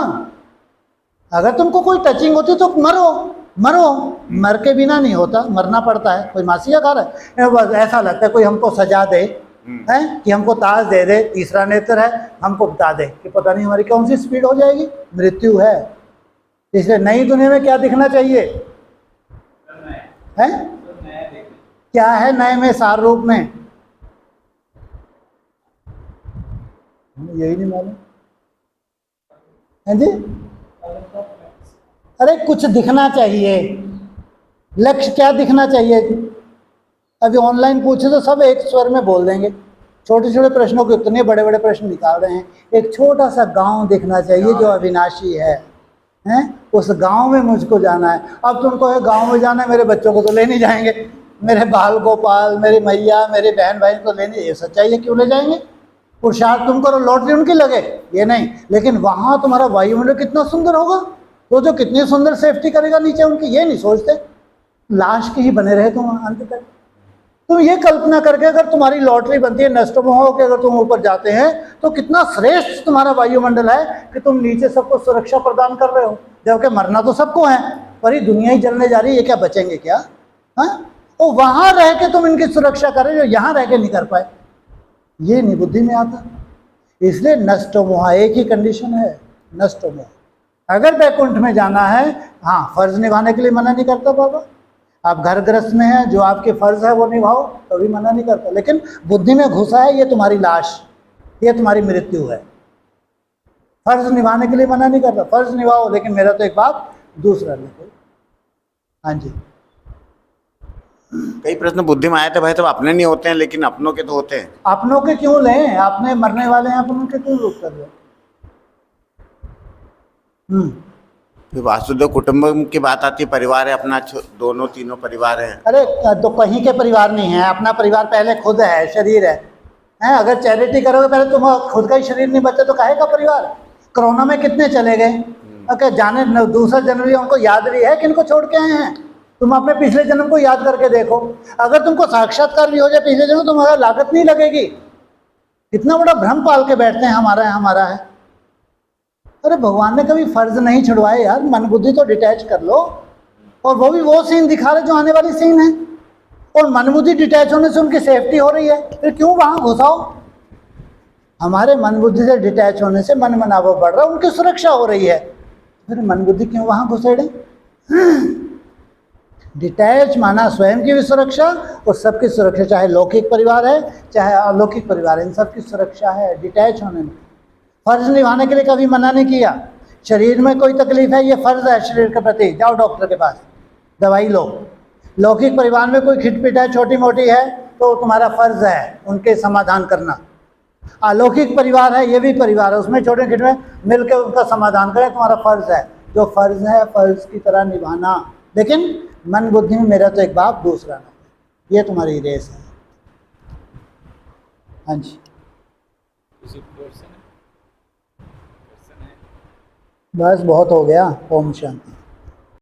S1: अगर तुमको कोई टचिंग होती तो मरो, मरो, मर के बिना नहीं होता, मरना पड़ता है। कोई मासिया खा रहा है, बस ऐसा लगता है कोई हमको सजा दे, है कि हमको ताज दे दे, तीसरा नेत्र है, हमको बता दे कि पता नहीं हमारी कौन सी स्पीड हो जाएगी, मृत्यु है। इसलिए नई दुनिया में क्या दिखना चाहिए है, क्या है नए में सार रूप में, यही नहीं मालूम है जी। अरे कुछ दिखना चाहिए, लक्ष्य क्या दिखना चाहिए। अभी ऑनलाइन पूछे तो सब एक स्वर में बोल देंगे, छोटे छोटे प्रश्नों के इतने बड़े बड़े प्रश्न निकाल रहे हैं। एक छोटा सा गांव दिखना चाहिए जो अविनाशी है, हैं उस गांव में मुझको जाना है। अब तुमको है गांव में जाना है, मेरे बच्चों को तो ले नहीं जाएंगे, मेरे बाल गोपाल, मेरी मैया, मेरे बहन भाई को लेने, ये सच्चाई है, क्यों ले जाएंगे। पुरुषार्थ तुम करो, लॉटरी उनकी लगे, ये नहीं, लेकिन वहाँ तुम्हारा वायुमंडल कितना सुंदर होगा, तो जो कितनी सुंदर सेफ्टी करेगा नीचे उनकी, ये नहीं सोचते, लाश के ही बने रहे तुम अंत तक। तुम ये कल्पना करके अगर तुम्हारी लॉटरी बनती है नष्ट मोह के, अगर तुम ऊपर जाते हैं तो कितना श्रेष्ठ तुम्हारा वायुमंडल है कि तुम नीचे सबको सुरक्षा प्रदान कर रहे हो, जबकि मरना तो सबको है, पर ये दुनिया ही जलने जा रही है, ये क्या बचेंगे क्या। हाँ, तो वहां रह के तुम इनकी सुरक्षा कर रहे हो, यहाँ रह के नहीं कर पाए, ये नहीं बुद्धि में आता। इसलिए नष्ट मोह एक ही कंडीशन है, नष्ट मोह। अगर वैकुंठ में जाना है, हाँ फर्ज निभाने के लिए मना नहीं करता बाबा, आप घर ग्रस्त में हैं, जो आपके फर्ज है वो निभाओ, कभी मना नहीं करता, लेकिन बुद्धि में घुसा है ये तुम्हारी लाश, ये तुम्हारी मृत्यु है। फर्ज निभाने के लिए मना नहीं करता, फर्ज निभाओ, लेकिन मेरा तो एक बाप दूसरा नहीं। हाँ जी।
S3: कई प्रश्न बुद्धि में आए थे भाई, तो अपने नहीं होते हैं लेकिन अपनों के तो होते हैं।
S1: अपनों के क्यों लें, आपने मरने वाले हैं, अपनों के क्यों लूट कर रहे। हम्म।
S3: फिर वासुदेव कुटुंबकम की बात आती है, परिवार है अपना, दोनों तीनों परिवार हैं।
S1: अरे तो कहीं के परिवार नहीं है, अपना परिवार पहले खुद है, शरीर है। अगर चैरिटी करोगे पहले, तुम खुद का ही शरीर नहीं बचा तो काहे का परिवार। कोरोना में कितने चले गए, अगर जाने दूसरा जन्म भी उनको याद नहीं है किनको छोड़ के आए हैं। तुम अपने पिछले जन्म को याद करके देखो, अगर तुमको साक्षात्कार भी हो जाए पिछले जन्म, तुम्हारा लागत नहीं लगेगी। कितना बड़ा भ्रम पाल के बैठते हैं हमारा है हमारा है। अरे भगवान ने कभी फर्ज नहीं छुड़वाए यार, मन बुद्धि तो डिटैच कर लो। और वो भी वो सीन दिखा रहे जो आने वाली सीन है, और मन बुद्धि डिटैच होने से उनकी सेफ्टी हो रही है, फिर क्यों वहां घुसाओ। हमारे मन बुद्धि से डिटैच होने से मन मनावा बढ़ रहा है, उनकी सुरक्षा हो रही है, फिर मन बुद्धि क्यों वहां घुसेड़े। डिटैच माना स्वयं की भी सुरक्षा और सबकी सुरक्षा, चाहे लौकिक परिवार है चाहे अलौकिक परिवार है, इन सबकी सुरक्षा है डिटैच होने में। फर्ज निभाने के लिए कभी मना नहीं किया। शरीर में कोई तकलीफ है, ये फर्ज है शरीर के प्रति, जाओ डॉक्टर के पास दवाई लो। लौकिक परिवार में कोई खिटपिट है छोटी मोटी है तो तुम्हारा फर्ज है उनके समाधान करना। अलौकिक परिवार है, ये भी परिवार है, उसमें छोटे खिट में मिलकर उनका समाधान करें, तुम्हारा फर्ज है। जो फर्ज है फर्ज की तरह निभाना, लेकिन मन बुद्धि में मेरा तो एक बाप दूसरा ना, ये तुम्हारी रेस है। हाँ जी, बस बहुत हो गया। ओम शांति।